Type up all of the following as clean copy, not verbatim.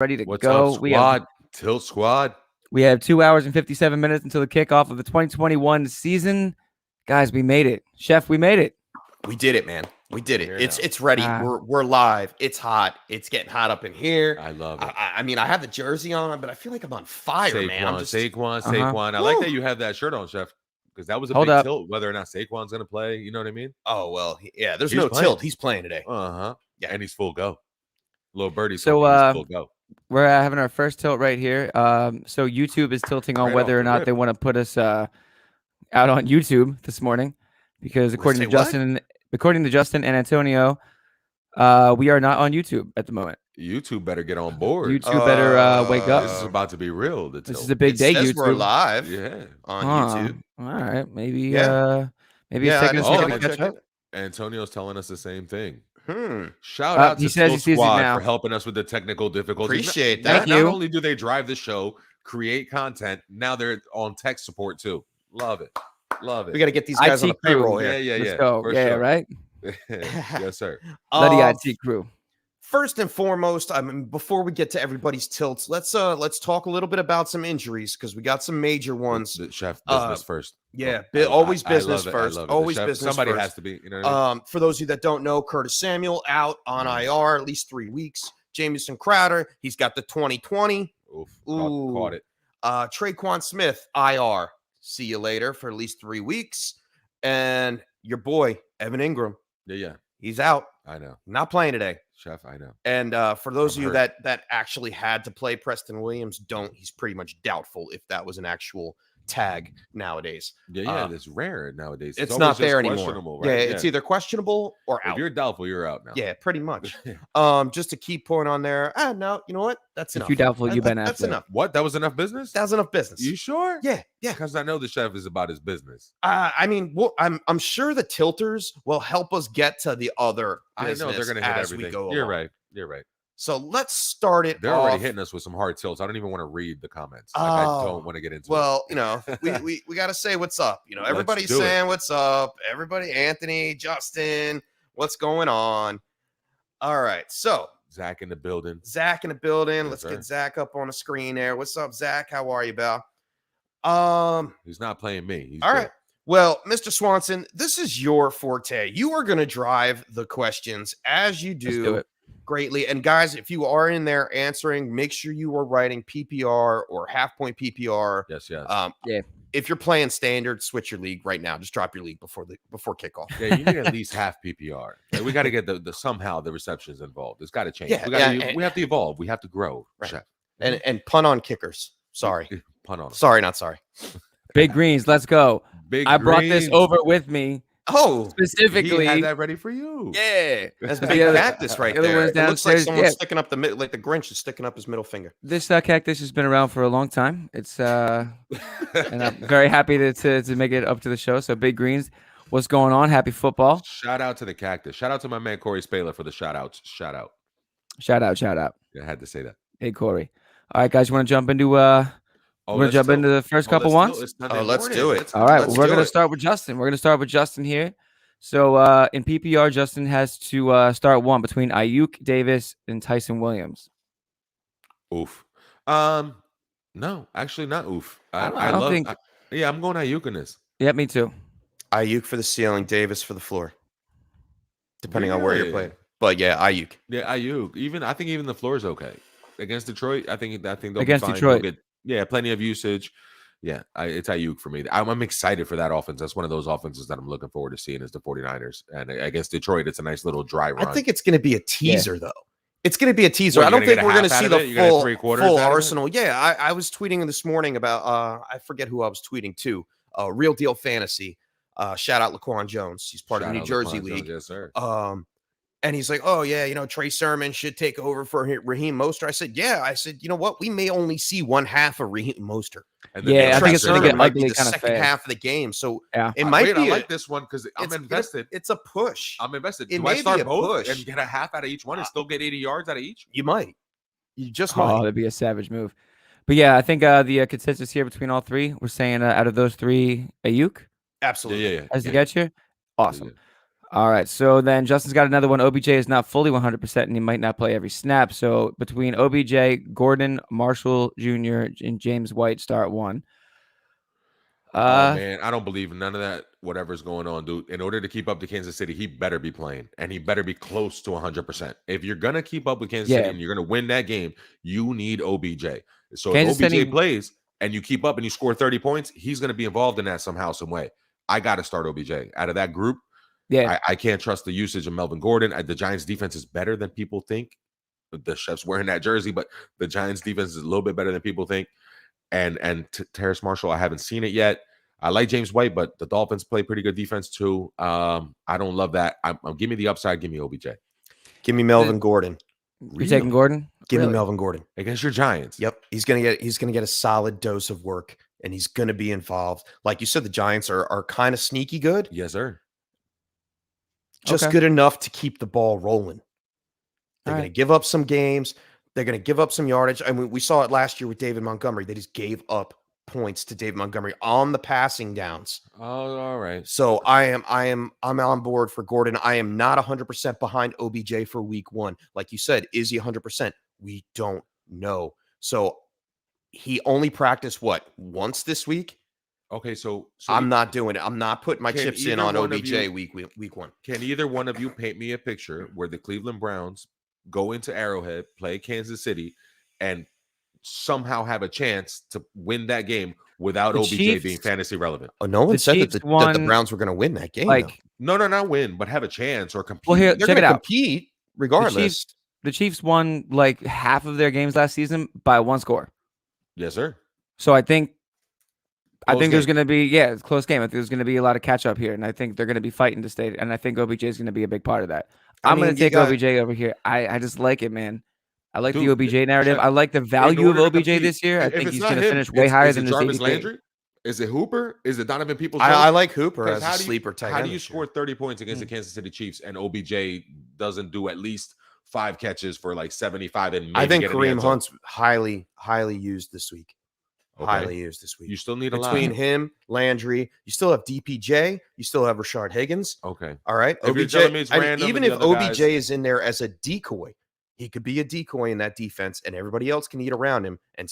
ready to What's go. up, squad? Tilt squad. We have 2 hours and 57 minutes until the kickoff of the 2021 season. Guys, we made it. Chef, we made it. We did it, man. We did it. It's It's ready. We're live. It's hot. It's getting hot up in here. I love it. I mean, I have the jersey on, but I feel like I'm on fire, man. I'm just Saquon. I like that you have that shirt on, Chef, because that was a big tilt whether or not Saquon's going to play. You know what I mean? Oh, well, yeah, there's no tilt. He's playing today. Yeah, and he's full go. Little birdie. So, he's full go. We're having our first tilt right here. So YouTube is tilting on whether or not they want to put us out on YouTube this morning, because according to Justin and Antonio, we are not on YouTube at the moment. YouTube better get on board. YouTube better wake up. This is about to be real. This is a big day. YouTube, we're live. Yeah, on YouTube. All right, maybe. Yeah. Maybe it's taking a second to catch up. Antonio's telling us the same thing. Shout out to Tilt Squad for helping us with the technical difficulties. Appreciate that. Not only do they drive the show, create content, now they're on tech support too. Love it. Love it. We got to get these guys on the payroll. Yeah. Let's go. Sure. Right. Yes, sir. Bloody IT crew. First and foremost, I mean, before we get to everybody's tilts, let's talk a little bit about some injuries, because we got some major ones. Chef, business first. Yeah, always business first. Always business Somebody first. has to be. You know what I mean? For those of you that don't know, Curtis Samuel out on IR at least 3 weeks. Jamison Crowder, he's got the 2020. Caught it. Traquan Smith, IR. See you later for at least 3 weeks. And your boy, Evan Ingram. Yeah. He's out. I know. Not playing today. Chef, I know. And for those of you that actually had to play, Preston Williams he's pretty much doubtful if that was an actual tag nowadays. Yeah, it's rare nowadays. It's not there anymore. Right? Yeah, it's either questionable or out. If you're doubtful, you're out now. Yeah, pretty much. Just to keep point on there. No, you know what? That's enough. If you're doubtful, you've been That's enough. What? That was enough business? That was enough business. You sure? Yeah. Because I know the chef is about his business. I mean, I'm sure the tilters will help us get to the other business. I know they're going to hit as everything. we go You're along. right. So let's start it. They're already hitting us with some hard tilts. I don't even want to read the comments. I don't want to get into it. Well, you know, we got to say what's up. You know, everybody's saying what's up. Everybody, Anthony, Justin, what's going on? All right. So Zach in the building. Yes, let's get Zach up on the screen there. What's up, Zach? How are you, pal? He's not playing me. He's all right. Well, Mr. Swanson, this is your forte. You are going to drive the questions as you do greatly. And guys, if you are in there answering, make sure you are writing PPR or half point PPR. Yes. If you're playing standard, switch your league right now. Just drop your league before kickoff. Yeah, you need at least half PPR. Like, we got to get the somehow the receptions involved. It's got to change. Yeah, we have to evolve. We have to grow. Right. Chef. And punt on kickers. Sorry. Punt on. Sorry, not sorry. Big Greens, let's go. I brought this over with me. Oh, specifically, he had that ready for you. Yeah, that's big cactus right there. It looks like someone's sticking up like the Grinch is sticking up his middle finger. This cactus has been around for a long time. It's and I'm very happy to make it up to the show. So Big Greens, what's going on? Happy football. Shout out to the cactus. Shout out to my man Corey Spaler for the shout outs. Shout out. Yeah, I had to say that. Hey Corey. All right, guys, you want to jump into we're going to jump into the first couple ones? Let's do it. All right, we're going to start with Justin. We're going to start with Justin here. So in PPR, Justin has to start one between Ayuk, Davis, and Tyson Williams. Oof. No, actually not oof. I don't think. I'm going Ayuk in this. Yeah, me too. Ayuk for the ceiling, Davis for the floor. Depending on where you're playing. But yeah, Ayuk. Yeah, Ayuk. I think even the floor is okay. Against Detroit, I think they'll against be fine. Detroit. Plenty of usage. Yeah, it's Ayuk for me. I'm excited for that offense. That's one of those offenses that I'm looking forward to seeing is the 49ers. And against Detroit, it's a nice little dry run. I think it's going to be a teaser, though. It's going to be a teaser. I don't think we're going to see the full arsenal. Yeah, I was tweeting this morning about, I forget who I was tweeting to, Real Deal Fantasy. Shout out Laquan Jones. He's part of the New Jersey League. Yes, sir. And he's like, oh, yeah, Trey Sermon should take over for Raheem Mostert. I said, yeah. I said, you know what? We may only see one half of Raheem Mostert. Yeah, I think it's going to get ugly the second half of the game. So it might be. I like this one because I'm invested. It's a push. I'm invested. Do I start both and get a half out of each one and still get 80 yards out of each? You might. You just might. Oh, that'd be a savage move. But yeah, I think the consensus here between all three, we're saying out of those three, Ayuk. Absolutely. Yeah. As the catcher. Awesome. All right. So then Justin's got another one. OBJ is not fully 100%, and he might not play every snap. So between OBJ, Gordon, Marshall Jr., and James White, start one. Oh man, I don't believe none of that. Whatever's going on, dude. In order to keep up to Kansas City, he better be playing, and he better be close to 100%. If you're gonna keep up with Kansas City and you're gonna win that game, you need OBJ. So if OBJ plays and you keep up and you score 30 points, he's gonna be involved in that somehow, some way. I got to start OBJ out of that group. Yeah, I can't trust the usage of Melvin Gordon. The Giants' defense is better than people think. The Chef's wearing that jersey, but the Giants' defense is a little bit better than people think. And Terrace Marshall, I haven't seen it yet. I like James White, but the Dolphins play pretty good defense too. I don't love that. Give me the upside. Give me OBJ. Give me Melvin Gordon. You're taking Gordon? Give me Melvin Gordon against your Giants. Yep, he's gonna get a solid dose of work, and he's gonna be involved. Like you said, the Giants are kind of sneaky good. Yes, sir. Just good enough to keep the ball rolling. They're going to give up some games. They're going to give up some yardage. I mean, we saw it last year with David Montgomery. They just gave up points to David Montgomery on the passing downs. Oh, all right. So I'm on board for Gordon. I am not 100% behind OBJ for week 1. Like you said, is he 100%? We don't know. So he only practiced once this week? Okay, so I'm not doing it. I'm not putting my chips in on OBJ week 1. Can either one of you paint me a picture where the Cleveland Browns go into Arrowhead, play Kansas City, and somehow have a chance to win that game without OBJ being fantasy relevant? Oh, no one said that the Browns were going to win that game. No, not win, but have a chance or compete. Well, here, they're going to compete regardless. The Chiefs won like half of their games last season by 1 score. Yes, sir. So I think there's going to be, it's a close game. I think there's going to be a lot of catch up here, and I think they're going to be fighting to stay. And I think OBJ is going to be a big part of that. I'm going to take OBJ over here. I just like it, man. I like the OBJ narrative. I like the value of OBJ this year. I think he's going to finish way higher than Jarvis Landry. Is it Hooper? Is it Donovan Peoples? I like Hooper as a sleeper tight end. How do you score 30 points against the Kansas City Chiefs and OBJ doesn't do at least 5 catches for like 75? And I think Kareem Hunt's highly used this week. Okay. Highly used this week. You still need a lot. Between him, Landry, you still have DPJ, you still have Rashard Higgins. Okay. All right. OBJ, even if OBJ is in there as a decoy, he could be a decoy in that defense, and everybody else can eat around him and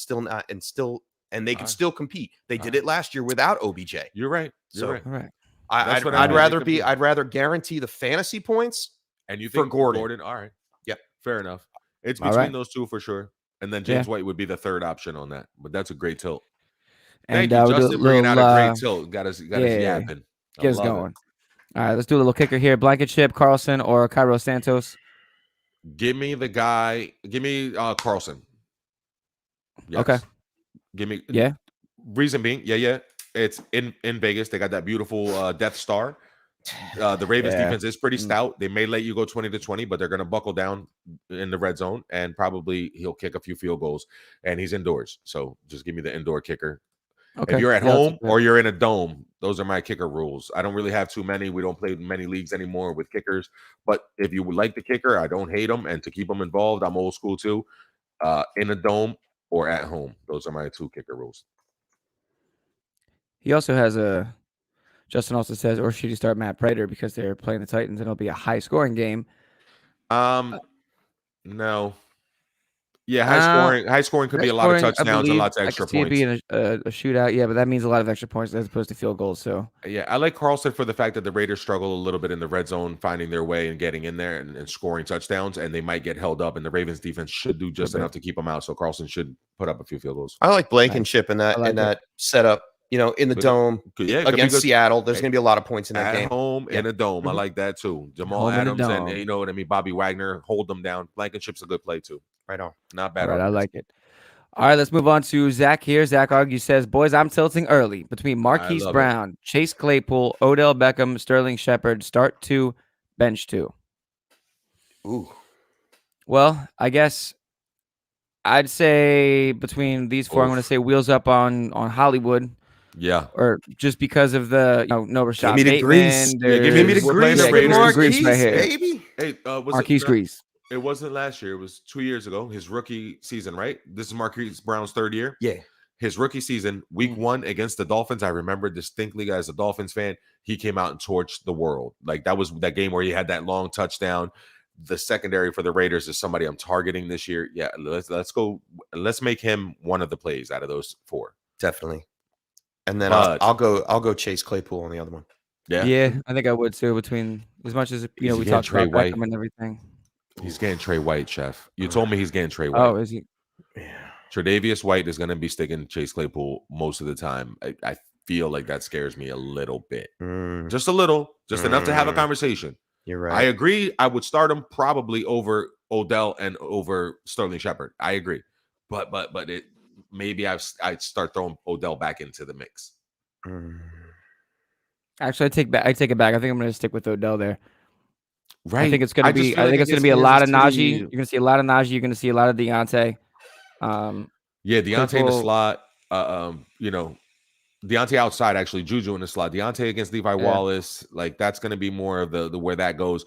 they can still compete. They did it last year without OBJ. You're right. I'd rather guarantee the fantasy points. And you think for Gordon? All right. Yep. Fair enough. It's between those two for sure. And then James White would be the third option on that. But that's a great tilt. Thank you, Justin, bringing out a great tilt. Got us yapping. Get us going. All right, let's do a little kicker here. Blankenship, Carlson, or Cairo Santos? Give me the guy. Give me Carlson. Yes. Okay. Give me. Yeah. Reason being, it's in Vegas. They got that beautiful Death Star. The Ravens defense is pretty stout. They may let you go 20-20, but they're going to buckle down in the red zone, and probably he'll kick a few field goals, and he's indoors. So just give me the indoor kicker. Okay. If you're at home or you're in a dome, those are my kicker rules. I don't really have too many. We don't play many leagues anymore with kickers, but if you would like the kicker, I don't hate them, and to keep them involved, I'm old school too. In a dome or at home, those are my 2 kicker rules. He also has Justin also says, or should you start Matt Prater because they're playing the Titans and it'll be a high-scoring game? No. Yeah, high scoring could be a lot of touchdowns and lots of extra points. It being a shootout, yeah, but that means a lot of extra points as opposed to field goals. So yeah, I like Carlson for the fact that the Raiders struggle a little bit in the red zone, finding their way and getting in there and scoring touchdowns, and they might get held up, and the Ravens defense should do just enough to keep them out. So Carlson should put up a few field goals. I like Blankenship in that setup. In the dome against Seattle, there's going to be a lot of points in that game. At home in a dome. I like that too. Jamal Adams and you know what I mean, Bobby Wagner, hold them down. Blankenship's a good play too. Right on. Not bad. All right, I like it. All right, let's move on to Zach here. Zach argues, says, boys, I'm tilting early between Marquise Brown, Chase Claypool, Odell Beckham, Sterling Shepard, start 2, bench 2. Ooh. Well, I guess I'd say between these 4, I'm going to say wheels up on Hollywood. Yeah. Or just because of the no Rashad Give me the grease. Give me the grease. Marquise right here. Baby. Hey, Marquise Grease. It wasn't last year. It was 2 years ago. His rookie season, right? This is Marquise Brown's 3rd year. Yeah. his rookie season, week 1 against the Dolphins, I remember distinctly as a Dolphins fan, he came out and torched the world. Like that was that game where he had that long touchdown. The secondary for the Raiders is somebody I'm targeting this year. Yeah, let's go. Let's make him one of the plays out of those 4. Definitely. And then I'll go Chase Claypool on the other one. Yeah, I think I would too. Between as much as we talked about Beckham and everything, he's getting Trey White, Chef. You told me he's getting Trey White. Oh, is he? Yeah. Tre'Davious White is going to be sticking Chase Claypool most of the time. I feel like that scares me a little bit, just a little, just enough to have a conversation. You're right. I agree. I would start him probably over Odell and over Sterling Shepard. I agree, but it maybe I'd start throwing Odell back into the mix. Actually, I take it back. I think I'm going to stick with Odell there. Right. I think it's going to be. I think it's going to be a lot of Najee. You're going to see a lot of Najee. You're going to see a lot of Deontay. Deontay in the slot. Deontay outside, actually, Juju in the slot. Deontay against Levi Wallace, like that's going to be more of the where that goes.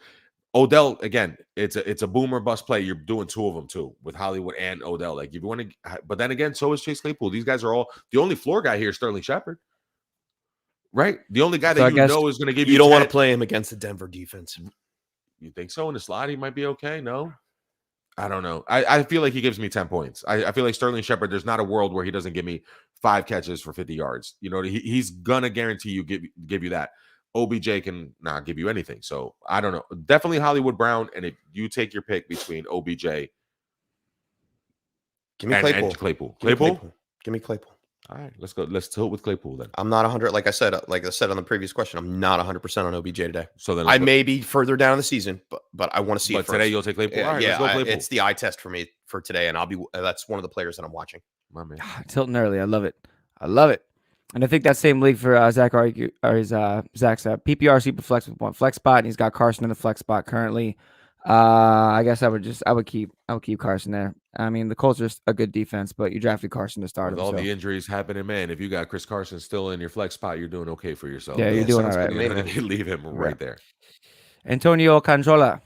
Odell, again, it's a boomer bust play. You're doing 2 of them too with Hollywood and Odell. Like if you want to, but then again, so is Chase Claypool. These guys are all the only floor guy here is Sterling Shepard, right? The only guy that know is going to give you. You don't want to play him against the Denver defense. You think so? In the slot, he might be okay. No. I don't know. I feel like he gives me 10 points. I feel like Sterling Shepard, there's not a world where he doesn't give me 5 catches for 50 yards. You know, he's going to guarantee you give you that. OBJ can not give you anything. So I don't know. Definitely Hollywood Brown. And if you take your pick between OBJ give me and Claypool. Claypool? Give me Claypool. All right, let's go. Let's tilt with Claypool then. I'm not 100. Like I said on the previous question, I'm not 100% on OBJ today. So then I may be further down in the season, but I want to see it first. Today you'll take Claypool. All right, let's go Claypool. It's the eye test for me for today, and that's one of the players that I'm watching. My man. Tilting early. I love it. And I think that same league for Zach's PPR super flex with 1 flex spot, and he's got Carson in the flex spot currently. I guess I would keep Carson there. I mean, the Colts are a good defense, but you drafted Carson to start with all the injuries happening, man. If you got Chris Carson still in your flex spot, you're doing okay for yourself. Yeah, you're doing all right. Leave him right there. Antonio Canchola,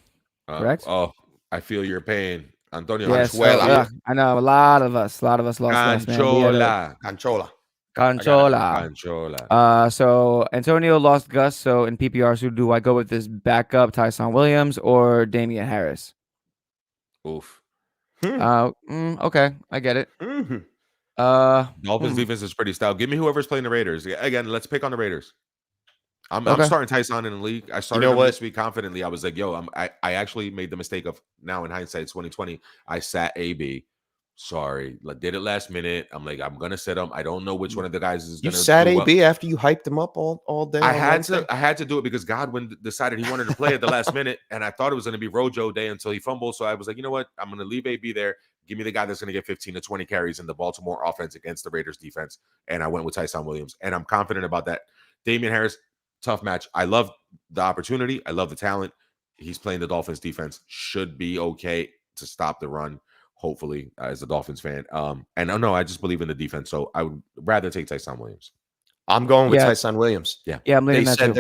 correct? Oh, I feel your pain, Antonio. Yes, I know a lot of us lost last man. Canchola. So Antonio lost Gus. So in PPR, so do I go with this backup Tyson Williams or Damien Harris? Oof. Okay, I get it. Dolphins defense is pretty stout. Give me whoever's playing the Raiders. Again, let's pick on the Raiders. I'm starting Tyson in the league. I started him this week confidently. I was like, I actually made the mistake of now in hindsight, 2020. I sat AB. Sorry, did it last minute. I'm like, I'm gonna sit him. I don't know which one of the guys is gonna. You sat AB after you hyped him up all day. I had to do it because Godwin decided he wanted to play at the last minute, and I thought it was gonna be Rojo Day until he fumbled. So I was like, you know what? I'm gonna leave AB there. Give me the guy that's gonna get 15 to 20 carries in the Baltimore offense against the Raiders defense. And I went with Tyson Williams, and I'm confident about that. Damien Harris, tough match. I love the opportunity. I love the talent. He's playing the Dolphins defense. Should be okay to stop the run. Hopefully, as a Dolphins fan. And I just believe in the defense. So I would rather take Tyson Williams. I'm going with Tyson Williams. Yeah, I'm leaving that too.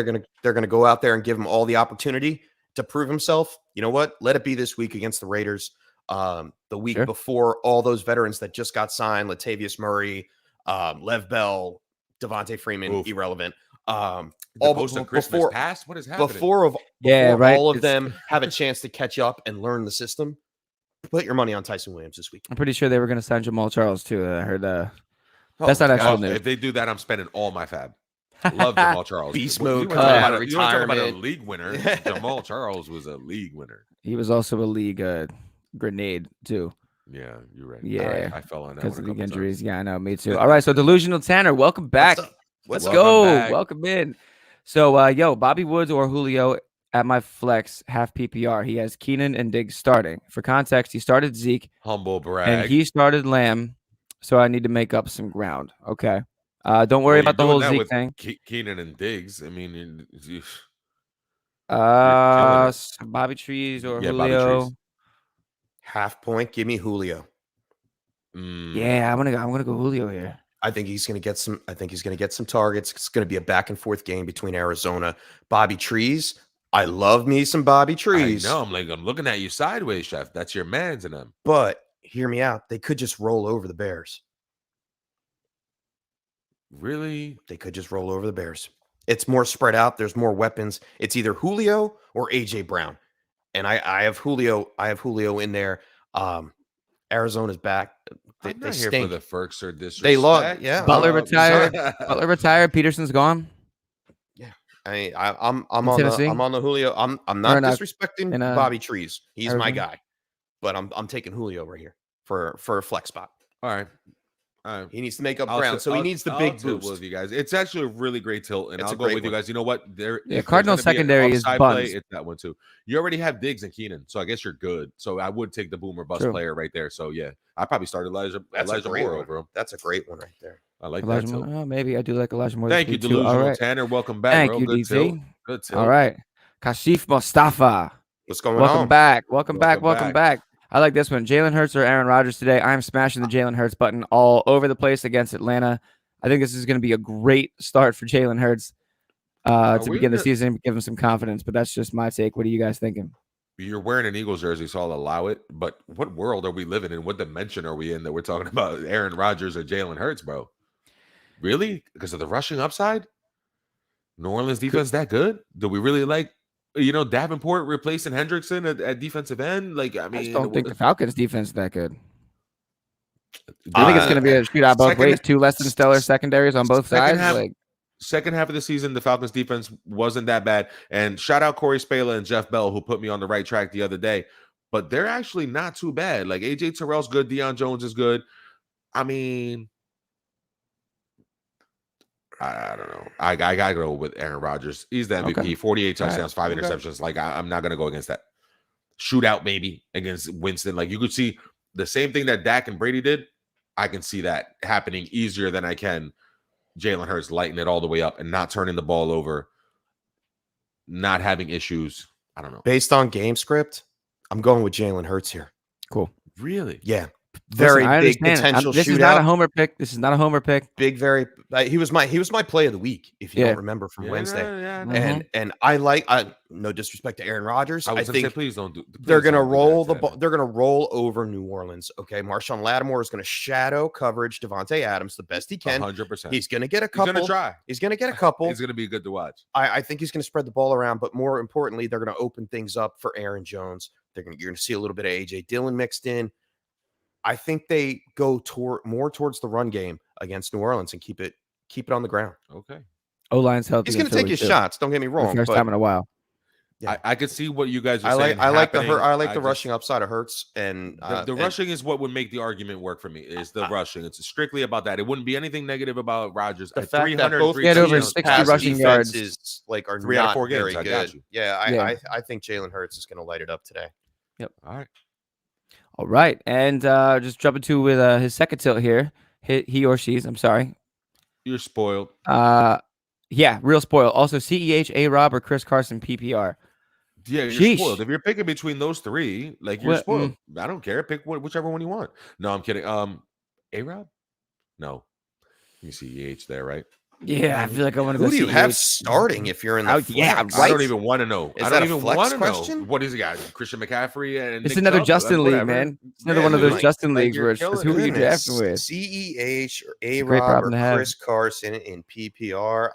They're gonna go out there and give him all the opportunity to prove himself. You know what? Let it be this week against the Raiders. The week before, all those veterans that just got signed, Latavius Murray, Lev Bell, Devonte Freeman, irrelevant. All before past, what is happening? Before all of them have a chance to catch up and learn the system. Put your money on Tyson Williams this week. I'm pretty sure they were going to sign Jamal Charles too. I heard that's not actual news. If they do that, I'm spending all my fab. Love Jamal Charles. Beast mode. You want to talk about a league winner? Jamal Charles was a league winner. He was also a league grenade too. Yeah, you're right. Yeah, I fell on that because of the injuries. Times. Yeah, I know. Me too. All right, so Delusional Tanner, welcome back. Let's go. Welcome in. So, Bobby Woods or Julio at my flex half PPR. He has Keenan and Diggs starting. For context, he started Zeke. Humble brag. And he started Lamb. So I need to make up some ground. Okay. Don't worry about the whole Zeke thing. Keenan and Diggs. I mean, Bobby Trees or Julio. Bobby Trees. Half point. Give me Julio. Yeah, I'm gonna go Julio here. I think he's going to get some. I think he's going to get some targets. It's going to be a back and forth game between Arizona. Bobby Trees. I love me some Bobby Trees. I know. I'm looking at you sideways, Chef. That's your man's in them. But hear me out. They could just roll over the Bears. Really? They could just roll over the Bears. It's more spread out. There's more weapons. It's either Julio or AJ Brown. And I have Julio. I have Julio in there. Arizona's back. I'm They not here stink. for the Ferks or disrespect. They love. Yeah. Butler retired. Butler retired. Peterson's gone. Yeah. I'm In on Tennessee? the Julio. I'm not disrespecting in, Bobby Trees. He's my Arizona? guy. But I'm taking Julio right here for a flex spot. All right. He needs to make up ground, so he needs the big boost. With you guys, it's actually a really great tilt, and I'll go with you guys. You know what? Cardinal secondary is buns. It's that one too. You already have Diggs and Keenan, so I guess you're good. So I would take the boomer bust player right there. So yeah, I probably started Elijah Moore over him. That's a great one right there. I like Elijah that tilt. Moore. Maybe I do like Elijah Moore. Thank you, Delusional Tanner. Welcome back. Thank bro. you, Good DZ. tilt. Good tilt. All right, Kashif Mustafa. What's going on? Welcome back. Welcome back. I like this one. Jalen Hurts or Aaron Rodgers today. I'm smashing the Jalen Hurts button all over the place against Atlanta. I think this is going to be a great start for Jalen Hurts to begin the season, give him some confidence. But that's just my take. What are you guys thinking? You're wearing an Eagles jersey, so I'll allow it. But what world are we living in? What dimension are we in that we're talking about Aaron Rodgers or Jalen Hurts, bro? Really? Because of the rushing upside? New Orleans defense that good? Do we really like, Davenport replacing Hendrickson at defensive end? Like, I mean, I just don't think the Falcons defense is that good. I think it's going to be a shootout both ways. Two less than stellar secondaries on both sides. Second half of the season, the Falcons defense wasn't that bad. And shout out Corey Spala and Jeff Bell, who put me on the right track the other day. But they're actually not too bad. Like, AJ Terrell's good. Deion Jones is good. I mean, I don't know. I got to go with Aaron Rodgers. He's the MVP. Okay. 48 touchdowns, 5 interceptions. Like, I'm not going to go against that. Shootout maybe against Winston. Like, you could see the same thing that Dak and Brady did. I can see that happening easier than I can Jalen Hurts lighting it all the way up and not turning the ball over, not having issues. I don't know. Based on game script, I'm going with Jalen Hurts here. Cool. Really? Yeah. Very big potential this shootout. Is not a homer pick. This is not a homer pick. Big, very. He was my play of the week, if you don't remember from Wednesday. And I like. No disrespect to Aaron Rodgers. I think please don't do. They're gonna roll the ball. They're gonna roll over New Orleans. Okay, Marshawn Lattimore is gonna shadow coverage Devonte Adams the best he can. 100%. He's gonna get a couple. He's gonna try. He's gonna get a couple. He's gonna be good to watch. I think he's gonna spread the ball around, but more importantly, they're gonna open things up for Aaron Jones. You're gonna see a little bit of AJ Dillon mixed in. I think they go more towards the run game against New Orleans and keep it on the ground. Okay. O-line's healthy. He's going to take his shots. Don't get me wrong. First time in a while. Yeah. I could see what you guys are saying. I like the rushing upside of Hurts, and the rushing is what would make the argument work for me. Is the rushing? It's strictly about that. It wouldn't be anything negative about Rodgers. The fact that both get over 60 rushing yards is like are 3 out of 4 games. Very good. Yeah, I think Jalen Hurts is going to light it up today. Yep. All right, and just jumping to with his second tilt here. He or she's. I'm sorry. You're spoiled. Yeah, real spoiled. Also, CEH, A-Rob, or Chris Carson, PPR. Yeah, you're spoiled. If you're picking between those three, like you're spoiled. I don't care. Pick whichever one you want. No, I'm kidding. A-Rob? No. You CEH there, right? Yeah, I feel like I want to go. Who do you have starting if you're in the flex? I don't even want to know. I don't even want to know. What is he got? Christian McCaffrey and it's another Justin league, man. It's another one of those Justin leagues where it's who are you drafting with? CEH or A-Rob or Chris Carson in PPR.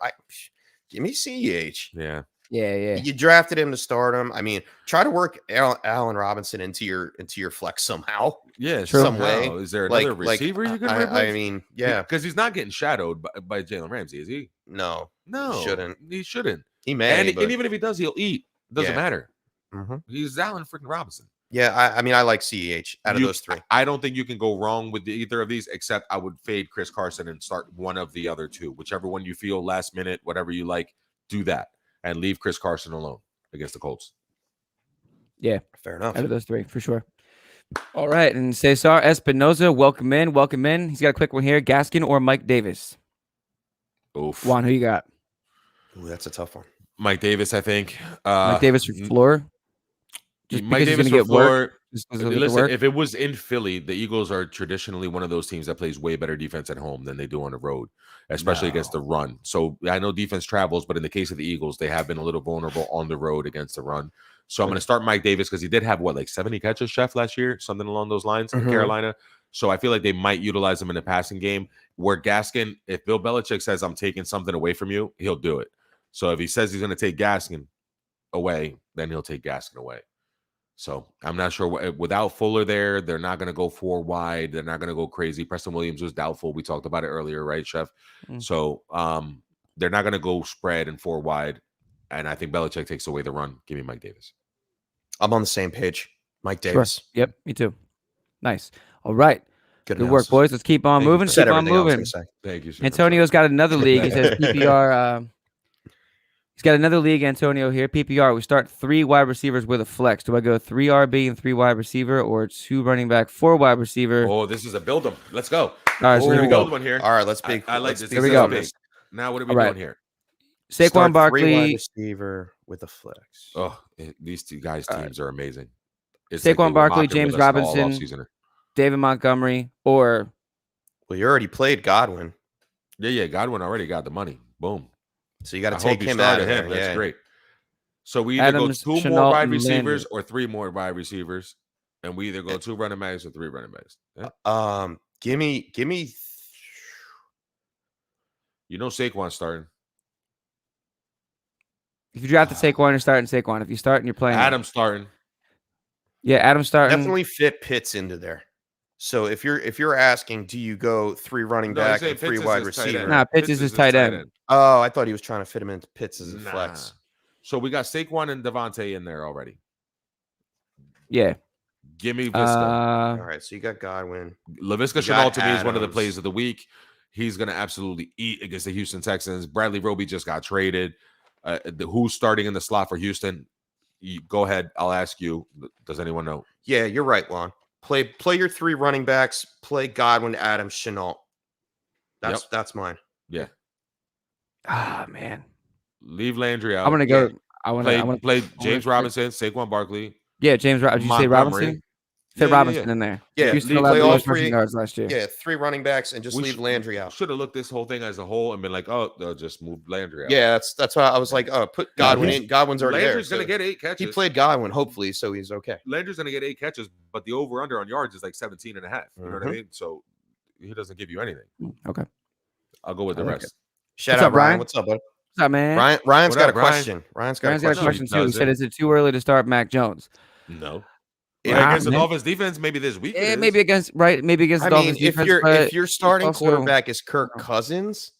Give me CEH. Yeah. You drafted him to start him. I mean, try to work Allen Robinson into your flex somehow. Yeah, some way. Is there another receiver you can replace? I mean, yeah, because he's not getting shadowed by Jalen Ramsey, is he? No, he shouldn't. He may, and even if he does, he'll eat. Doesn't matter. Mm-hmm. He's Allen freaking Robinson. Yeah, I mean, I like CEH out of those three. I don't think you can go wrong with either of these, except I would fade Chris Carson and start one of the other two, whichever one you feel last minute, whatever you like, do that. And leave Chris Carson alone against the Colts. Yeah. Fair enough. Out of those three, for sure. All right. And Cesar Espinoza, welcome in. He's got a quick one here. Gaskin or Mike Davis? Oof. Juan, who you got? Ooh, that's a tough one. Mike Davis, I think. Mike Davis for floor? Just Mike Davis for floor. Listen, if it was in Philly, the Eagles are traditionally one of those teams that plays way better defense at home than they do on the road, especially against the run. So I know defense travels, but in the case of the Eagles, they have been a little vulnerable on the road against the run. So I'm going to start Mike Davis because he did have, 70 catches, Chef, last year? Something along those lines in Carolina. So I feel like they might utilize him in the passing game. Where Gaskin, if Bill Belichick says I'm taking something away from you, he'll do it. So if he says he's going to take Gaskin away, then he'll take Gaskin away. So I'm not sure. Without Fuller there, they're not going to go 4 wide. They're not going to go crazy. Preston Williams was doubtful. We talked about it earlier, right, Chef? So they're not going to go spread and 4 wide. And I think Belichick takes away the run. Give me Mike Davis. I'm on the same page. Mike Davis. Sure. Yep, me too. Nice. All right. Good work, analysis. boys. Let's keep on moving. Keep on moving. Thank you, sir. Antonio's got another league. He says PPR. He's got another league, Antonio, here. PPR. We start 3 wide receivers with a flex. Do I go 3 RB and 3 wide receiver, or 2 running back, 4 wide receiver? Oh, this is a build 'em. Let's go. All right, so here we go. Build one here. All right, let's be. I like this. Here we go. Now, what are we doing here? Saquon Barkley. 3 wide receiver with a flex. Oh, these 2 guys' teams are amazing. It's Saquon Barkley, James Robinson, David Montgomery, or well, you already played Godwin. Yeah, Godwin already got the money. Boom. So you got to take him out of him. That's great. So we either go 2 more wide receivers or 3 more wide receivers, and we either go 2 running backs or 3 running backs. Yeah. Give me. Saquon's starting. If you draft the Saquon, you're starting Saquon. If you start and you're playing Adam's starting. Yeah, Adam's starting. Definitely fit Pitts into there. So if you're asking, do you go 3 running back and 3 wide receiver? Nah, Pitts is his tight end. Oh, I thought he was trying to fit him into Pitts as a flex. So we got Saquon and Devonte in there already. Yeah. Give me Visca. All right, so you got Godwin. Laviska Shenault to me is one of the plays of the week. He's going to absolutely eat against the Houston Texans. Bradley Roby just got traded. Who's starting in the slot for Houston? Go ahead. I'll ask you. Does anyone know? Yeah, you're right, Lon. Play your 3 running backs. Play Godwin, Adams, Shenault. That's mine. Yeah. Ah, man. Leave Landry out. I'm gonna go. I want to play James Robinson, Saquon Barkley. Yeah, James. Did you say Robinson? Fit Robinson in there. Yeah, Houston allowed the most rushing yards last year. Yeah, 3 running backs and just leave Landry out. Should have looked this whole thing as a whole and been like, oh, they'll just move Landry out. Yeah, that's why I was like, oh, put Godwin in. Godwin's already Landry's there. Landry's going to get 8 catches. He played Godwin, hopefully, so he's okay. Landry's going to get 8 catches, but the over-under on yards is like 17 and a half. You know what I mean? So he doesn't give you anything. Okay. I'll go with the rest. Shout out, Ryan. What's up, bud? What's up, man? Ryan's got a question. Ryan's got a question too. He said, is it too early to start Mac Jones? No. Against the Dolphins defense, maybe this week. Maybe against the Dolphins defense. If your starting quarterback is Kirk Cousins,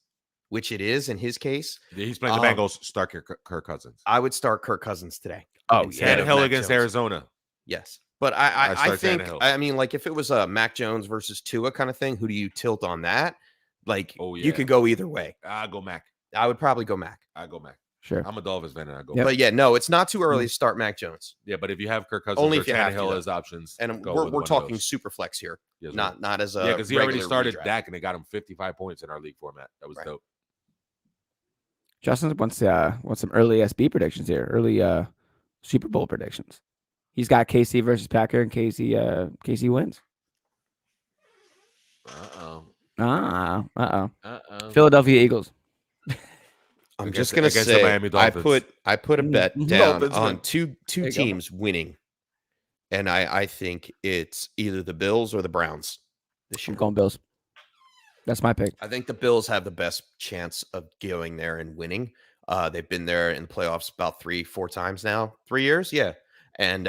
which it is in his case, he's playing the Bengals. Start Kirk Cousins. I would start Kirk Cousins today. Oh, yeah, hell against Arizona. Yes, but I think like if it was a Mac Jones versus Tua kind of thing, who do you tilt on that? Like, you could go either way. I go Mac. I would probably go Mac. I go Mac. Sure. I'm a Dolphins fan, and I go. But yeah, no, it's not too early to start Mac Jones. Yeah, but if you have Kirk Cousins only or Tannehill as options, and we're talking super flex here, not as a because he already started Dak and they got him 55 points in our league format. That was dope. Justin wants some early SB predictions here, early Super Bowl predictions. He's got KC versus Packer, and KC wins. Philadelphia Eagles. I'm just gonna say I put a bet down on two teams winning, and I think it's either the Bills or the Browns this year. I'm going Bills. That's my pick. I think the Bills have the best chance of going there and winning. They've been there in the playoffs about 3-4 times now. 3 years, yeah, and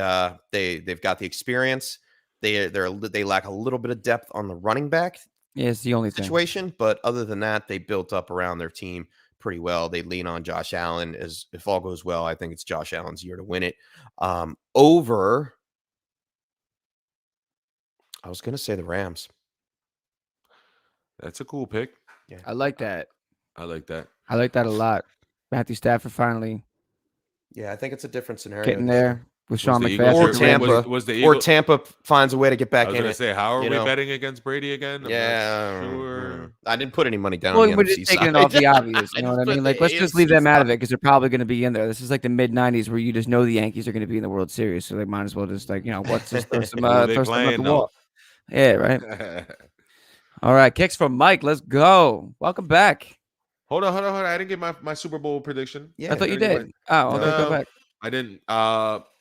they've got the experience. They lack a little bit of depth on the running back. Yeah, it's the only situation, but other than that, they built up around their team pretty well. They lean on Josh Allen. As if all goes well, I think it's Josh Allen's year to win it. Over, I was going to say the Rams. That's a cool pick. Yeah, I like that. I like that a lot. Matthew Stafford finally. Yeah, I think it's a different scenario. Getting there with Sean McVay. Or Tampa. Or Tampa finds a way to get back in it. I was going to say, how are we betting against Brady again? I'm sure. I didn't put any money down on the we're NFC just taking it off the obvious. You know what I mean? Like, let's just leave them out of it because they're probably going to be in there. This is like the mid-'90s where you just know the Yankees are going to be in the World Series. So they might as well just throw some at the wall. Yeah, right? All right, kicks from Mike. Let's go. Welcome back. Hold on. I didn't get my Super Bowl prediction. Yeah, I thought you did. Oh, okay, go back. I didn't.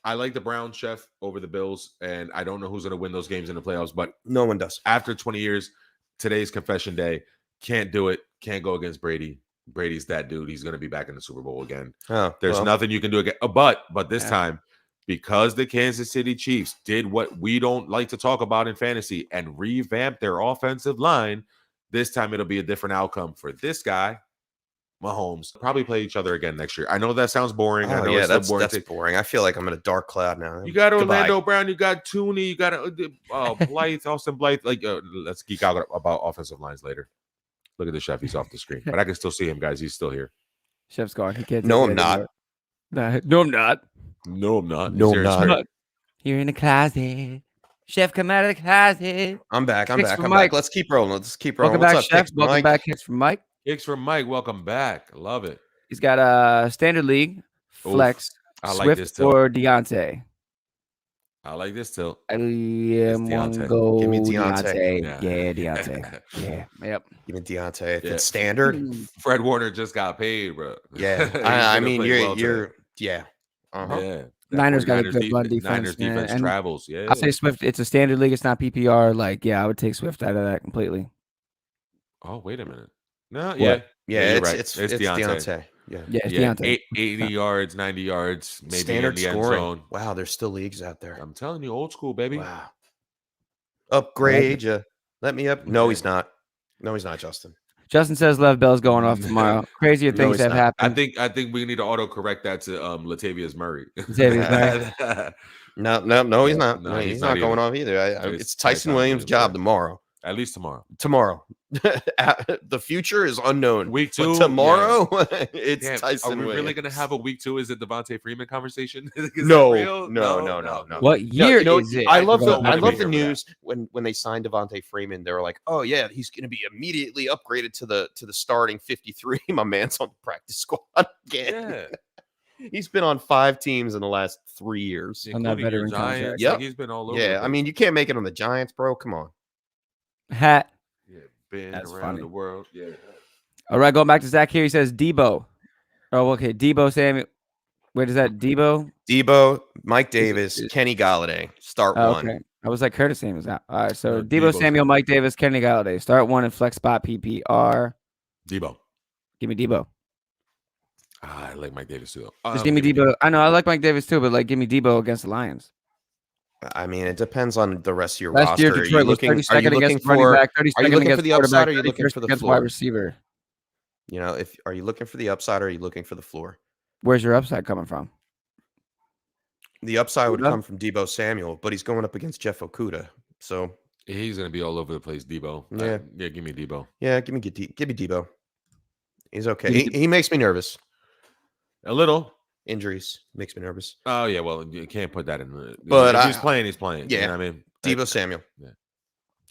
I like the Browns, Chef, over the Bills, and I don't know who's going to win those games in the playoffs, but no one does. After 20 years, today's confession day. Can't do it. Can't go against Brady. Brady's that dude. He's going to be back in the Super Bowl again. There's nothing you can do again. But this time, because the Kansas City Chiefs did what we don't like to talk about in fantasy and revamped their offensive line, this time it'll be a different outcome for this guy, Mahomes. Probably play each other again next year. I know that sounds boring. I know that's boring. I feel like I'm in a dark cloud now. You got Orlando Brown. You got Tooney. You got Blythe, Austin Blythe. Let's geek out about offensive lines later. Look at the Chef. He's off the screen, but I can still see him, guys. He's still here. Chef's gone. He can't. No, I'm not. No, I'm not. No, I'm not. No, I'm not. You're in the closet. Chef, come out of the closet. I'm back. I'm back. Let's keep rolling. Welcome back, Chef. Welcome back. Kicks from Mike. Kicks from Mike. Welcome back. I love it. He's got a standard league flex. I like Swift this tilt. or Deontay. I like this tilt. I am go. Give me Deontay. Yeah, Deontay. Yeah. Yep. Give me Deontay. If it's standard. Fred Warner just got paid, bro. Yeah. I mean, you're. Yeah. Niners got a good run defense. Niners defense travels. Yeah. I'll say Swift. It's a standard league. It's not PPR. I would take Swift out of that completely. Oh, wait a minute. No, yeah. Yeah, right. It's Deontay. Yeah, it's Deontay. 80 yards, 90 yards, maybe standard in the end scoring. zone. Wow, there's still leagues out there. I'm telling you, old school, baby. Wow. Upgrade you. Let me up. No, he's not. No, he's not, Justin. Justin says Lev Bell's going off tomorrow. Crazier things have happened. I think we need to autocorrect that to Latavius Murray. No, he's not. No, he's not going off either. It's Tyson Williams' job tomorrow. At least tomorrow. The future is unknown. Week 2. But tomorrow, it's Tyson Williams. Are we really going to have a week 2? Is it Devonte Freeman conversation? No. What year is it? I love the news when they signed Devonte Freeman. They were like, oh yeah, he's going to be immediately upgraded to the starting 53. My man's on the practice squad again. Yeah. He's been on 5 teams in the last 3 years. On that veteran contract. Yep. He's been all over. Yeah, I mean, you can't make it on the Giants, bro. Come on. Hat. Yeah, been That's around funny. the world. Yeah. All right, going back to Zach here. He says Debo. Oh, okay. Debo, Samuel. Wait, is that Debo? Debo, Mike Davis, Kenny Galladay. Start one. Okay. I was like, Curtis Samuel's out. All right, so Debo Samuel, Mike Davis, Kenny Galladay. Start one in flex spot PPR. Debo. Give me Debo. I like Mike Davis too. Just give me Debo. I know I like Mike Davis too, but give me Debo against the Lions. I mean, it depends on the rest of your Last roster. year, Detroit was 32nd against running back, 32nd against the upside, or are you looking for the against floor? wide receiver? You know, are you looking for the upside, or are you looking for the floor? Where's your upside coming from? The upside would come from Debo Samuel, but he's going up against Jeff Okudah, so he's going to be all over the place. Debo, yeah, give me Debo. Yeah, give me Debo. He's okay. He makes me nervous. A little. Injuries makes me nervous. Oh yeah, well you can't put that in. But if he's playing. Yeah, you know what I mean, Debo Samuel. Yeah,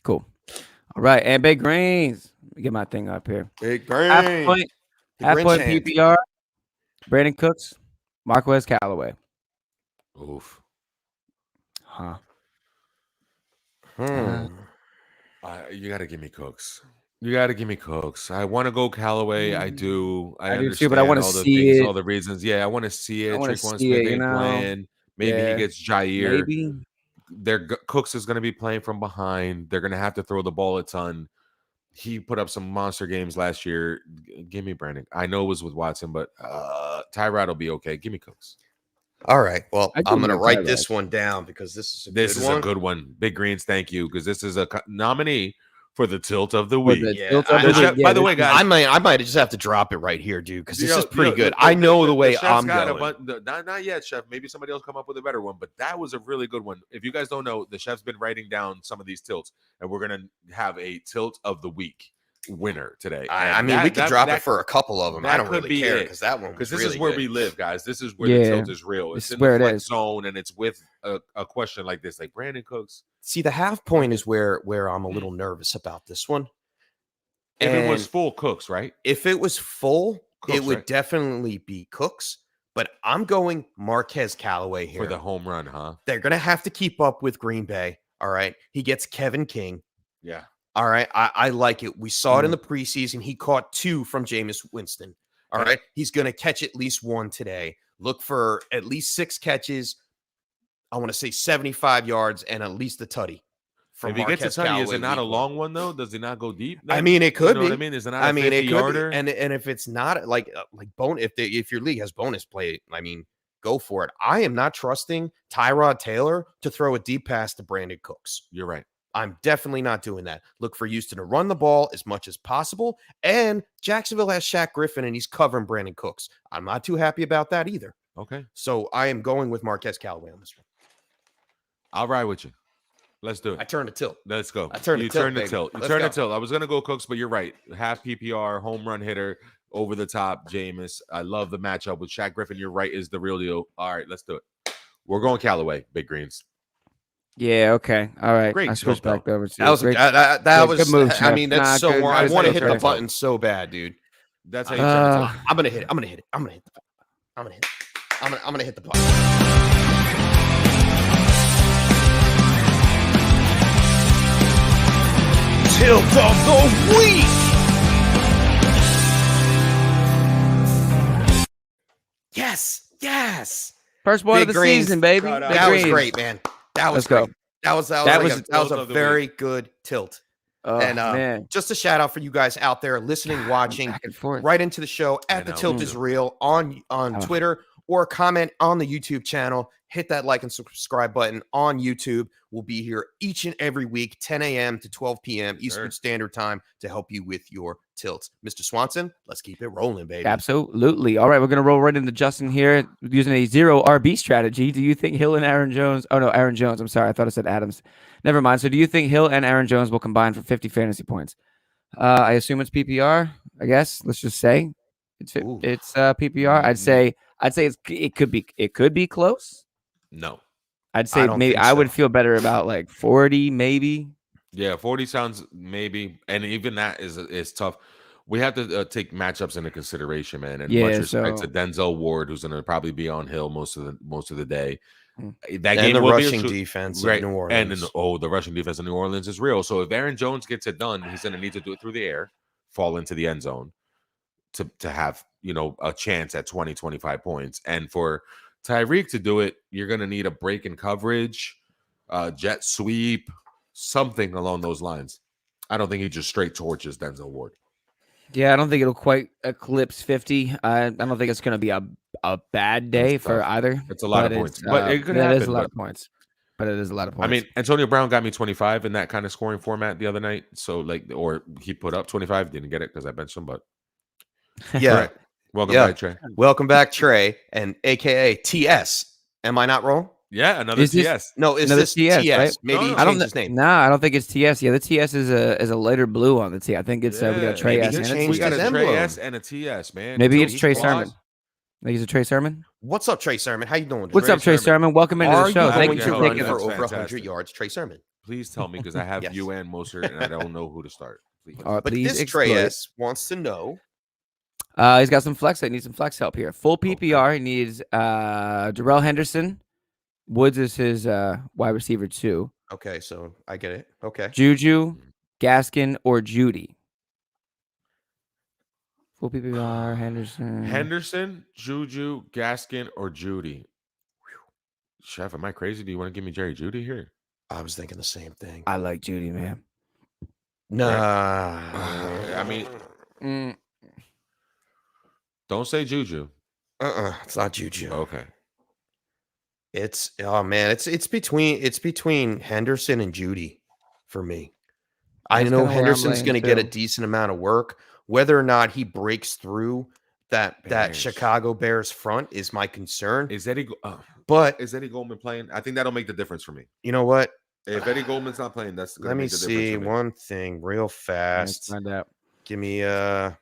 cool. All right, and Big Greens. Let me get my thing up here. Big Greens. Half point PPR. Brandon Cooks, Marquez Callaway. Oof. Huh. You got to give me Cooks. You got to give me Cooks. I want to go Callaway. I do. I do too, but I want to see all the reasons. Yeah, I want to see it. Traquan Smith ain't playing. Maybe he gets Jair. Maybe. Cooks is going to be playing from behind. They're going to have to throw the ball a ton. He put up some monster games last year. Give me Brandon. I know it was with Watson, but Tyrod will be okay. Give me Cooks. All right. Well, I'm going to write this one down because this is a good one. Big Greens, thank you, because this is a nominee for the tilt of the week. By the way, guys, I might just have to drop it right here, dude, because this is pretty good. I know the way I'm going. Not yet, Chef. Maybe somebody else come up with a better one, but that was a really good one. If you guys don't know, the Chef's been writing down some of these tilts, and we're gonna have a tilt of the week winner today. I mean, we could drop it for a couple of them. I don't really care because that one. Because this is where we live, guys. This is where the tilt is real. It's in the flex zone, and it's with a question like this, like Brandon Cooks. See, the half point is where I'm a little nervous about this one. If it was full Cooks, right? If it was full, it would definitely be Cooks. But I'm going Marquez Callaway here for the home run, huh? They're gonna have to keep up with Green Bay. All right, he gets Kevin King. Yeah. All right, I like it. We saw it in the preseason. He caught 2 from Jameis Winston. All right, he's gonna catch at least 1 today. Look for at least 6 catches. I want to say 75 yards and at least a tutty. If he gets a tutty, is it not a long one though? Does he not go deep? I mean, it could be. What I mean, is it not a 50-yarder? And if it's not like if your league has bonus play, I mean, go for it. I am not trusting Tyrod Taylor to throw a deep pass to Brandon Cooks. You're right. I'm definitely not doing that. Look for Houston to run the ball as much as possible. And Jacksonville has Shaq Griffin, and he's covering Brandon Cooks. I'm not too happy about that either. Okay. So I am going with Marquez Callaway on this one. I'll ride with you. Let's do it. I turned a tilt. Let's go. I turned a tilt. You turned a tilt. I was going to go Cooks, but you're right. Half PPR, home run hitter, over the top, Jameis. I love the matchup with Shaq Griffin. You're right, is the real deal. All right, let's do it. We're going Callaway, Big Greens. Yeah, okay. All right. Great I switched back over to that was great, that was good move, I mean, that's so more. I want to hit the right. button so bad, dude. That's how you turn it. I'm gonna hit it. I'm gonna hit the button. I'm gonna hit the button. Tilt of the week. Yes. First one Big of the Greens. season, baby. That was great, man. That was Let's great. go. That was a very good tilt. Oh, And man. just a shout out for you guys out there listening, watching, Back and forth. right into the show at The Tilt is Real on Twitter, or comment on the YouTube channel. Hit that like and subscribe button on YouTube. We'll be here each and every week, 10 a.m. to 12 p.m. Eastern Standard Time to help you with your tilts. Mr. Swanson, let's keep it rolling, baby. Absolutely. All right, we're going to roll right into Justin here using a 0 RB strategy. Do you think Hill and Aaron Jones – oh, no, Aaron Jones. I'm sorry. I thought I said Adams. Never mind. So do you think Hill and Aaron Jones will combine for 50 fantasy points? I assume it's PPR, I guess. Let's just say it's PPR. I'd say it could be close. No. I'd say maybe I would feel better about like 40, maybe. Yeah, 40 sounds maybe, and even that is tough. We have to take matchups into consideration, man. And much respect to Denzel Ward, who's going to probably be on Hill most of the day. That game the will rushing be defense right, in New Orleans. And the rushing defense in New Orleans is real. So if Aaron Jones gets it done, he's going to need to do it through the air, fall into the end zone to have a chance at 20, 25 points. And for Tyreek to do it, you're going to need a break in coverage, jet sweep, something along those lines. I don't think he just straight torches Denzel Ward. Yeah, I don't think it'll quite eclipse 50. I don't think it's going to be a bad day for either. It's a lot of points, but it could happen. It is a lot of points. But it is a lot of points. I mean, Antonio Brown got me 25 in that kind of scoring format the other night. So or he put up 25, didn't get it because I benched him. But yeah, right. Welcome back, Trey. Welcome back, Trey, and AKA TS. Am I not wrong? Yeah, another TS. No, is this TS? Right? Maybe he I don't changed his name. No, I don't think it's TS. Yeah, the TS is a lighter blue on the T. I think it's we got a Trey S. We got a Trey S and a TS, man. Maybe it's Trey Sermon. Maybe it's a Trey Sermon. What's up, Trey Sermon? How you doing? What's up, Trey Sermon? Welcome into the show. Thank you for running for over 100 yards, Trey Sermon. Please tell me, because I have you and Moser, and I don't know who to start. Please. But this Trey S wants to know. He's got some flex. He needs some flex help here. Full PPR. He needs Darrell Henderson. Woods is his wide receiver 2. Okay, so I get it. Okay. Juju, Gaskin, or Judy. Full PPR, Henderson, Juju, Gaskin, or Judy. Chef, am I crazy? Do you want to give me Jerry Judy here? I was thinking the same thing. I like Judy, man. Nah. I mean, don't say Juju. It's not Juju. Okay. It's between Henderson and Judy for me. I know Henderson's going to get a decent amount of work. Whether or not he breaks through that Chicago Bears front is my concern. Is Eddie Goldman playing? I think that'll make the difference for me. You know what? If Eddie Goldman's not playing, that's going to make the difference. Let me see one thing real fast. Let's find out. Give me nah.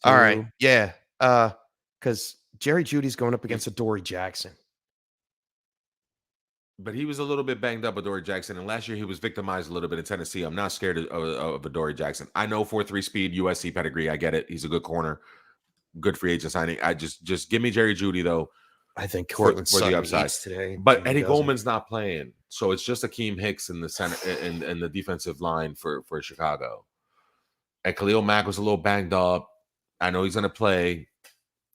All right. Yeah. Because Jerry Judy's going up against Adoree Jackson. But he was a little bit banged up, Adoree Jackson. And last year he was victimized a little bit in Tennessee. I'm not scared of Adoree Jackson. I know 4.3 speed, USC pedigree. I get it. He's a good corner. Good free agent signing. I just give me Jerry Judy, though. I think Cortland for the upside today. But Eddie Goldman's not playing. So it's just Akeem Hicks in the center in the defensive line for Chicago. And Khalil Mack was a little banged up. I know he's going to play,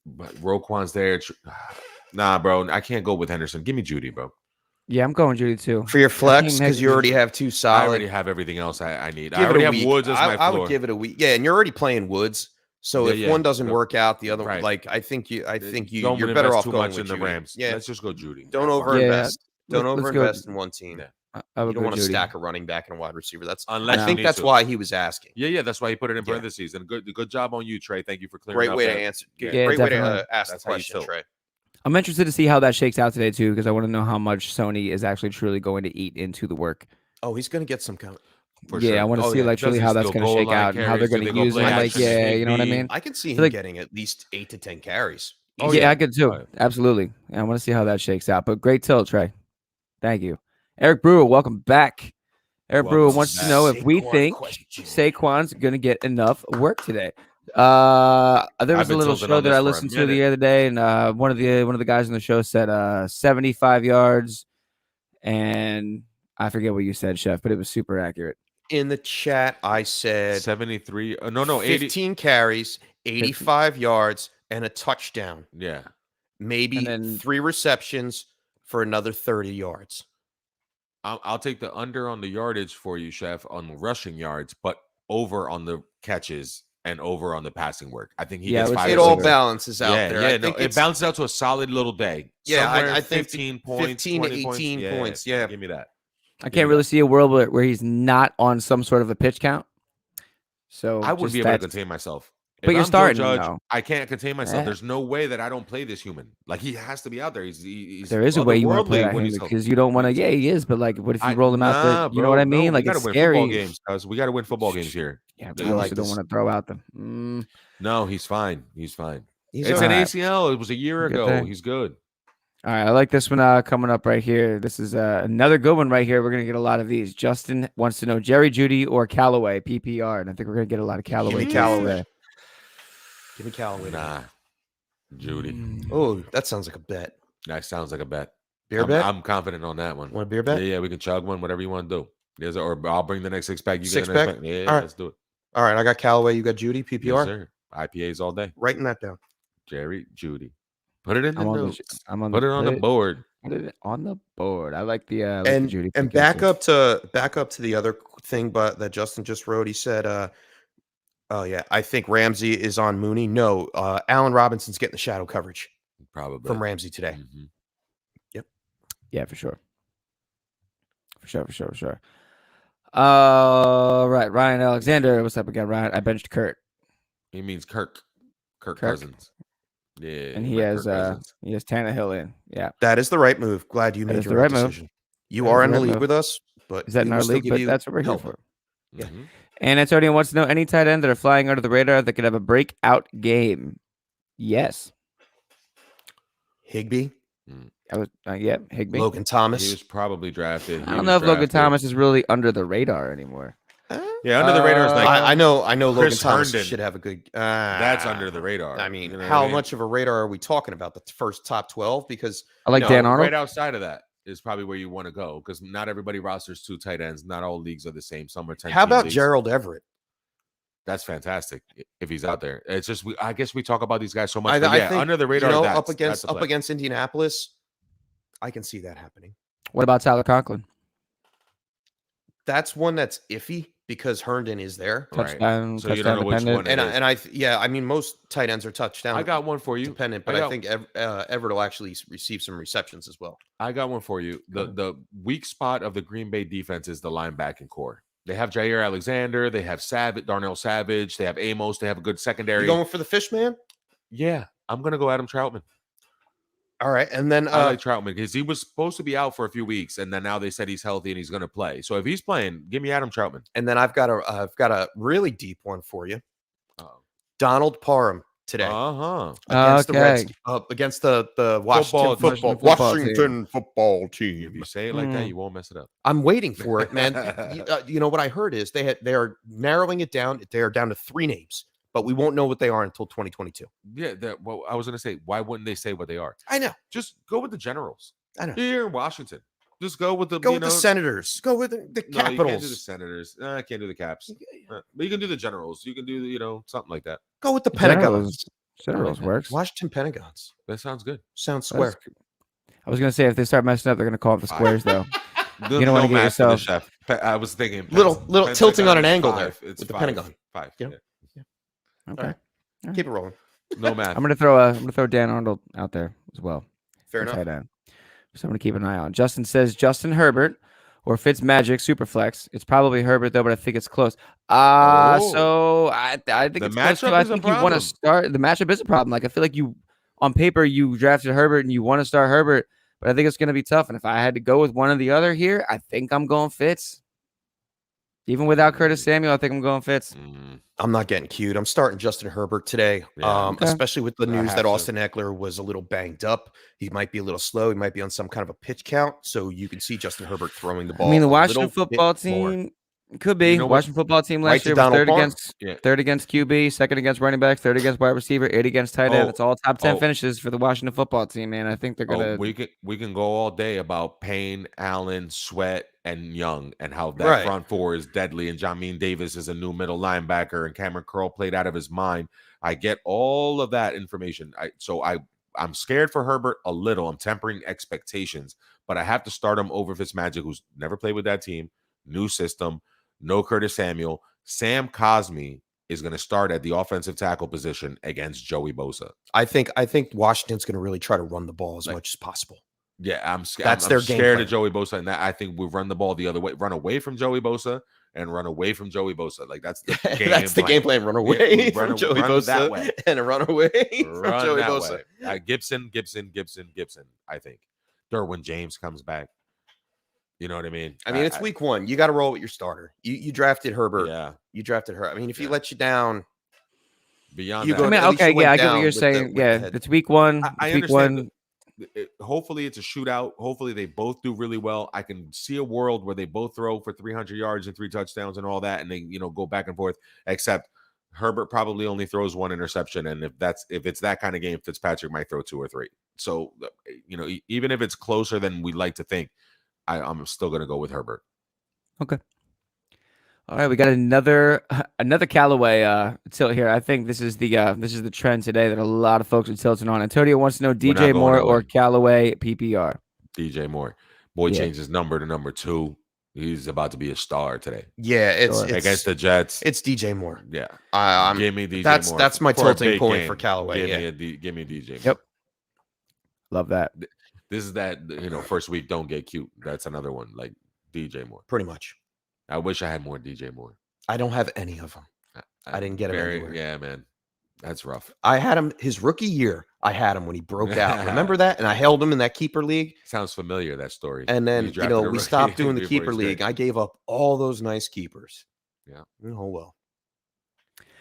but Roquan's there. Nah, bro, I can't go with Henderson. Give me Judy, bro. Yeah, I'm going Judy too. For your flex, because you already have 2 solid. I already have everything else I need. Give I already it a have week. Woods as my floor. I would give it a week. Yeah, and you're already playing Woods. So if one doesn't work out, the other one, like I think you're better off too going much with in the Judy. Rams. Yeah, Let's just go Judy. Don't overinvest. Don't let's overinvest in one team. Yeah. You don't want to stack a running back and a wide receiver. Unless I think that's why he was asking. Yeah, that's why he put it in parentheses. And good job on you, Trey. Thank you for clearing Great up way that. to answer. Yeah, Great definitely. way to ask the question, Trey. I'm interested to see how that shakes out today too, because I want to know how much Sony is actually truly going to eat into the work. Oh, he's going to get some kind of. I want to see like truly how that's going to shake out and how they're going to use him. Like, you know what I mean? I can see him getting at least 8 to 10 carries. Oh, yeah, I could too. Absolutely. I want to see how that shakes out. But great tilt, Trey. Thank you. Eric Brewer, welcome back. Eric Brewer wants to know if we think Saquon's going to get enough work today. There was a little show that I listened to the other day, and one of the guys on the show said 75 yards, and I forget what you said, Chef, but it was super accurate. In the chat, I said 73. 15 carries, 85 yards, and a touchdown. Yeah, maybe 3 receptions for another 30 yards. I'll take the under on the yardage for you, Chef, on the rushing yards, but over on the catches and over on the passing work. I think he gets 5. It all balances out there. Yeah, it balances out to a solid little day. Yeah, I think 15 points, 15 to 18 points. Yeah, give me that. I can't really see a world where he's not on some sort of a pitch count. So I wouldn't be able to contain myself. But you're starting. I can't contain myself. There's no way that I don't play this human. Like he has to be out there. There is a way you want to play that human because you don't want to. Yeah, he is. But like, what if you roll him out there? You know what I mean? Like it's scary. We got to win football games here. Yeah, but I also don't want to throw out them. No, he's fine. He's fine. It's an ACL. It was a year ago. He's good. All right, I like this one coming up right here. This is another good one right here. We're going to get a lot of these. Justin wants to know Jerry Jeudy or Callaway, PPR. And I think we're going to get a lot of Callaway. Give me Callaway. Nah, Jeudy. Oh, that sounds like a bet. That sounds like a bet. Beer bet? I'm confident on that one. Want a beer bet? Yeah, we can chug one, whatever you want to do. Or I'll bring the next 6-pack. You get the next pack? Yeah, all right. Let's do it. All right, I got Callaway. You got Jeudy, PPR? Yes, sir. IPAs all day. Writing that down. Jerry Jeudy. Put it in the notes. Put it on the board. Put it on the board. I like the Jeudy. And back up to the other thing, but that Justin just wrote. He said, "Oh yeah, I think Ramsey is on Mooney." No, Allen Robinson's getting the shadow coverage probably from Ramsey today. Mm-hmm. Yep. Yeah, for sure. For sure. Right, Ryan Alexander. What's up again, Ryan? I benched Kurt. He means Kirk Cousins. Yeah, and he has Tannehill in. Yeah, that is the right move. Glad you made your right decision. You are in the league with us, but is that in our league? But that's what we're here for. Yeah. Mm-hmm. And Antonio wants to know any tight end that are flying under the radar that could have a breakout game. Yes. Higbee. Higbee. Logan Thomas. He was probably drafted. I don't know if Logan Thomas is really under the radar anymore. Yeah, under the radar is like I know Logan Chris Thomas Herndon. should have a good. That's under the radar. I mean, how much of a radar are we talking about? The first top 12? Because I like Dan Arnold. Right outside of that is probably where you want to go because not everybody rosters 2 tight ends. Not all leagues are the same. Some are 10. How about leagues. Gerald Everett? That's fantastic if he's out there. It's just I guess we talk about these guys so much. I think, under the radar, up against Indianapolis, I can see that happening. What about Tyler Conklin? That's one that's iffy because Herndon is there. Touchdown, right. So you don't know which one. I mean, most tight ends are touchdown. I got one for you. Dependent, but I think Everett will actually receive some receptions as well. I got one for you. The weak spot of the Green Bay defense is the linebacking core. They have Jair Alexander. They have Darnell Savage. They have Amos. They have a good secondary. You going for the fish man? Yeah, I'm going to go Adam Troutman. All right, and then I like Troutman because he was supposed to be out for a few weeks, and then now they said he's healthy and he's going to play. So if he's playing, give me Adam Troutman. And then I've got a really deep one for you. Donald Parham today. Against the Washington football team. If you say it like that, you won't mess it up. I'm waiting for it, man. You know what I heard is they are narrowing it down. They are down to 3 names. But we won't know what they are until 2022. Yeah, well, I was going to say, why wouldn't they say what they are? I know. Just go with the Generals. I know. Here in Washington. Just go with the the Senators. Go with the Capitals. You can't do the Senators. I can't do the Caps. But you can do the Generals. You can do something like that. Go with the Pentagons. Center rolls works. Washington Pentagons. That sounds good. Sounds square. I was gonna say if they start messing up, they're gonna call it the squares though. You don't want to get math for yourself. the chef. I was thinking Little tilting on an angle 5. there It's with the 5. Pentagon. 5. Yeah. Okay. All right. Keep it rolling. No math. I'm gonna throw Dan Arnold out there as well. Fair enough. Tight end. So I'm gonna keep an eye on. Justin says Justin Herbert or Fitzmagic Superflex. It's probably Herbert though, but I think it's close. So I think The it's close too. matchup I is a think you want to problem. start. The matchup is a problem. Like I feel like you on paper you drafted Herbert and you want to start Herbert, but I think it's gonna be tough. And if I had to go with one or the other here, I think I'm going Fitz. Even without Curtis Samuel, I think I'm going Fitz. I'm not getting cute. I'm starting Justin Herbert today, especially with the news that Austin Eckler was a little banged up. He might be a little slow. He might be on some kind of a pitch count. So you can see Justin Herbert throwing the ball. I mean, the Washington football team could be. Washington football team last year was third against QB, second against running backs, third against wide receiver, 8 against tight end. It's all top 10 finishes for the Washington football team, man. I think they're gonna. We can go all day about Payne, Allen, Sweat, and Young, and how that front four is deadly, and Jamin Davis is a new middle linebacker, and Cameron Curl played out of his mind. I get all of that information. I'm scared for Herbert a little. I'm tempering expectations, but I have to start him over Fitzmagic, who's never played with that team, new system, no Curtis Samuel. Sam Cosmi is going to start at the offensive tackle position against Joey Bosa. I think Washington's going to really try to run the ball as much as possible. Yeah, I'm scared. That's their game scared plan. of Joey Bosa, and that I think we run the ball the other way, run away from Joey Bosa, and run away from Joey Bosa. Like that's the game. That's the game plan. Run away from Joey Bosa that way, and run away from Joey Bosa. Gibson. I think Derwin James comes back. You know what I mean? I mean, it's week 1. You got to roll with your starter. You drafted Herbert. Yeah, you drafted her. I mean, if he let you down beyond you that, I mean, okay, yeah, I get what you're saying. It's week 1. I understand. Hopefully it's a shootout. Hopefully they both do really well. I can see a world where they both throw for 300 yards and 3 touchdowns and all that, and they go back and forth. Except Herbert probably only throws 1 interception, and if it's that kind of game, Fitzpatrick might throw 2 or 3. So even if it's closer than we like to think, I'm still going to go with Herbert. Okay. All right, we got another Callaway tilt here. I think this is the trend today that a lot of folks are tilting on. Antonio wants to know DJ Moore or Callaway PPR. DJ Moore. Boy changed his number to number 2. He's about to be a star today. Yeah, it's against the Jets. It's DJ Moore. Yeah. Give me DJ Moore. That's my tilting point for Callaway. Give me DJ Moore. Yep. Love that. This is that, first week, don't get cute. That's another one, like DJ Moore. Pretty much. I wish I had more DJ Moore. I don't have any of them. I didn't get him anywhere. Yeah, man. That's rough. I had him his rookie year. I had him when he broke out. Remember that? And I held him in that keeper league. Sounds familiar, that story. And then, we stopped doing the keeper league. I gave up all those nice keepers. Yeah. Oh, well.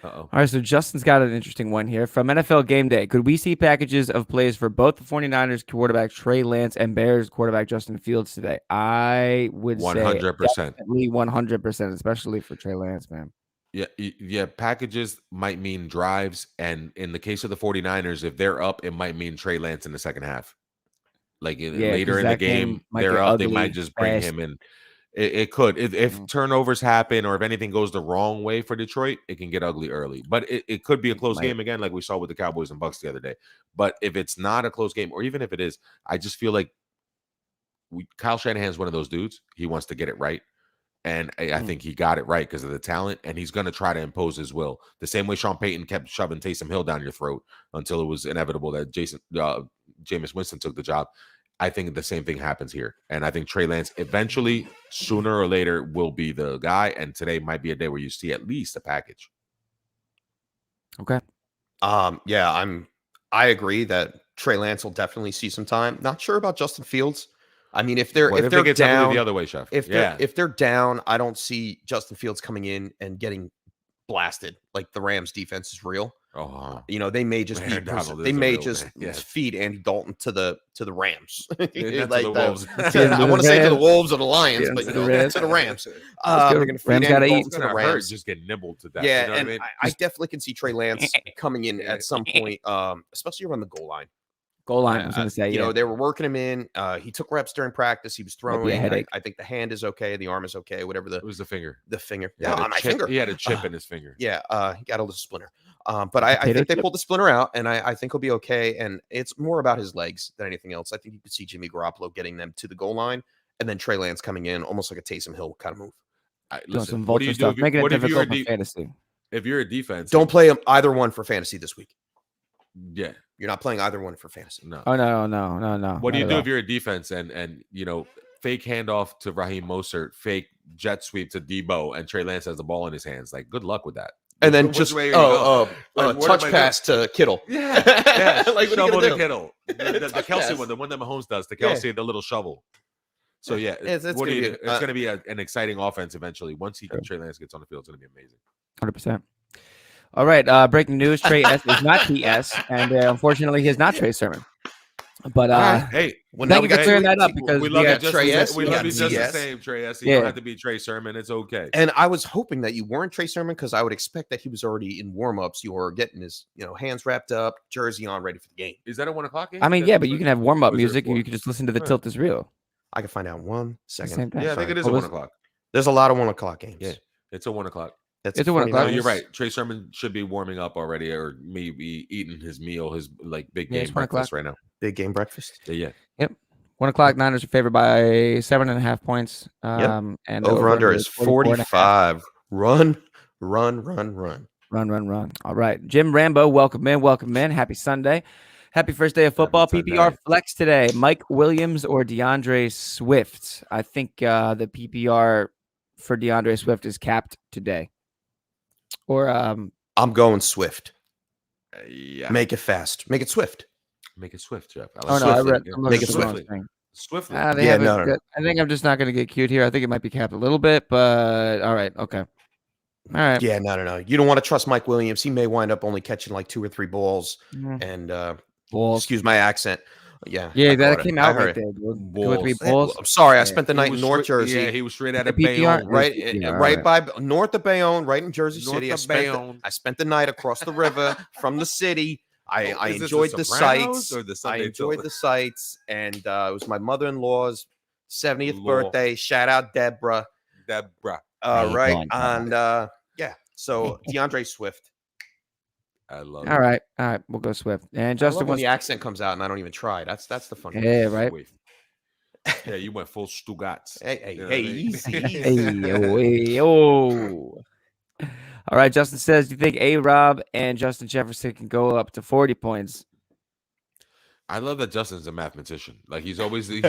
All right, so Justin's got an interesting one here. From NFL Game Day, could we see packages of plays for both the 49ers quarterback Trey Lance and Bears quarterback Justin Fields today? I would 100%. say definitely 100%, especially for Trey Lance, man. Yeah, packages might mean drives, and in the case of the 49ers, if they're up, it might mean Trey Lance in the second half. Like later in the game, they're up, they might just bring him in. It could. If turnovers happen or if anything goes the wrong way for Detroit, it can get ugly early. But it could be a close game again, like we saw with the Cowboys and Bucks the other day. But if it's not a close game, or even if it is, I just feel like Kyle Shanahan's one of those dudes. He wants to get it right. And I think he got it right because of the talent, and he's going to try to impose his will. The same way Sean Payton kept shoving Taysom Hill down your throat until it was inevitable that Jameis Winston took the job. I think the same thing happens here. And I think Trey Lance eventually, sooner or later, will be the guy. And today might be a day where you see at least a package. Okay. I agree that Trey Lance will definitely see some time. Not sure about Justin Fields. I mean, if they're down the other way, Chef. If they're down, I don't see Justin Fields coming in and getting blasted. Like the Rams defense is real. They may just feed Andy Dalton to the Rams. I want to say to the Wolves or the Lions, but to the Rams. They're going to feed Andy Dalton to the Rams. Just get nibbled to death. Yeah, you know what I mean? I definitely can see Trey Lance coming in at some point, especially around the goal line. Goal line, I was going to say. They were working him in. He took reps during practice. He was throwing. I think the hand is okay. The arm is okay. Whatever. It was the finger. The finger. Yeah, on my finger. He had a chip in his finger. Yeah. He got a little splinter. But I think they pulled the splinter out, and I think he'll be okay. And it's more about his legs than anything else. I think you could see Jimmy Garoppolo getting them to the goal line, and then Trey Lance coming in almost like a Taysom Hill kind of move. Listen, what do you do? Making it difficult for fantasy. If you're a defense, don't play either one for fantasy this week. Yeah, you're not playing either one for fantasy. No. Oh no. What do you do if you're a defense and fake handoff to Raheem Mostert, fake jet sweep to Debo, and Trey Lance has the ball in his hands? Like, good luck with that. And then just touch pass to Kittle. Yeah. Like, shovel to Kittle. The Kelsey one, the one that Mahomes does, the Kelsey, the little shovel. So yeah, it's going to be an exciting offense eventually. Once Trey Lance gets on the field, it's going to be amazing. 100%. All right, breaking news: Trey S is not TS, and unfortunately, he is not Trey Sermon. But hey, thank you for clearing that up because we love you just Trey S. We love you just the same, Trey S. You don't have to be Trey Sermon. It's okay. And I was hoping that you weren't Trey Sermon because I would expect that he was already in warmups. You were getting his hands wrapped up, jersey on, ready for the game. Is that a 1 o'clock game? I mean, yeah, but you can have warm up music, and you can just listen to the Tilt is Real. I can find out in 1 second. Yeah, I think it is a 1 o'clock. There's a lot of 1 o'clock games. Yeah, it's a 1 o'clock. It's a 1 o'clock. You're right. Trey Sermon should be warming up already, or maybe eating his meal, his big game breakfast right now. Big game breakfast. Yeah. Yep. 1 o'clock. Niners are favored by 7.5 points. And over under is 45. Run. All right. Jim Rambo, welcome in. Happy Sunday. Happy first day of football. PPR flex today. Mike Williams or DeAndre Swift. I think the PPR for DeAndre Swift is capped today. Or I'm going Swift. Yeah. Make it fast. Make it Swift. Make it Swift, Jeff. Make it Swift. Swiftly. I think I'm just not going to get cute here. I think it might be capped a little bit, but all right. Okay. All right. Yeah, no. You don't want to trust Mike Williams. He may wind up only catching like 2 or 3 balls. And excuse my accent. Yeah. Yeah, that came out right there. 2 or 3 balls. I'm sorry. I spent the night in North Jersey. Yeah, he was straight out of Bayonne. Right by north of Bayonne, right in Jersey City. I spent the night across the river from the city. I enjoyed the sights. And it was my mother-in-law's 70th birthday. Shout out Deborah. Right. And so DeAndre Swift. I love it. All right. We'll go Swift. And Justin, when the accent comes out and I don't even try. That's the fun. Yeah, right. Yeah, you went full Stugatz. Hey, easy. Hey, All right. Justin says, do you think A-Rob and Justin Jefferson can go up to 40 points? I love that Justin's a mathematician. Like he's like you,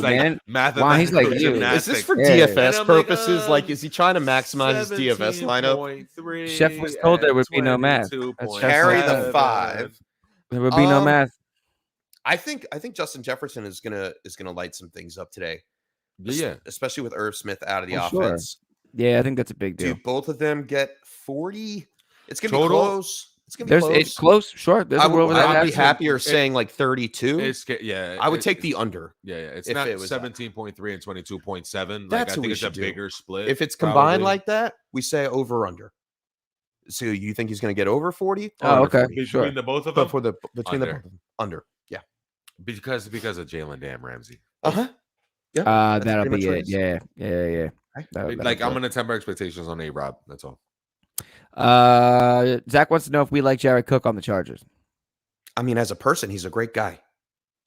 man. Wow, he's like you. Is this for DFS purposes? Like, is he trying to maximize his DFS lineup? Chef was told there would be no math. Carry the 5. There would be no math. I think Justin Jefferson is gonna light some things up today. Yeah, especially with Irv Smith out of the offense. Sure. Yeah, I think that's a big deal. Do both of them get 40? It's gonna be close. It's gonna be close. It's close. Sure. I would be happier saying like 32. I would take the under. Yeah. It's not 17.3 and 22.7. That's I think it's a bigger split. If it's combined like that, we say over under. So you think he's going to get over 40? Oh, okay. 40? Between the both of them? But between the under. Yeah. Because of Jaylen Damn Ramsey. Uh-huh. Yeah. That'll be it. Yeah. I'm going to temper expectations on A-Rob. That's all. Zach wants to know if we like Jared Cook on the Chargers. I mean, as a person, he's a great guy.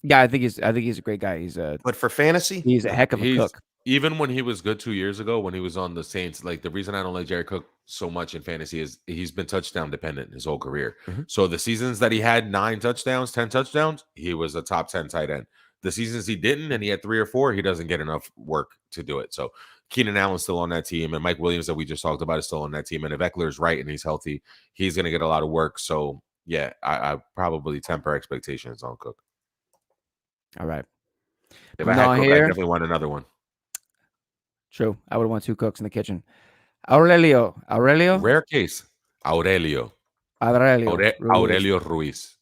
Yeah, I think he's a great guy. But for fantasy, he's a heck of a cook. Even when he was good 2 years ago, when he was on the Saints, like the reason I don't like Jared Cook so much in fantasy is he's been touchdown dependent his whole career. Mm-hmm. So the seasons that he had 9 touchdowns, 10 touchdowns, he was a top 10 tight end. The seasons he didn't and he had 3 or 4, he doesn't get enough work to do it. So Keenan Allen's still on that team, and Mike Williams that we just talked about is still on that team. And if Eckler's right and he's healthy, he's going to get a lot of work. So yeah, I probably temper expectations on Cook. All right. If I had Cook, I definitely want another one. True. I would want 2 cooks in the kitchen. Aurelio. Rare case. Aurelio Ruiz.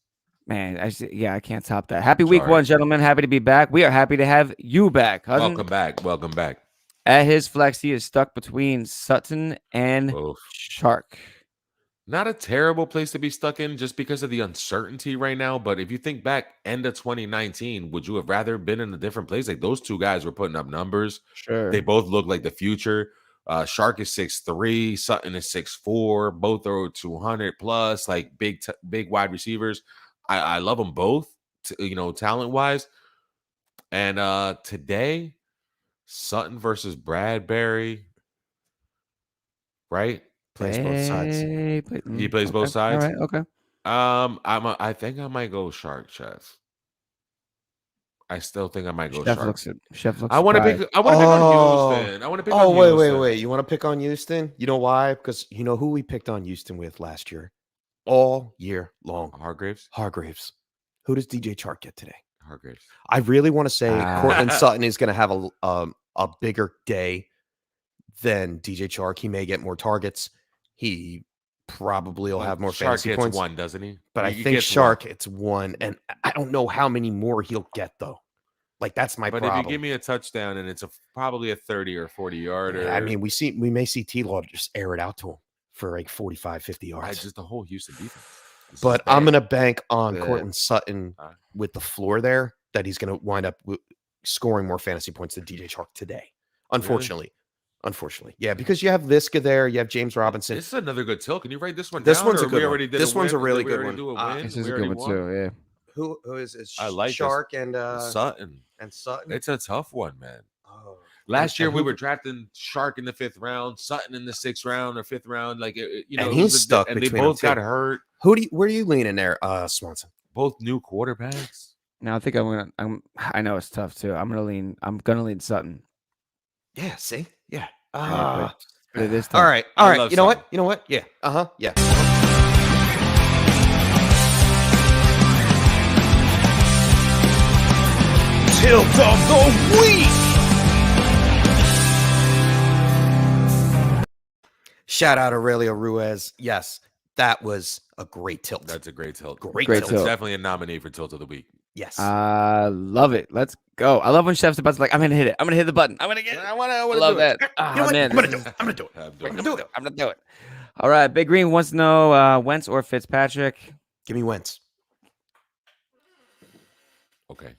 Man, I can't top that. Happy week 1, gentlemen. Happy to be back. We are happy to have you back, cousin. Welcome back. At his flex, he is stuck between Sutton and Shark. Not a terrible place to be stuck in just because of the uncertainty right now. But if you think back, end of 2019, would you have rather been in a different place? Like those 2 guys were putting up numbers. Sure. They both look like the future. Shark is 6'3", Sutton is 6'4". Both throw 200 plus, like big wide receivers. I love them both, talent wise. And today, Sutton versus Bradbury, right? Plays both sides. He plays both sides. All right. Okay. I think I might go Shark, Chef. I still think I might go Shark. Chef looks. I want to pick. I want to pick on Houston. I want to pick on Houston. Wait. You want to pick on Houston? You know why? Because you know who we picked on Houston with last year, all year long. Hargraves. Who does DJ Chark get today? Hargraves. I really want to say Cortland Sutton is going to have a bigger day than DJ Chark. He may get more targets. He probably will have more fantasy Shark points. One, doesn't he? But I think Shark it's one, and I don't know how many more he'll get though. Like that's my problem. But if you give me a touchdown and it's probably a 30 or 40 yarder. Yeah, I mean, we may see T-Law just air it out to him for like 45, 50 yards. Just the whole Houston defense. But I'm going to bank on Cortland Sutton with the floor there that he's going to wind up scoring more fantasy points than DJ Chark today. Unfortunately. Really? Unfortunately. Yeah, because you have Liska there. You have James Robinson. This is another good tilt. Can you write this one This down? One's a good one. This one's a really good one. This is a good one too, yeah. Who is I like Shark and Sutton. And Sutton? It's a tough one, man. Oh. Last year we were drafting Shark in the 5th round, Sutton in the 6th round or 5th round. Like and he's stuck. And they both got hurt. Where are you leaning there, Swanson? Both new quarterbacks. No, I think I know it's tough too. I'm gonna lean Sutton. Yeah, see? Yeah. But it is tough. All right. You know what? Yeah. Yeah. Tilt of the week. Shout out Aurelio Ruiz. Yes, that was a great tilt. That's a great tilt. Great tilt. It's definitely a nominee for Tilt of the Week. Yes. Love it. Let's go. I love when Chef's about to I'm gonna hit it. I'm gonna hit the button. I'm gonna get it. I love that. You know what? Man, I'm gonna do it. I'm gonna do it. All right. Big Green wants to know Wentz or Fitzpatrick. Give me Wentz. Okay.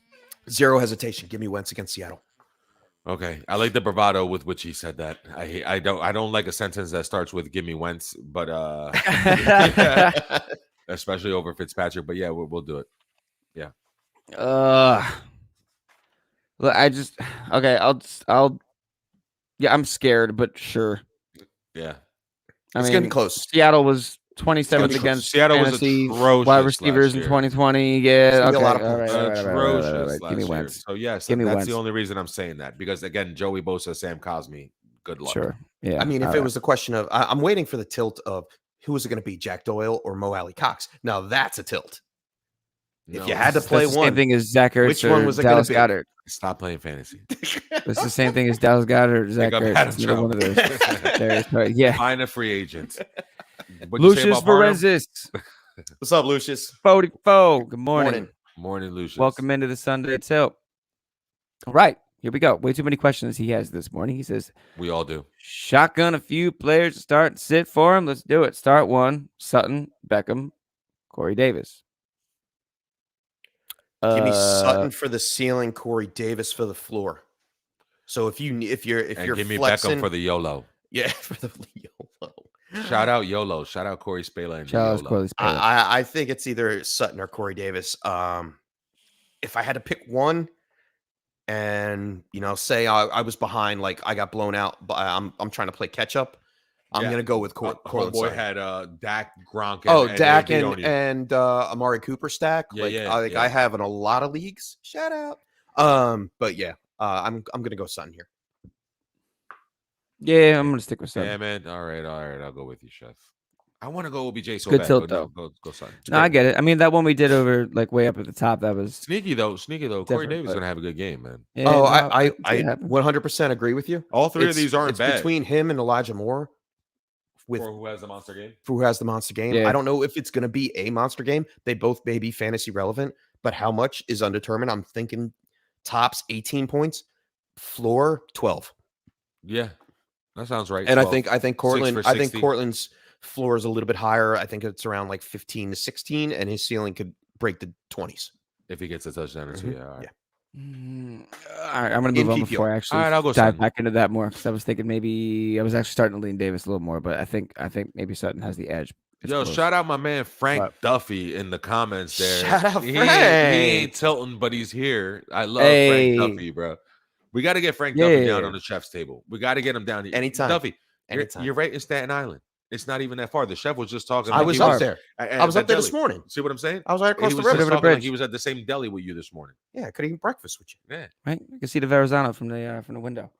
Zero hesitation. Give me Wentz against Seattle. Okay, I like the bravado with which he said that. I don't like a sentence that starts with "Give me Wentz," but especially over Fitzpatrick. But yeah, we'll do it. Yeah. Look, I'm scared, but sure. Yeah. It's getting close. Seattle was 27th against Seattle was fantasy atrocious wide receivers in 2020. Yeah, okay. A lot of atrocious. Give me Wentz. So yes, that's the only reason I'm saying that, because again, Joey Bosa, Sam Cosmi, good luck. Sure. Yeah. I mean, if it was the question of, I'm waiting for the tilt of who was it going to be, Jack Doyle or Mo Alley Cox. Now that's a tilt. No, if you had to play one, same thing as Zach Ertz. Which one was it Dallas be? Goddard? Stop playing fantasy. It's the same thing as Dallas Goddard. Zach Ertz. One of those. Yeah. Find a free agent. Lucius Varenzis. What's up, Lucius? 44. Good morning. Morning, Lucius. Welcome into the Sunday Tilt. All right, here we go. Way too many questions he has this morning. He says, we all do. Shotgun a few players to start and sit for him. Let's do it. Start one. Sutton, Beckham, Corey Davis. Give me Sutton for the ceiling, Corey Davis for the floor. So if you're give me flexing, Beckham for the YOLO. Yeah, for the YOLO. Shout out YOLO. Shout out Corey Spela and Shout YOLO. I think it's either Sutton or Corey Davis. If I had to pick one, and say I was behind, like I got blown out, but I'm trying to play catch up. I'm gonna go with Corey. Boy had Dak, Gronk. Dak and Amari Cooper stack. I have in a lot of leagues. Shout out. But yeah, I'm gonna go Sutton here. Yeah, I'm gonna stick with Sutton. Yeah, man. All right. I'll go with you, Chef. I want to go OBJ so good bad. Tilt, though. Go Sutton. No, I get it. I mean, that one we did over way up at the top, that was sneaky though. Corey Davis is gonna have a good game, man. Yeah, I 100% agree with you. All three of these aren't bad. Between him and Elijah Moore. For who has the monster game? For who has the monster game. Yeah. I don't know if it's going to be a monster game. They both may be fantasy relevant, but how much is undetermined. I'm thinking tops 18 points, floor 12. Yeah, that sounds right. And 12. I think Cortland's floor is a little bit higher. I think it's around like 15 to 16, and his ceiling could break the 20s if he gets a touchdown or two. Yeah. All right, I'm gonna move on before I actually I'll go dive Sutton. back into that more because I was thinking maybe I was actually starting to lean Davis a little more, but I think maybe Sutton has the edge. It's Yo, close. shout out my man Frank Duffy in the comments there. Shout out He Frank. ain't tilting, but he's here. I love Frank Duffy, bro. We got to get Frank Duffy down on the chef's table. We got to get him down here. Anytime. Duffy, Anytime. you're right in Staten Island. It's not even that far. The chef was just talking. I was up there. I was up there this morning. See what I'm saying? I was right across the river. Talking like he was at the same deli with you this morning. Yeah, I could eat breakfast with you. Yeah, right. You can see the Verrazano from the window.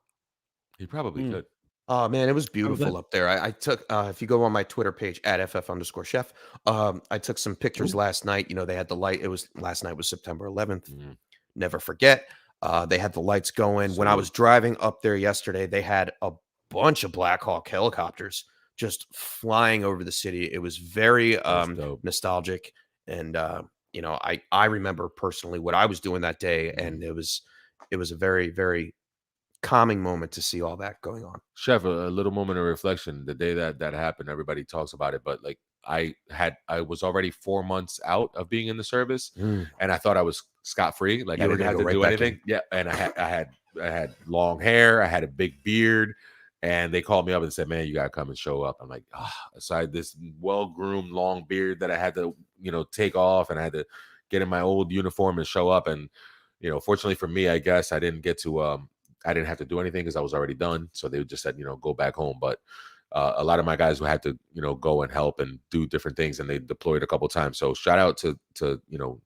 He probably could. Oh man, it was beautiful up there. I took if you go on my Twitter page at @ff_chef, I took some pictures last night. You know, they had the light. Last night was September 11th. Never forget. They had the lights going. When I was driving up there yesterday, they had a bunch of Black Hawk helicopters just flying over the city. It was very nostalgic. And you know, I remember personally what I was doing that day, and it was a very, very calming moment to see all that going on. Chef, a little moment of reflection. The day that happened, everybody talks about it, but like I was already 4 months out of being in the service, and I thought I was scot-free. Like I didn't have to do anything. Yeah, and I had long hair, I had a big beard, and they called me up and said, "Man, you gotta come and show up." I'm like, so I had this well-groomed long beard that I had to, take off, and I had to get in my old uniform and show up. And fortunately for me, I guess I didn't get to I didn't have to do anything because I was already done. So they just said, go back home. But a lot of my guys who had to, go and help and do different things, and they deployed a couple times. So shout out to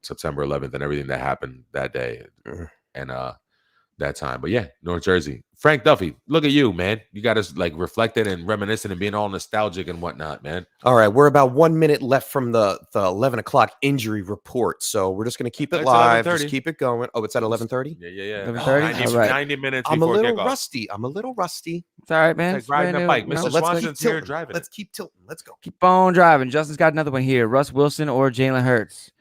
September 11th and everything that happened that day and that time. But yeah, North Jersey. Frank Duffy, look at you, man. You got us like reflecting and reminiscing and being all nostalgic and whatnot, man. All right, we're about 1 minute left from the 11 o'clock injury report, so we're just going to keep it live. Just keep it going. Oh, it's at 11:30. Yeah. 11:30. 90 minutes. I'm a little kickoff. rusty. It's all right, man. It's like riding a bike. Mr. Swanson's here tilting. driving. Let's keep tilting. Let's go. Keep on driving. Justin's got another one here. Russ Wilson or Jalen Hurts?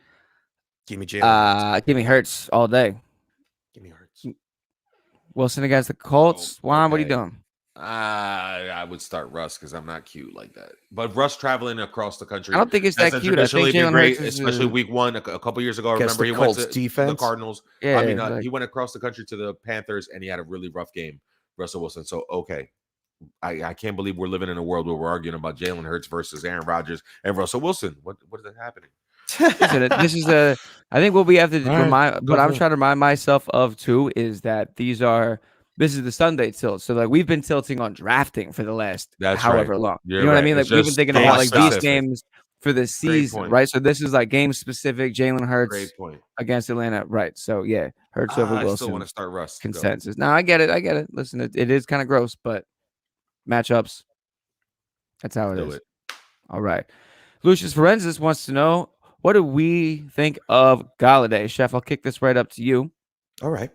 Give me Jalen. Give me Hurts all day. Give me Hurts. Wilson against the Colts. Juan, what are you doing? I would start Russ because I'm not cute like that. But Russ traveling across the country, I don't think it's that cute. I think Jalen great, Hurts especially week one a couple years ago. I remember he Colts went to defense. the Cardinals. Yeah, I mean, he went across the country to the Panthers, and he had a really rough game, Russell Wilson. So okay, I can't believe we're living in a world where we're arguing about Jalen Hurts versus Aaron Rodgers and Russell Wilson. What is happening? This is I think what we have to remind. What I'm trying to remind myself of too is that this is the Sunday tilt. So like we've been tilting on drafting for the last however long. You know what I mean? Like we've been thinking about like these games for the season, right? So this is like game specific. Jalen Hurts against Atlanta, right? So yeah, Hurts over Wilson. I still want to start Russ. Consensus. No, I get it. Listen, it is kind of gross, but matchups. That's how it is. All right. Lucius Forensis wants to know, what do we think of Galladay? Chef, I'll kick this right up to you. All right.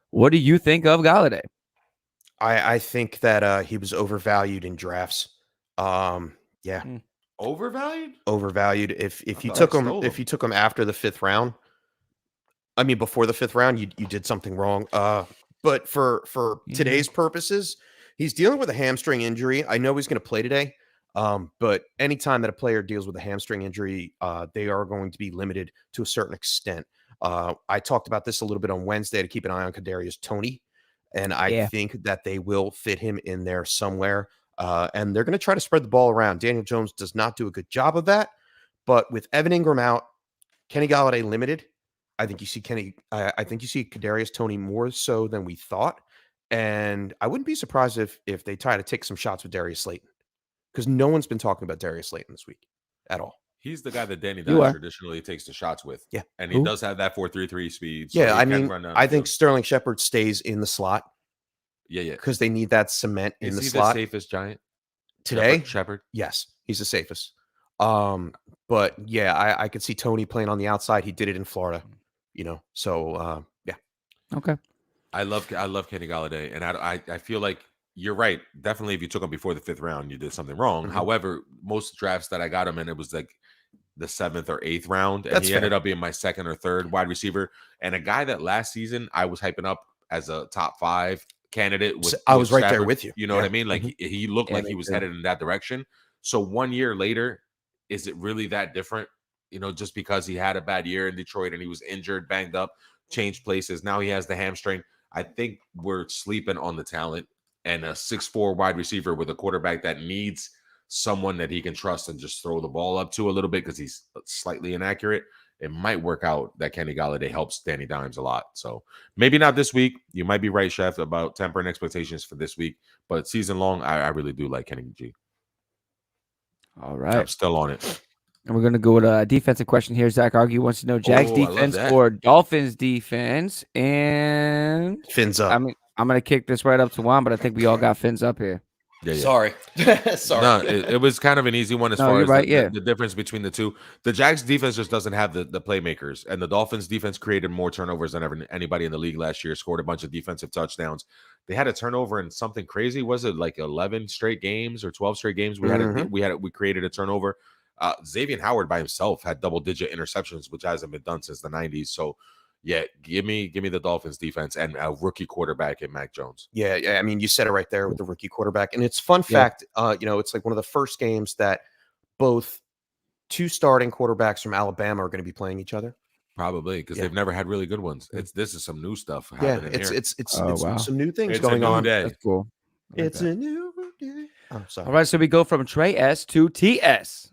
What do you think of Galladay? I think that he was overvalued in drafts. Yeah. Overvalued. If you took him after the fifth round, I mean before the fifth round, you did something wrong. But for today's purposes, he's dealing with a hamstring injury. I know he's going to play today. But anytime that a player deals with a hamstring injury, they are going to be limited to a certain extent. I talked about this a little bit on Wednesday to keep an eye on Kadarius Toney, and I think that they will fit him in there somewhere. And they're going to try to spread the ball around. Daniel Jones does not do a good job of that, but with Evan Ingram out, Kenny Galladay limited, I think you see Kadarius Toney more so than we thought. And I wouldn't be surprised if they try to take some shots with Darius Slayton, because no one's been talking about Darius Slayton this week at all. He's the guy that Danny Dimes traditionally takes the shots with. Yeah. And he does have that 4.33 speed. So yeah, I mean, I think Sterling Shepard stays in the slot. Yeah. Because they need that cement in the slot. Is he the safest Giant? Today? Shepard? Yes, he's the safest. But yeah, I could see Toney playing on the outside. He did it in Florida, so yeah. Okay. I love Kenny Galladay, and I feel like you're right. Definitely, if you took him before the fifth round, you did something wrong. Mm-hmm. However, most drafts that I got him in, it was like the 7th or 8th round, and he ended up being my 2nd or 3rd wide receiver. And a guy that last season I was hyping up as a top 5 candidate. I was right there with you. You know what I mean? Like he looked like he was headed in that direction. So 1 year later, is it really that different? Just because he had a bad year in Detroit and he was injured, banged up. changed places. Now he has the hamstring. I think we're sleeping on the talent, and a 6'4" wide receiver with a quarterback that needs someone that he can trust and just throw the ball up to a little bit because he's slightly inaccurate. It might work out that Kenny Golladay helps Danny Dimes a lot. So maybe not this week. You might be right, Chef, about tempering expectations for this week. But season long, I really do like Kenny G. All right. I'm still on it. And we're going to go with a defensive question here. Zach Argue wants to know Jags defense or Dolphins defense. And Fins up. I mean, I'm going to kick this right up to Juan, but I think we all got fins up here. Yeah. Sorry. No, it was kind of an easy one as far as the difference between the two. The Jags defense just doesn't have the playmakers, and the Dolphins defense created more turnovers than anybody in the league last year, scored a bunch of defensive touchdowns. They had a turnover in something crazy. Was it like 11 straight games or 12 straight games? We created a turnover. Xavier Howard by himself had double-digit interceptions, which hasn't been done since the 90s. So, yeah, give me the Dolphins defense and a rookie quarterback in Mac Jones. Yeah. I mean, you said it right there with the rookie quarterback. And it's fun fact, it's like one of the first games that both two starting quarterbacks from Alabama are going to be playing each other. Probably because they've never had really good ones. This is some new stuff happening here. It's some new things going on. That's cool. It's a new day. I'm sorry. All right, so we go from Trey S to TS.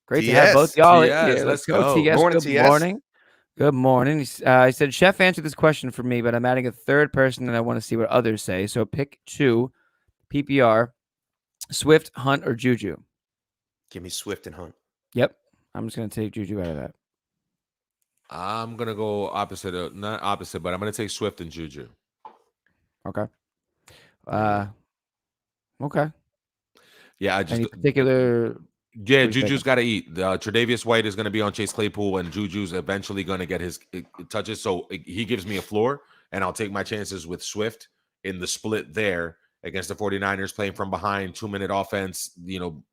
Great to have both y'all here. Let's go. TS. Morning, Good TS. morning. Good morning. He said, Chef answered this question for me, but I'm adding a third person and I want to see what others say. So pick 2, PPR, Swift, Hunt, or Juju. Give me Swift and Hunt. Yep. I'm just going to take Juju out of that. I'm going to go opposite. Not opposite, but I'm going to take Swift and Juju. Okay. Okay. Yeah, I just... Any particular... Yeah, Juju's got to eat. Tre'Davious White is going to be on Chase Claypool, and Juju's eventually going to get his touches. So he gives me a floor, and I'll take my chances with Swift in the split there against the 49ers, playing from behind, 2-minute offense,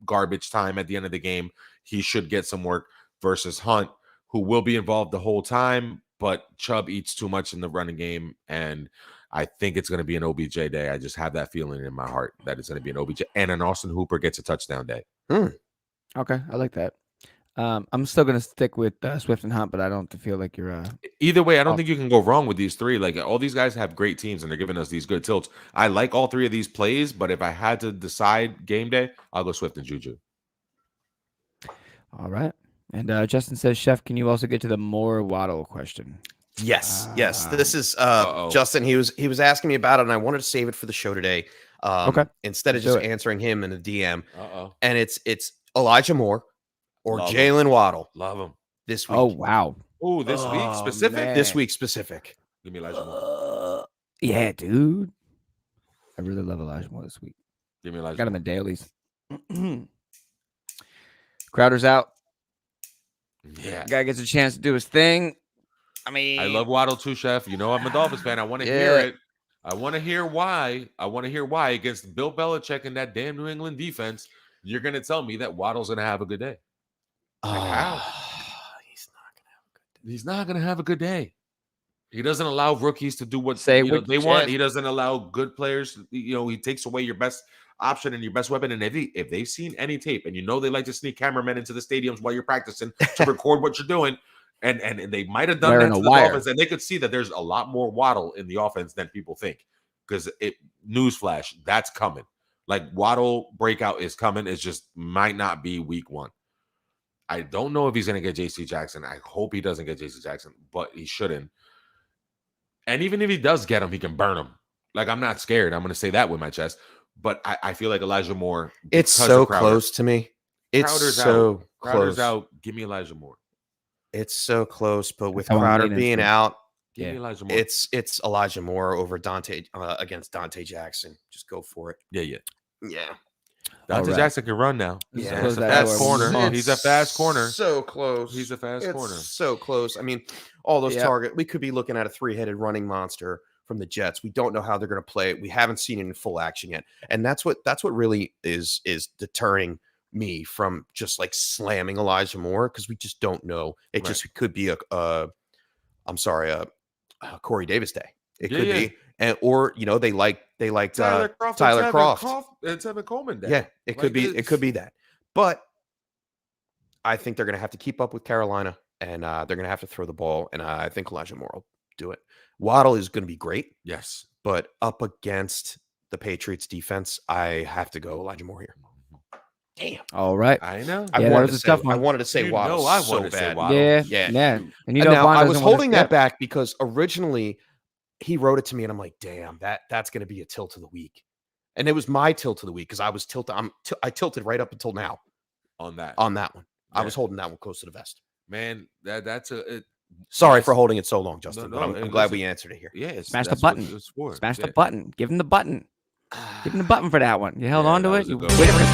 garbage time at the end of the game. He should get some work versus Hunt, who will be involved the whole time, but Chubb eats too much in the running game, and I think it's going to be an OBJ day. I just have that feeling in my heart that it's going to be an OBJ, and an Austin Hooper gets a touchdown day. Okay, I like that. I'm still gonna stick with Swift and Hunt, but I don't feel like you're. Either way, I don't think you can go wrong with these three. Like all these guys have great teams, and they're giving us these good tilts. I like all three of these plays, but if I had to decide game day, I'll go Swift and Juju. All right, and Justin says, Chef, can you also get to the more Waddle question? Yes. This is Justin. He was asking me about it, and I wanted to save it for the show today. Okay. Instead of just answering him in a DM. And it's Elijah Moore or Jaylen Waddle. Love him this week. Oh wow. Oh, this week specific. Man. This week specific. Give me Elijah Moore. Yeah, dude. I really love Elijah Moore this week. Give me Elijah. Got him in dailies. Crowder's out. Yeah. Guy gets a chance to do his thing. I mean, I love Waddle too, Chef. I'm a Dolphins fan. I want to hear it. I want to hear why. Against Bill Belichick and that damn New England defense, you're going to tell me that Waddle's going to have a good day. How? He's not going to have a good day. He doesn't allow rookies to do what they want. He doesn't allow good players. He takes away your best option and your best weapon. And if they've seen any tape, and they like to sneak cameramen into the stadiums while you're practicing to record what you're doing, and they might have done that to the Dolphins, and they could see that there's a lot more Waddle in the offense than people think. Because newsflash, that's coming. Like Waddle breakout is coming. It just might not be week 1. I don't know if he's going to get J.C. Jackson. I hope he doesn't get J.C. Jackson, but he shouldn't. And even if he does get him, he can burn him. Like, I'm not scared. I'm going to say that with my chest. But I feel like Elijah Moore. It's so close to me. It's so close. Crowder's out. Give me Elijah Moore. It's so close, but with Crowder being out, give me Elijah Moore. It's Elijah Moore over Dante against Dante Jackson. Just go for it. Yeah. Dante Jackson can run now. Yeah, he's a fast corner. He's a fast corner. So close. He's a fast corner. So close. I mean, all those targets. We could be looking at a 3-headed running monster from the Jets. We don't know how they're going to play it. We haven't seen it in full action yet, and that's what really is deterring me from just like slamming Elijah Moore, because we just don't know. It just could be a Corey Davis day. It could be, and or they like Tyler Croft and Tevin Coleman day. Yeah, it could be that. But I think they're going to have to keep up with Carolina, and they're going to have to throw the ball, and I think Elijah Moore will do it. Waddle is going to be great. Yes. But up against the Patriots defense, I have to go Elijah Moore here. Damn. All right. I know. I wanted to say Waddle so bad. Yeah. And And now I was holding that back because originally he wrote it to me and I'm like, damn, that's going to be a tilt of the week. And it was my tilt of the week because I was tilted. I tilted right up until now on that one. Yeah. I was holding that one close to the vest. Man, that's a. Sorry for holding it so long, Justin. No, but I'm glad we answered it here. Yeah, smash the button. Smash the button. Give him the button. Give him the button for that one. You held on to it. You waited for it.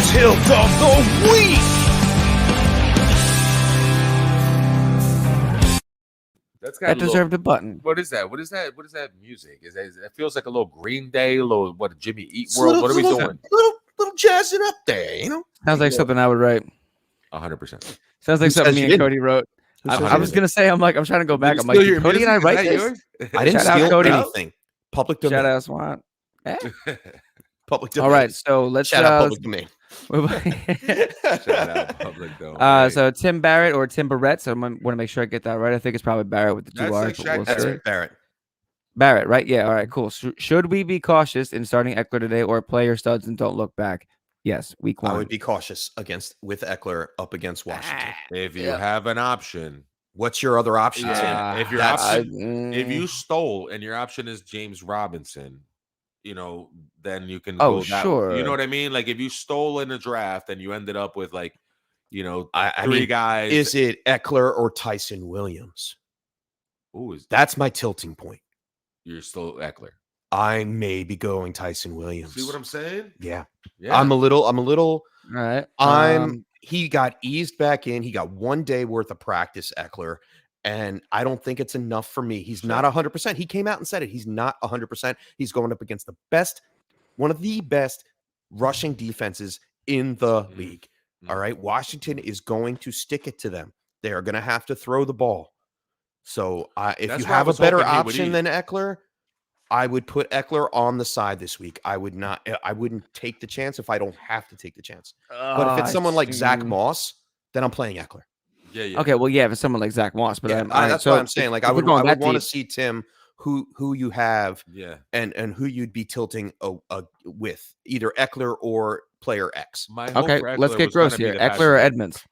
Tilt of the week. That deserved a button. What is that? What is that music? It feels like a little Green Day, a little Jimmy Eat World. What are we doing? Little jazzing up there, you know? Sounds like something I would write. 100%. Sounds like something me and Cody wrote. I was gonna say, I'm trying to go back. I'm like, Cody and I write this? I didn't steal anything. Public domain. Shout out Swan. Public domain. All right, so let's shout out public domain. Shout out public domain. So Tim Barrett or Tim Barrett. So I want to make sure I get that right. I think it's probably Barrett with the two R's. That's Barrett. Barrett, right? Yeah. All right, cool. Should we be cautious in starting Eckler today or play your studs and don't look back? Yes, week 1. I would be cautious with Eckler up against Washington. If you have an option. What's your other option, Tim? If your option, if you stole and your option is James Robinson, then you can go sure. You know what I mean? Like if you stole in a draft and you ended up with like, I three mean, guys. Is it Eckler or Tyson Williams? That's my tilting point. You're still Eckler. I may be going Tyson Williams. See what I'm saying? Yeah. I'm a little. All right. He got eased back in. He got 1 day worth of practice, Eckler. And I don't think it's enough for me. He's not 100%. He came out and said it. He's not 100%. He's going up against one of the best rushing defenses in the league. All right. Washington is going to stick it to them. They are going to have to throw the ball. So if you have a better option than Eckler, I would put Eckler on the side this week. I wouldn't take the chance if I don't have to take the chance. But if it's someone like Zach Moss, then I'm playing Eckler. Yeah. Okay. Well, yeah, if it's someone like Zach Moss, but that's what I'm saying. Like I would want to see Tim who you have, and who you'd be tilting with either Eckler or player X. Okay, let's get gross here. Eckler or Edmonds?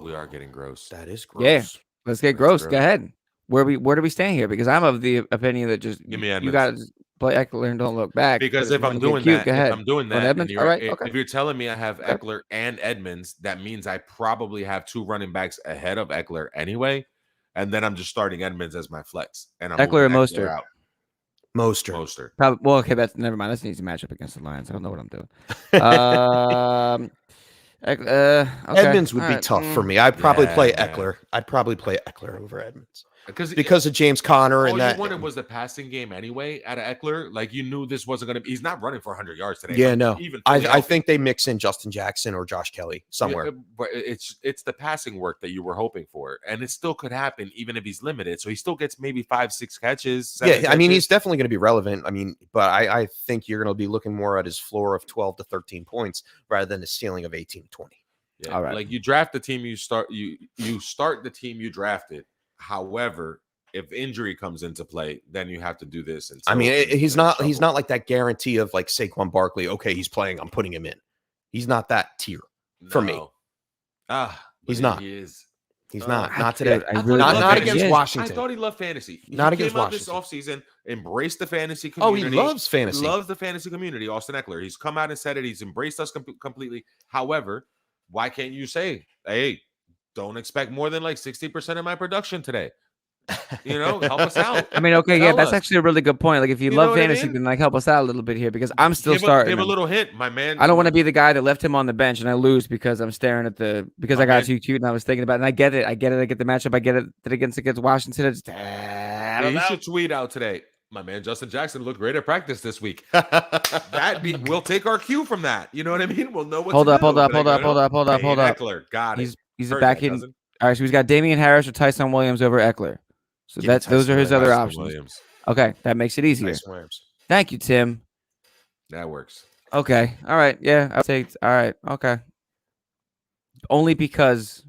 We are getting gross. That is gross. Yeah, let's get gross. Go ahead. Where do we stand here? Because I'm of the opinion that just give me Edmonds. You got to play Eckler and don't look back. Because if I'm doing that, Edmonds, if you're telling me I have Eckler and Edmonds, that means I probably have 2 running backs ahead of Eckler anyway, and then I'm just starting Edmonds as my flex. And I'm Eckler or Mostert? Mostert. Probably. Well, okay, that's never mind. That's an easy matchup against the Lions. I don't know what I'm doing. Okay. Edmonds would be tough for me. I'd probably play Eckler. I'd probably play Eckler over Edmonds because of James Conner and that. All you wanted was the passing game anyway out of Eckler. Like you knew this wasn't going to be. He's not running for 100 yards today. Yeah, no. I think they mix in Justin Jackson or Josh Kelly somewhere. But it's the passing work that you were hoping for, and it still could happen even if he's limited. So he still gets maybe 5-6 catches. Yeah, I mean he's definitely going to be relevant. I mean, but I think you're going to be looking more at his floor of 12 to 13 points rather than his ceiling of 18 to 20. Yeah, all right. Like you draft the team, you start the team you drafted. However, if injury comes into play, then you have to do this. I mean, he's not like that guarantee of like Saquon Barkley. Okay, he's playing. I'm putting him in. He's not that tier for me. He's not. He is. He's not today. Not against Washington. I thought he loved fantasy. Not against Washington. This offseason, embraced the fantasy community. Oh, he loves fantasy. Loves the fantasy community. Austin Eckler. He's come out and said it. He's embraced us completely. However, why can't you say, hey, don't expect more than like 60% of my production today? Help us out. I mean, okay, that's actually a really good point. Like, if you love fantasy, then like help us out a little bit here because I'm still starting. Give a little hint, my man. I don't want to be the guy that left him on the bench and I lose because I'm staring at I got too cute and I was thinking about it. And I get it. I get the matchup. I get it against Washington. You should tweet out today. My man Justin Jackson looked great at practice this week. We'll take our cue from that. You know what I mean? We'll know what. Hold up. Eckler, got it. He's back in. All right, so he's got Damien Harris or Tyson Williams over Eckler. So those are his other options. Okay, that makes it easier. Thank you, Tim. That works. Okay. All right. Yeah. I'll take. All right. Okay. Only because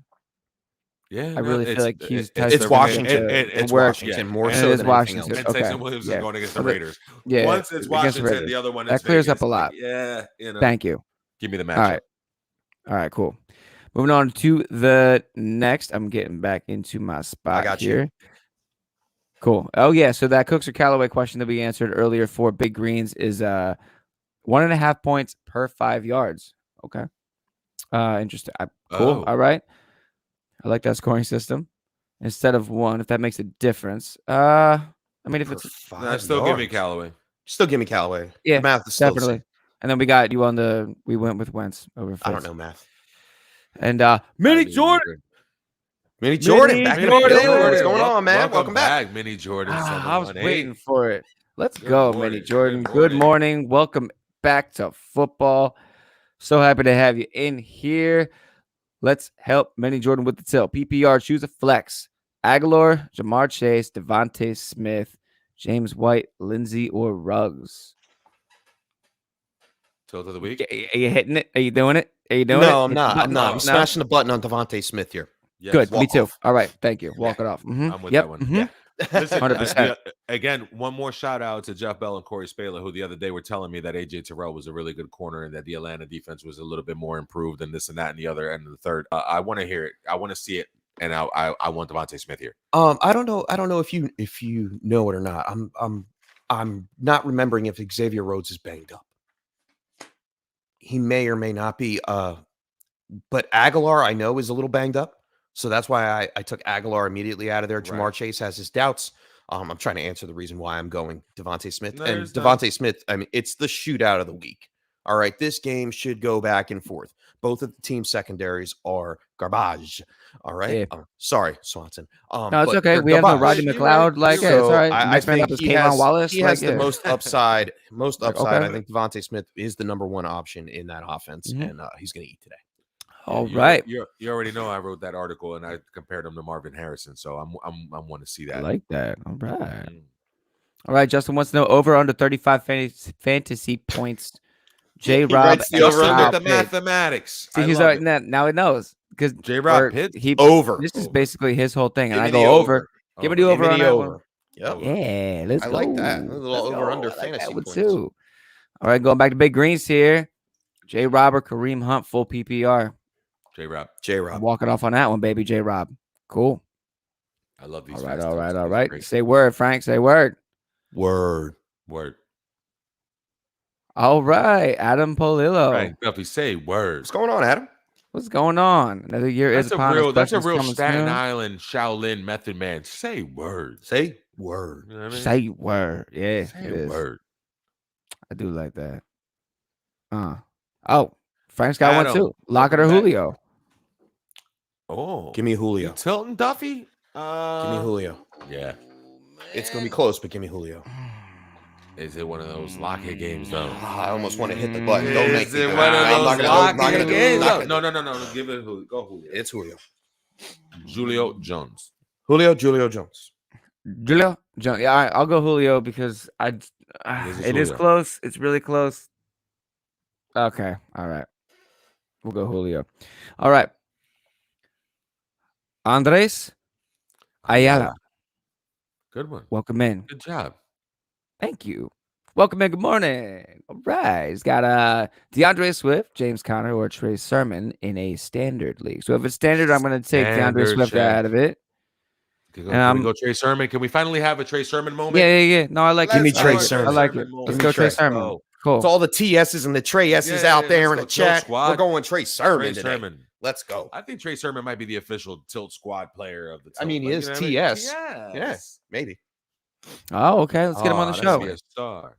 I really feel like he's it's Washington. It's Washington more so than anything else. And Tyson Williams is going against the Raiders. Yeah. Once it's Washington, the other one is that clears Vegas. up a lot. Yeah. Thank you. Give me the matchup. All right. Cool. Moving on to the next. I'm getting back into my spot. I got here. you. Cool. Oh yeah. So that Cooks or Callaway question that we answered earlier for Big Greens is 1.5 points per 5 yards. Okay. Interesting. Cool. All right. I like that scoring system instead of 1. If that makes a difference. I mean, if it's still give me Callaway. Still give me Callaway. Yeah, the math is still definitely. And then we got you on the. We went with Wentz over. Fitz. I don't know math. And Mini Jordan. Mini Jordan. Back in the building. What's going on, man? Welcome back, Mini Jordan. I was waiting for it. Let's go, Mini Jordan. Good morning. Welcome back to football. So happy to have you in here. Let's help Mini Jordan with the till. PPR, choose a flex. Aguilar, Jamar Chase, Devonte Smith, James White, Lindsey, or Ruggs. Tilt of the week. Are you hitting it? Are you doing it? Are you doing it? No, I'm not. I'm smashing the button on Devonte Smith here. Yes. Good. Me too. All right. Thank you. Walk it off. Mm-hmm. I'm with that one. Yeah. Listen, 100%. Again, one more shout out to Jeff Bell and Corey Spaler, who the other day were telling me that AJ Terrell was a really good corner and that the Atlanta defense was a little bit more improved than this and that and the other end of the third. I want to hear it. I want to see it, and I want Devonte Smith here. I don't know if you know it or not. I'm not remembering if Xavier Rhodes is banged up. He may or may not be. But Aguilar, I know, is a little banged up. So that's why I took Aguilar immediately out of there. Jamar Chase has his doubts. I'm trying to answer the reason why I'm going Devonte Smith. Devonte Smith, I mean, it's the shootout of the week. All right, this game should go back and forth. Both of the team secondaries are garbage. All right. Yeah. Sorry, Swanson. No, it's okay. We have no Rodney McLeod. Like, so it's all right. I think he has, Wallace. He has the most upside. I think Devonte Smith is the number one option in that offense, and he's going to eat today. All right. You already know I wrote that article and I compared him to Marvin Harrison, so I want to see that. I like that. All right. All right. Justin wants to know over under 35 fantasy points. J Rob the mathematics. See, he's already now it knows because J Rob over. This is basically his whole thing, and I go over. Give me the over on that one. Yep. Yeah, let's go. I like that. A little over under fantasy points too. All right, going back to Big Greens here. J Rob or Kareem Hunt full PPR. J Rob. Walking off on that one, baby. J Rob. Cool. I love these. All right. Say word, Frank. Say word. Word. All right, Adam Polillo. Frank Duffy, say word. What's going on, Adam? What's going on? Another year is upon us. That's a real Staten Island Shaolin method man. Say word. Say word. You know what I mean? Say word. Yeah. Say word. I do like that. Oh, Frank's got one too. Lockett or Julio? Oh, give me Julio. Tilton Duffy. Give me Julio. Yeah, it's gonna be close, but give me Julio. Is it one of those Lockett games though? I almost want to hit the button. Don't make it one of those Lockett games. No. Give it Julio. Go Julio. It's Julio. Julio Jones. Julio Jones. Julio Jones. Yeah, I'll go Julio because it is close. It's really close. Okay. All right. We'll go Julio. All right. Andres Ayala. Good one. Welcome in. Good job. Thank you. Welcome in. Good morning. All right. He's got DeAndre Swift, James Conner, or Trey Sermon in a standard league. So if it's standard, I'm going to take DeAndre Swift out of it. Can we go Trey Sermon? Can we finally have a Trey Sermon moment? Yeah. No, I like it. Give me Trey Sermon. I like it. Let's go Trey Sermon. Cool. It's all the TSs and the Trey S's out there in the chat. We're going Trey Sermon today. Let's go. I think Trey Sermon might be the official Tilt Squad player of the Tilt. I mean, he is TS. Yeah, maybe. Oh, okay. Let's get him on the show. Be a star.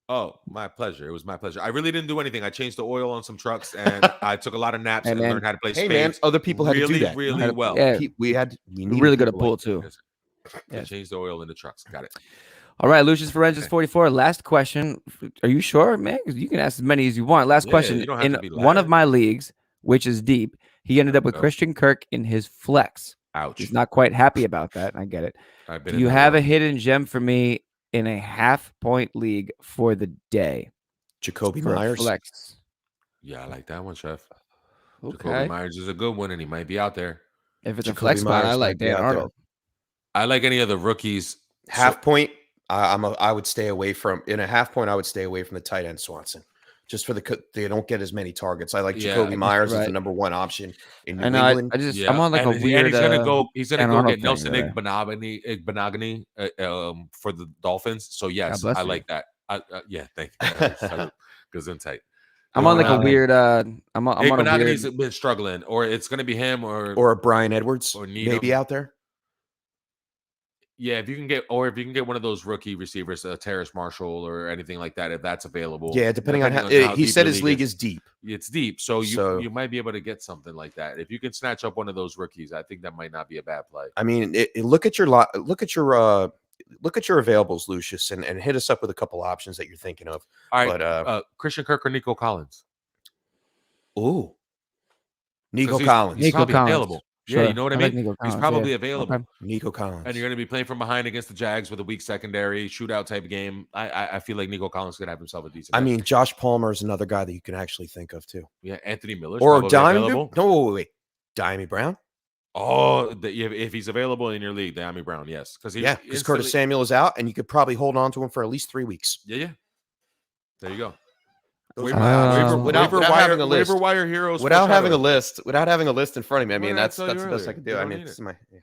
Oh, my pleasure. It was my pleasure. I really didn't do anything. I changed the oil on some trucks and I took a lot of naps and learned how to play spades. Man, other people had to do that really well. Yeah, we really good at pool too. Yeah, changed the oil in the trucks. Got it. All right, Lucius Ferenges 44. Last question. Are you sure, man? Because you can ask as many as you want. Last question. In one of my leagues, which is deep, he ended up with Christian Kirk in his flex. Ouch. He's not quite happy about that. I get it. Do you have a hidden gem for me in a half-point league for the day? Jacoby for a Myers. flex. Yeah, I like that one, Chef. Okay. Jacoby Myers is a good one, and he might be out there. If it's Jacoby a flex spot, I Myers like might be Dan out there. Arnold. I like any of the rookies. Half point. I would stay away from in a half point. I would stay away from the tight end Swanson, just for they don't get as many targets. I like Jacoby Myers as the number one option in New England. I'm on like a weird. He's gonna go Arnold get Nelson thing, Igbenogany for the Dolphins. So yes, I like that. Yeah, thank you. Gesundheit. I'm on like a weird. I'm on a weird. Igbenogany's been struggling, or it's gonna be him, or a Brian Edwards, or maybe out there. Yeah, if you can get one of those rookie receivers, Terrace Marshall or anything like that, if that's available. Yeah, depending on how he said his league is deep. It's deep, so you might be able to get something like that. If you can snatch up one of those rookies, I think that might not be a bad play. I mean, look at your availables, Lucius, and hit us up with a couple options that you're thinking of. All right, Christian Kirk or Nico Collins. Ooh, Nico Collins. He's probably available. Sure. Yeah, you know what I mean? He's probably available. Okay. Nico Collins. And you're going to be playing from behind against the Jags with a weak secondary, shootout type of game. I feel like Nico Collins could have himself a decent game. I mean, Josh Palmer is another guy that you can actually think of, too. Yeah, Anthony Miller. Or Diamond. No, wait. Diamond Brown? Oh, if he's available in your league, Diamond Brown, yes. Because Curtis Samuel is out, and you could probably hold on to him for at least 3 weeks. Yeah. There you go. Without having a list. Waiver wire heroes. Without having a list in front of me. I mean, that's the best I could do. I mean, this is my. Yeah.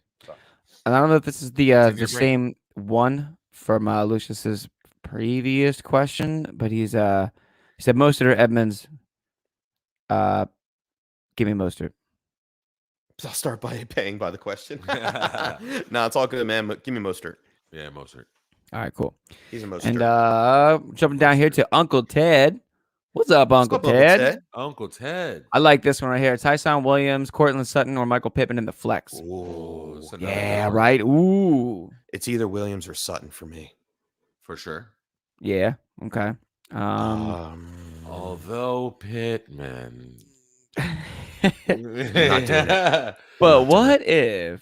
And I don't know if this is the same one from Lucius's previous question, but he said Mostert or Edmonds. Give me Mostert. I'll start by paying by the question. No, it's all good, man. Give me Mostert. Yeah, Mostert. All right, cool. He's a Mostert. And jumping down here to Uncle Ted. What's up, Uncle Ted? Uncle Ted. I like this one right here. Tyson Williams, Cortland Sutton, or Michael Pittman in the flex. Ooh, yeah, right. Ooh. It's either Williams or Sutton for me. For sure. Yeah. Okay. Although Pittman. Not doing it. But what if it is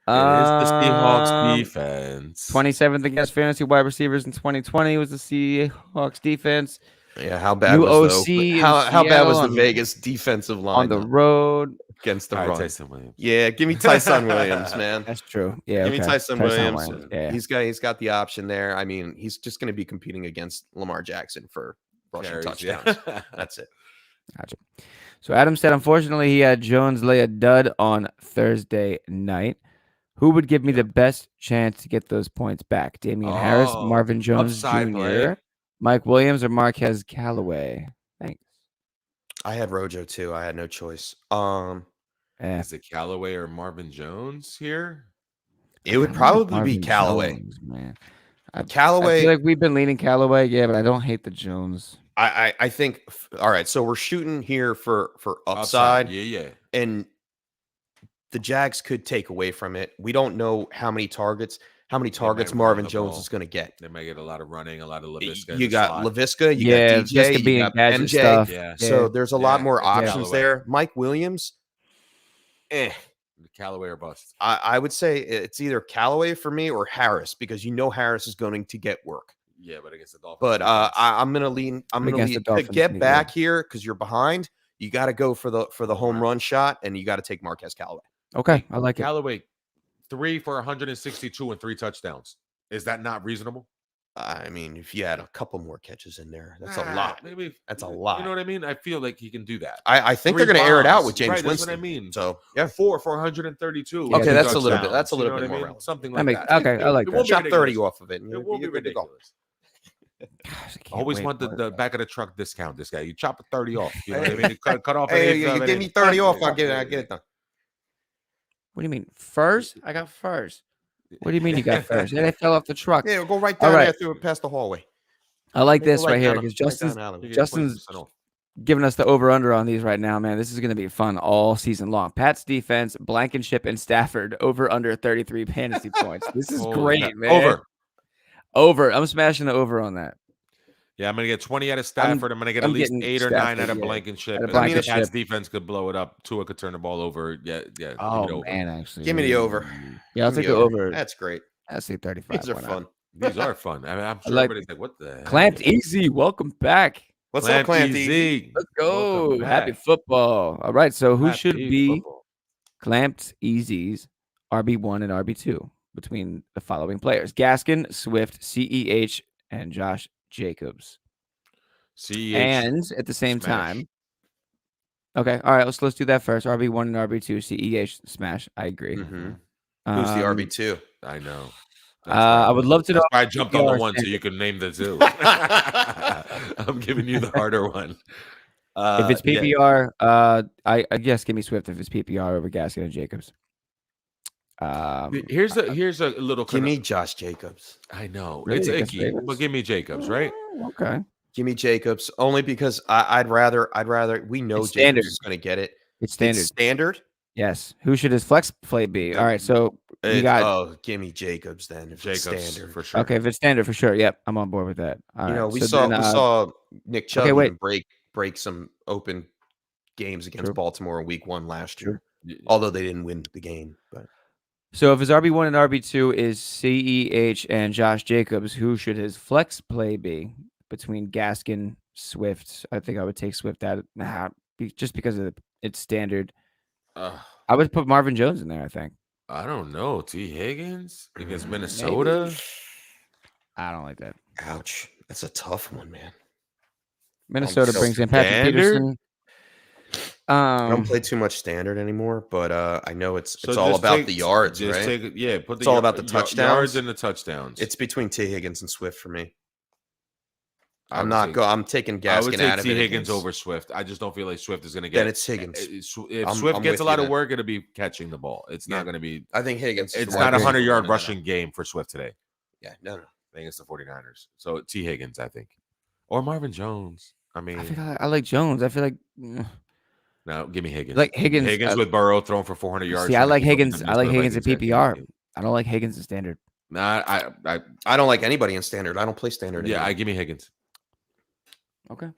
the Seahawks defense? 27th against fantasy wide receivers in 2020 was the Seahawks defense. Yeah, how bad was how bad was the Vegas defensive line on the road against the run? Tyson Williams. Yeah, give me Tyson Williams, man. That's true. Yeah, give me Tyson Williams. Yeah. He's got the option there. I mean, he's just going to be competing against Lamar Jackson for rushing touchdowns. Yeah. That's it. Gotcha. So Adam said, unfortunately, he had Jones lay a dud on Thursday night. Who would give me the best chance to get those points back? Damien Harris, Marvin Jones Jr., Mike Williams, or Marquez Callaway? Thanks. I had Rojo too. I had no choice. Is it Callaway or Marvin Jones here? It would probably be Callaway, man. Callaway. I feel like we've been leaning Callaway, yeah, but I don't hate the Jones. I think. All right, so we're shooting here for upside. Yeah. And the Jags could take away from it. We don't know how many targets Marvin Jones is going to get. They might get a lot of running, a lot of LaVisca. You got LaVisca, you got DJ, you got MJ. Stuff. Yeah. So there's a lot more options there. Mike Williams, Callaway or bust. I would say it's either Callaway for me or Harris, because Harris is going to get work. Yeah, but against the Dolphins. But I'm going to lean. To get back here because you're behind. You got to go for the home run shot, and you got to take Marquez Callaway. Okay, I like it. Callaway, 3 for 162 and 3 touchdowns. Is that not reasonable? I mean, if you had a couple more catches in there, that's a lot. Maybe that's a lot. You know what I mean? I feel like he can do that. I think they're going to air it out with James Winston. That's what I mean. So 4 for 132. Okay, that's a little bit. That's a little bit more relevant. Something like that. Okay, I like that. Chop 30 off of it. It won't be ridiculous. Gosh, always want the back of the truck discount. This guy, you chop 30 off. You know what I mean? Cut off. Hey, you give me 30 off. I get it done. What do you mean? First? I got first. What do you mean you got first? They fell off the truck. Yeah, we'll go right down there through past the hallway. I like this right here because Justin's giving us the over-under on these right now, man. This is going to be fun all season long. Pat's defense, Blankenship, and Stafford over/under 33 fantasy points. This is great, man. Over. I'm smashing the over on that. Yeah, I'm going to get 20 out of Stafford. I'm going to get at least 8 or 9 out of Blankenship. I mean, Pat's defense could blow it up. Tua could turn the ball over. Yeah. Oh, man, actually. Give me the over. Yeah, I'll take the over. That's great. I'll say 35. These are fun. These are fun. I mean, I'm sure like everybody's like, "What the hell?" Clamped Easy, welcome back. What's up, Clamped Easy? Let's go. Happy football. All right, so who should be football. Clamped Easy's RB1 and RB2 between the following players? Gaskin, Swift, CEH, and Josh Jacobs. CEH and at the same smash. time, okay, all right, let's do that first. RB1 and RB2, CEH smash. I agree. Mm-hmm. Who's the RB2? I know. I would love to know. That's why I jumped on the one so you can name the two. I'm giving you the harder one. If it's PPR, I guess give me Swift if it's PPR over Gaskin and Jacobs. Here's a little. Give me Josh Jacobs. I know Really? it's Against icky, Ravens? but give me Jacobs, right? Okay. Give me Jacobs only because I'd rather we know It's Jacobs standard. is going to get it. It's standard. It's standard. Yes. Who should his flex play be? All right. So we got. Give me Jacobs then. If Jacobs it's standard for sure. Okay, if it's standard for sure. Yep, I'm on board with that. All right. We so saw Nick Chubb wait. even break some open games against True. Baltimore in Week 1 last year. True. Although they didn't win the game, but. So if his RB1 and RB2 is CEH and Josh Jacobs, who should his flex play be between Gaskin, Swift? I think I would take Swift out just because of it's standard. I would put Marvin Jones in there, I think. I don't know. T. Higgins against Minnesota. Maybe. I don't like that. Ouch. That's a tough one, man. Minnesota brings in Patrick Peterson. I don't play too much standard anymore, but I know it's So all just about take- the yards, Just right? put It's all about the touchdowns. yards and the touchdowns. It's between T. Higgins and Swift for me. I I'm would not take- go. I'm taking I would Gaskin take out of T. it. Higgins against- over Swift. I just don't feel like Swift is going to get. Then it's Higgins. If I'm Swift gets with a you lot of then. work, it'll be catching the ball. It's Yeah. not going to be. I think Higgins. is It's the not wide a receiver 100-yard one. rushing game for Swift today. Yeah, no. I think it's the 49ers. So T. Higgins, I think, or Marvin Jones. I mean, I like Jones. I feel like. now give me Higgins. Like Higgins. Higgins with Burrow throwing for 400 yards. See, I like Higgins. Against I like the Higgins at Vikings. PPR. I don't like Higgins at standard. Nah, I don't like anybody in standard. I don't play standard. yeah, anymore. give me Higgins. Okay.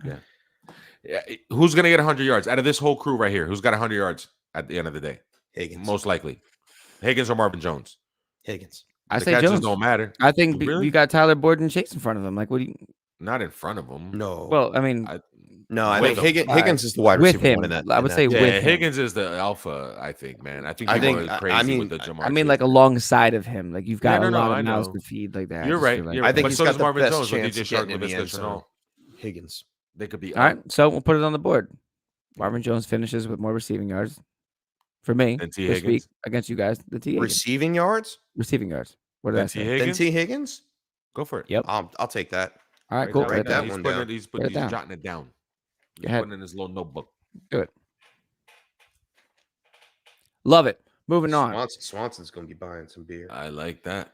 Yeah, who's gonna get 100 yards out of this whole crew right here? Who's got 100 yards at the end of the day? Higgins. Most likely, Higgins or Marvin Jones. Higgins. I The say catches Jones. don't matter. I think Really? we got Tyler Boyd and Chase in front of him. Like, what do you? Not in front of him. No. Well, I mean, I with think him. Higgins is the wide with receiver him. one in that. I would say Yeah, with him. Higgins is the alpha. I think, man. I think I people think- are I crazy mean- with the Jamar. I mean, Chase. like alongside of him. Like you've got Yeah, a no, lot I of mouths know. to feed. Like that. I You're just right. feel like- You're I think but he's so got does the Marvin best Jones with chance DJ of Shark, getting in the Laviska end zone. Shenault. Higgins. They could be. All right, so we'll put it on the board. Marvin Jones finishes with more receiving yards for me And T. this week Higgins. against you guys. The T Higgins. Receiving yards? Receiving yards. What did I And T. say? Then Higgins. T. Higgins? Go for it. Yep. I'll take that. All right, Write cool. that Write Write that that He's one putting down. it. He's Write it down. jotting it down. He's ahead. putting it in his little notebook. Do it. Love it. Moving on. Swanson's going to be buying some beer. I like that.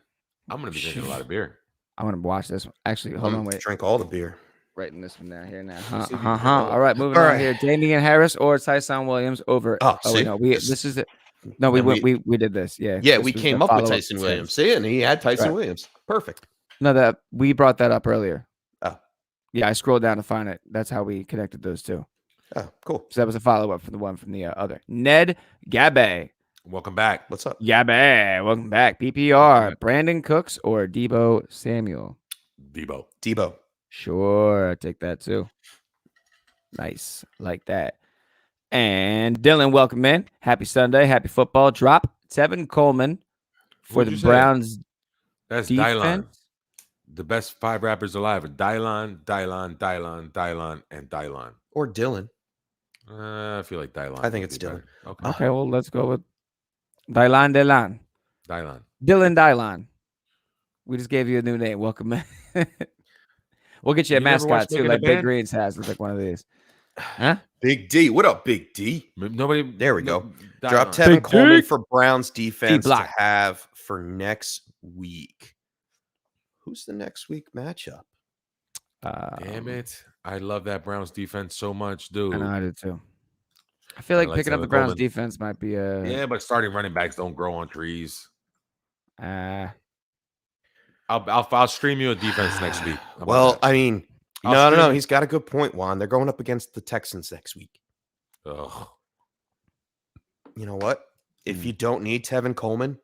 I'm gonna be drinking a lot of beer. I'm gonna watch this one. Actually, hold on, wait. Drink all the beer. Writing this one down here now. Let's see if you can All right, moving All on right. here. Damien Harris or Tyson Williams over. Oh, wait, see? no, this is it. No, And we did this. Yeah. Yeah, this we was came the up with follow-up Tyson to Williams. See, and he had Tyson Right. Williams. Perfect. No, that we brought that up earlier. Oh. Yeah, I scrolled down to find it. That's how we connected those two. Oh, cool. So that was a follow-up from the one from the other. Ned Gabay. Welcome back. What's up? Gabay, welcome back. PPR. Brandon Cooks or Debo Samuel? Debo. Sure, I take that too. Nice, like that. And Dylan, welcome in. Happy Sunday, happy football. Drop Tevin Coleman for What'd the you say? Browns That's Dylon. defense. The best 5 rappers alive are Dylon, and Dylon. Or Dylan. I feel like Dylon. I think would it's be better. Okay. Okay, well, let's go with Dylan. Dylon. We just gave you a new name. Welcome in. We'll get you a You never mascot watched too, Making a like Big Band? Greens has. Looks like one of these. Huh? Big D. What up, Big D? Nobody. There we go. Dylon. Drop Tevin Big Coleman D. for Browns defense to block. have for next week. Who's the next week matchup? Damn it! I love that Browns defense so much, dude. I know I did too. I feel I like like picking up Tevin the Browns Coleman. defense might be a. Yeah, but starting running backs don't grow on trees. I'll stream you a defense next week. How about Well, that? I mean, I'll no. stream it. He's got a good point, Juan. They're going up against the Texans next week. Ugh. You know what? If you don't need Tevin Coleman,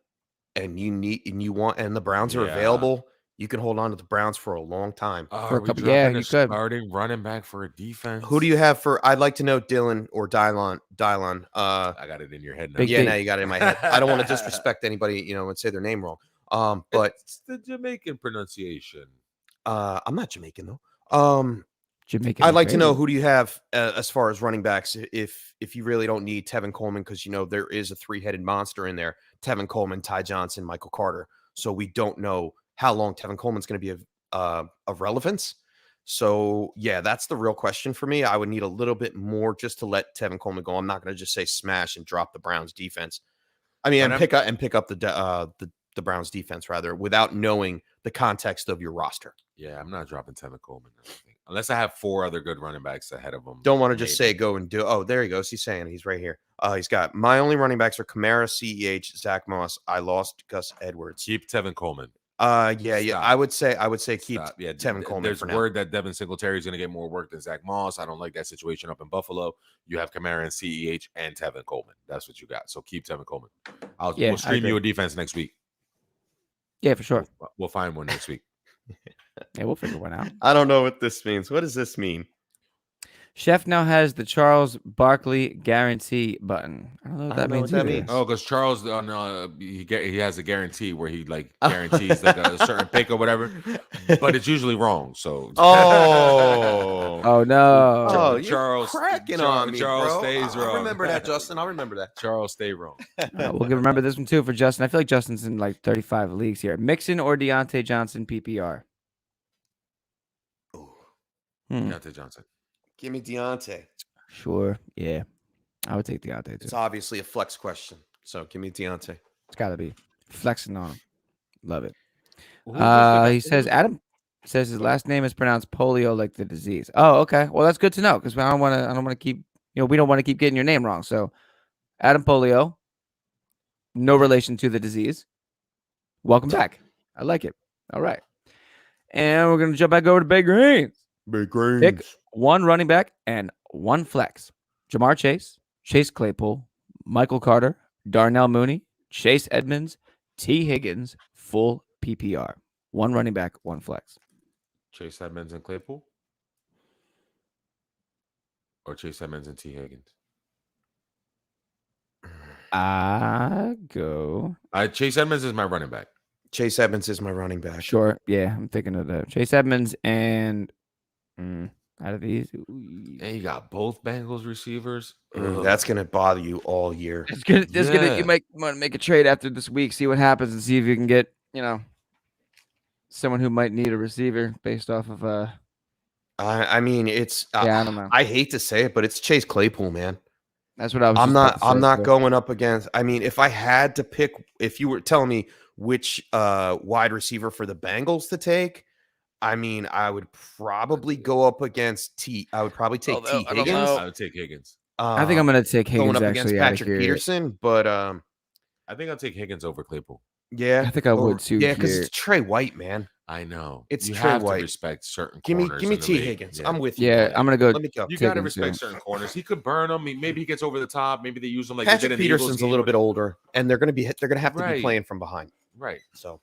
and the Browns are available, you can hold on to the Browns for a long time. For a couple, you could. Starting running back for a defense. Who do you have for? I'd like to know Dylan or Dylon. I got it in your head now. Now you got it in my head. I don't want to disrespect anybody, and say their name wrong. But it's the Jamaican pronunciation. I'm not Jamaican though. Jamaican. I'd like to know who do you have as far as running backs if you really don't need Tevin Coleman, because there is a 3-headed monster in there: Tevin Coleman, Ty Johnson, Michael Carter. So we don't know how long Tevin Coleman's going to be of relevance. So yeah, that's the real question for me. I would need a little bit more just to let Tevin Coleman go. I'm not going to just say smash and drop the Browns defense. I mean, and pick up the Browns defense rather, without knowing the context of your roster. Yeah, I'm not dropping Tevin Coleman unless I have 4 other good running backs ahead of him. Don't want to just say go and do. Oh, there he goes. He's saying he's right here. He's got my only running backs are Kamara, CEH, Zach Moss. I lost Gus Edwards. Keep Tevin Coleman. Yeah. I would say keep Tevin Coleman. There's word that Devin Singletary is going to get more work than Zach Moss. I don't like that situation up in Buffalo. You have Kamara and CEH and Tevin Coleman. That's what you got. So keep Tevin Coleman. We'll stream you a defense next week. Yeah, for sure. We'll find one next week. Yeah, we'll figure one out. I don't know what this means. What does this mean? Chef now has the Charles Barkley guarantee button. I don't know what that means. Oh, because Charles he has a guarantee where he guarantees like a certain pick or whatever, but it's usually wrong. So oh no! Oh, Charles cracking on me, Charles bro. stays wrong. I remember that, Justin. I'll remember that. Charles stay wrong. We'll remember this one too for Justin. I feel like Justin's in like 35 leagues here. Mixon or Deontay Johnson PPR? Deontay Johnson. Give me Deontay. Sure. Yeah. I would take Deontay too. It's obviously a flex question. So give me Deontay. It's got to be. Flexing on him. Love it. He says Adam says his last name is pronounced polio like the disease. Oh, okay. Well, that's good to know because I don't want to keep, we don't want to keep getting your name wrong. So Adam Polio, no relation to the disease. Welcome back. I like it. All right. And we're going to jump back over to Big Greens. Big Greens. Pick 1 running back and 1 flex. Jamar Chase, Chase Claypool, Michael Carter, Darnell Mooney, Chase Edmonds, T. Higgins, full PPR. 1 running back, 1 flex. Chase Edmonds and Claypool? Or Chase Edmonds and T. Higgins? Chase Edmonds is my running back. Chase Edmonds is my running back. Sure. Yeah, I'm thinking of that. Chase Edmonds and out of these. And you got both Bengals receivers. That's going to bother you all year. It's good. You might want to make a trade after this week, see what happens, and see if you can get, someone who might need a receiver based off of I mean, it's I don't know. I hate to say it, but it's Chase Claypool, man. That's what I was. I'm not going up against. I mean, if I had to pick, if you were telling me which wide receiver for the Bengals to take, I mean, I would probably go up against T. I would probably take T. Higgins. I would take Higgins. I think I'm going to take Higgins going up against Patrick Peterson, but I think I'll take Higgins over Claypool. Yeah, I think I would too. Yeah, because it's Trey White, man. I know. It's you Trey have White. To respect certain give corners. Me T. Higgins. Yeah. I'm with you. Yeah, I'm gonna go. Let me go. You got to respect certain corners. He could burn them. Maybe he gets over the top. Maybe they use him like Patrick Peterson's a little bit older, and they're gonna have to be playing from behind. Right. So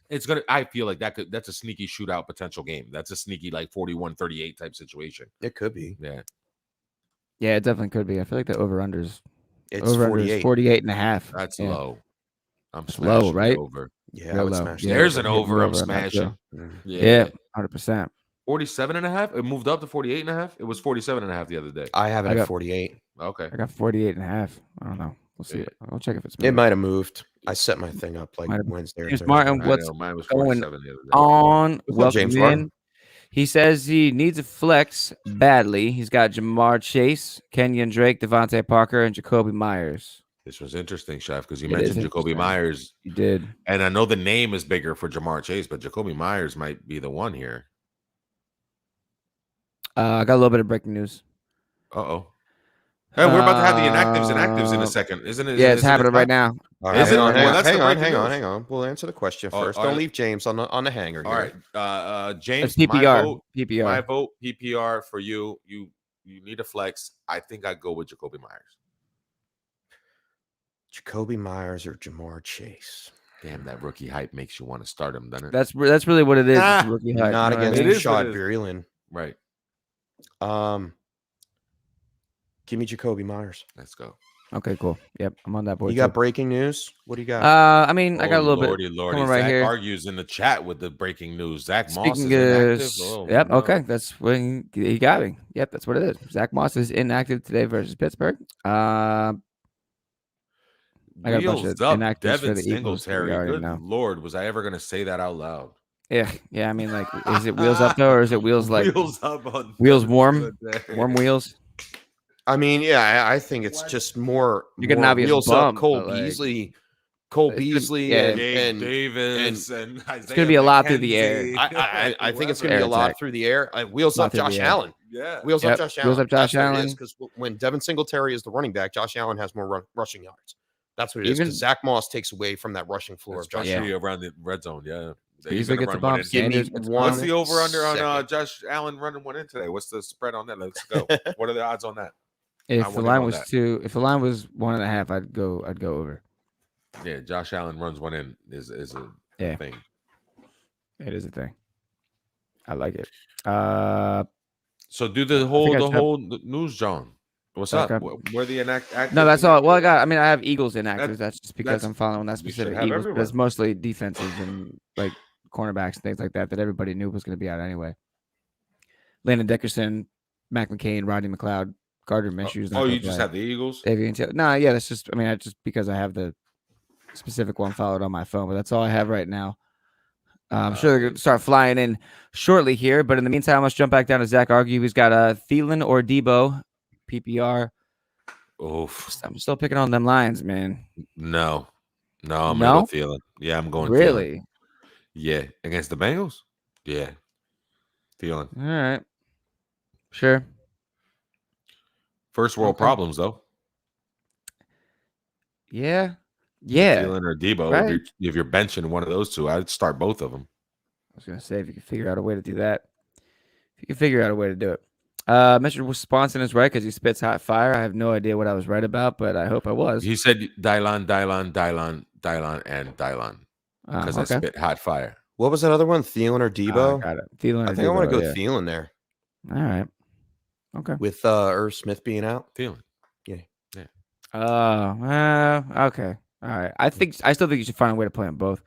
it's gonna. I feel like that's a sneaky shootout potential game. That's a sneaky 41-38 type situation. It could be. Yeah. Yeah, it definitely could be. I feel like the over/unders. It's 48 and a half. That's low. I'm low, right? Over. Yeah, I would smash. There's an over. I'm smashing. Yeah, 100%. 47.5. It moved up to 48.5. It was 47.5 the other day. I have it at 48. Okay. I got 48.5. I don't know. We'll see. I'll check if it's moved. It might have moved. I set my thing up like Wednesday. James Martin, what's mine was going 47 the other day. on? Welcome James in. Martin. He says he needs a flex badly. He's got Jamar Chase, Kenyon Drake, Devontae Parker, and Jacoby Myers. This was interesting, Chef, because you mentioned Jacoby Myers. You did. And I know the name is bigger for Jamar Chase, but Jacoby Myers might be the one here. I got a little bit of breaking news. Uh-oh. Hey, we're about to have the inactives and actives in a second, isn't it? Yeah, it's happening right now. Is it? Hang on. We'll answer the question first. Don't leave James on the hanger here. All right. James, it's PPR. My vote, PPR for you. You need a flex. I think I'd go with Jacoby Myers. Jacoby Myers or Jamar Chase? Damn, that rookie hype makes you want to start him, doesn't it? That's really what it is. It's a rookie hype. Not against Rashad Breeland. Right. Give me Jacoby Myers. Let's go. Okay, cool. Yep, I'm on that board. You got breaking news? What do you got? I mean, I got a little Lordy, bit Lordy. coming right Zach here. argues in the chat with the breaking news. Zach Moss Speaking is inactive. yep. No. Okay, that's when he got me. Yep, that's what it is. Zach Moss is inactive today versus Pittsburgh. I got a bunch of inactives for the Eagles. Good Lord, was I ever going to say that out loud? Yeah. I mean, like, is it wheels up though, or is it wheels like wheels up on wheels warm wheels? I mean, yeah, I think it's just more. You get an obvious wheels bump, up. Cole like, Beasley, and Davis and Isaiah it's gonna be a lot through the air. I think it's gonna be a lot through the air. Wheels up Josh Allen. Yeah, wheels up Josh Allen. Wheels up Josh Allen. Because when Devin Singletary is the running back, Josh Allen has more rushing yards. That's what it is. Because Zach Moss takes away from that rushing floor of Josh Allen around the red zone. Yeah. Beasley gets a bump. What's the over under on Josh Allen running one in today? What's the spread on that? Let's go. What are the odds on that? If the line was 1.5, I'd go over. Yeah, Josh Allen runs one in is a thing. It is a thing. I like it. So do the whole news, John. What's up? Where the inactive? No, that's all. Well, I mean, I have Eagles inactive. That's just because I'm following that specific Eagles. But it's mostly defenses and like cornerbacks and things like that everybody knew was going to be out anyway. Landon Dickerson, Mac McCain, Rodney McLeod, Gardner Minshew's. You just have the Eagles? No, yeah, that's just. I mean, just because I have the specific one followed on my phone, but that's all I have right now. I'm sure they're going to start flying in shortly here, but in the meantime, let's jump back down to Zach Argue. He's got Thielen or Debo, PPR. Oof. I'm still picking on them Lions, man. No, I'm going Thielen. Yeah, I'm going really. Thielen. Yeah, against the Bengals. Yeah, Thielen. All right, sure. First world problems, though. Yeah. Thielen or Debo. Right. If you're benching one of those two, I'd start both of them. I was going to say, if you can figure out a way to do that. If you can figure out a way to do it. Mr. Swanson is right because he spits hot fire. I have no idea what I was right about, but I hope I was. He said Dylan, and Dylan. Because I spit hot fire. What was that other one? Thielen or Debo? Got it. Thielen. I think I want to go Thielen there. All right. Okay. With Irv Smith being out. Thielen. Yeah. Okay. All right. I still think you should find a way to play them both.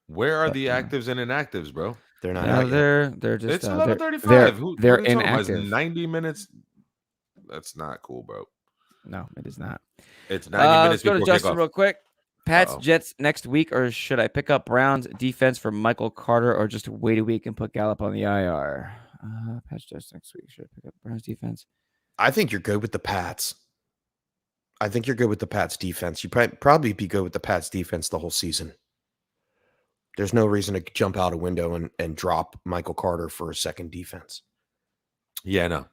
Where are the actives and inactives, bro? They're not. No, they're just. It's 11:35. They're inactive. 90 minutes. That's not cool, bro. No, it is not. It's 90 minutes. Let's go to Justin real quick. Pats Jets next week, or should I pick up Browns defense for Michael Carter, or just wait a week and put Gallup on the IR? Pats Jets next week. Should I pick up Browns defense? I think you're good with the Pats. I think you're good with the Pats defense. You probably be good with the Pats defense the whole season. There's no reason to jump out a window and drop Michael Carter for a second defense. Yeah, no.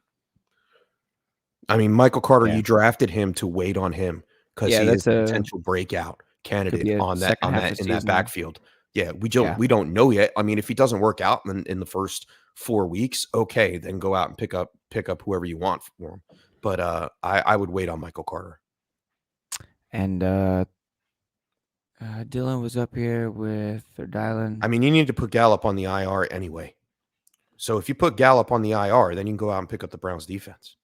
I mean, Michael Carter, you drafted him to wait on him because he is a potential breakout candidate on that in that backfield. Yeah, we don't know yet. I mean, if he doesn't work out in the first 4 weeks, okay, then go out and pick up whoever you want for him. But I would wait on Michael Carter. And Dylan was up here with Dylan. I mean, you need to put Gallup on the IR anyway. So if you put Gallup on the IR, then you can go out and pick up the Browns defense.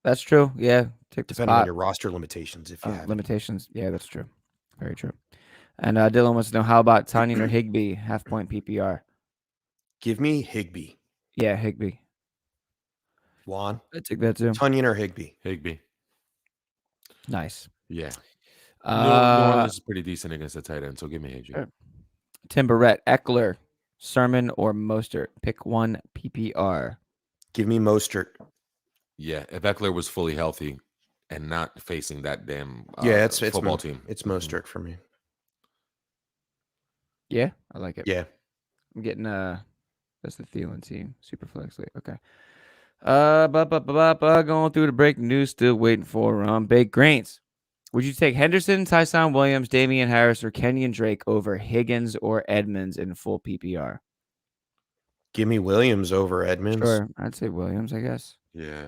That's true. Yeah. Depending on your roster limitations, if you have limitations. Yeah, that's true. Very true. And Dylan wants to know, how about Tanyan or Higbee, half-point PPR? Give me Higbee. Yeah, Higbee. Juan? I take that too. Tunyon or Higbee? Higbee. Nice. Yeah. New Orleans is pretty decent against the tight end, so give me Higbee. Sure. Tim Barrett, Eckler, Sermon, or Mostert? Pick one PPR. Give me Mostert. Yeah, if Eckler was fully healthy and not facing that damn it's football team. It's Mostert for me. Yeah, I like it. Yeah. I'm getting that's the Thielen team. Super flex league. Okay. Going through the breaking news, still waiting for baked grains. Would you take Henderson, Tyson Williams, Damien Harris, or Kenyon Drake over Higgins or Edmonds in full PPR? Give me Williams over Edmonds. Sure, I'd say Williams, I guess. Yeah.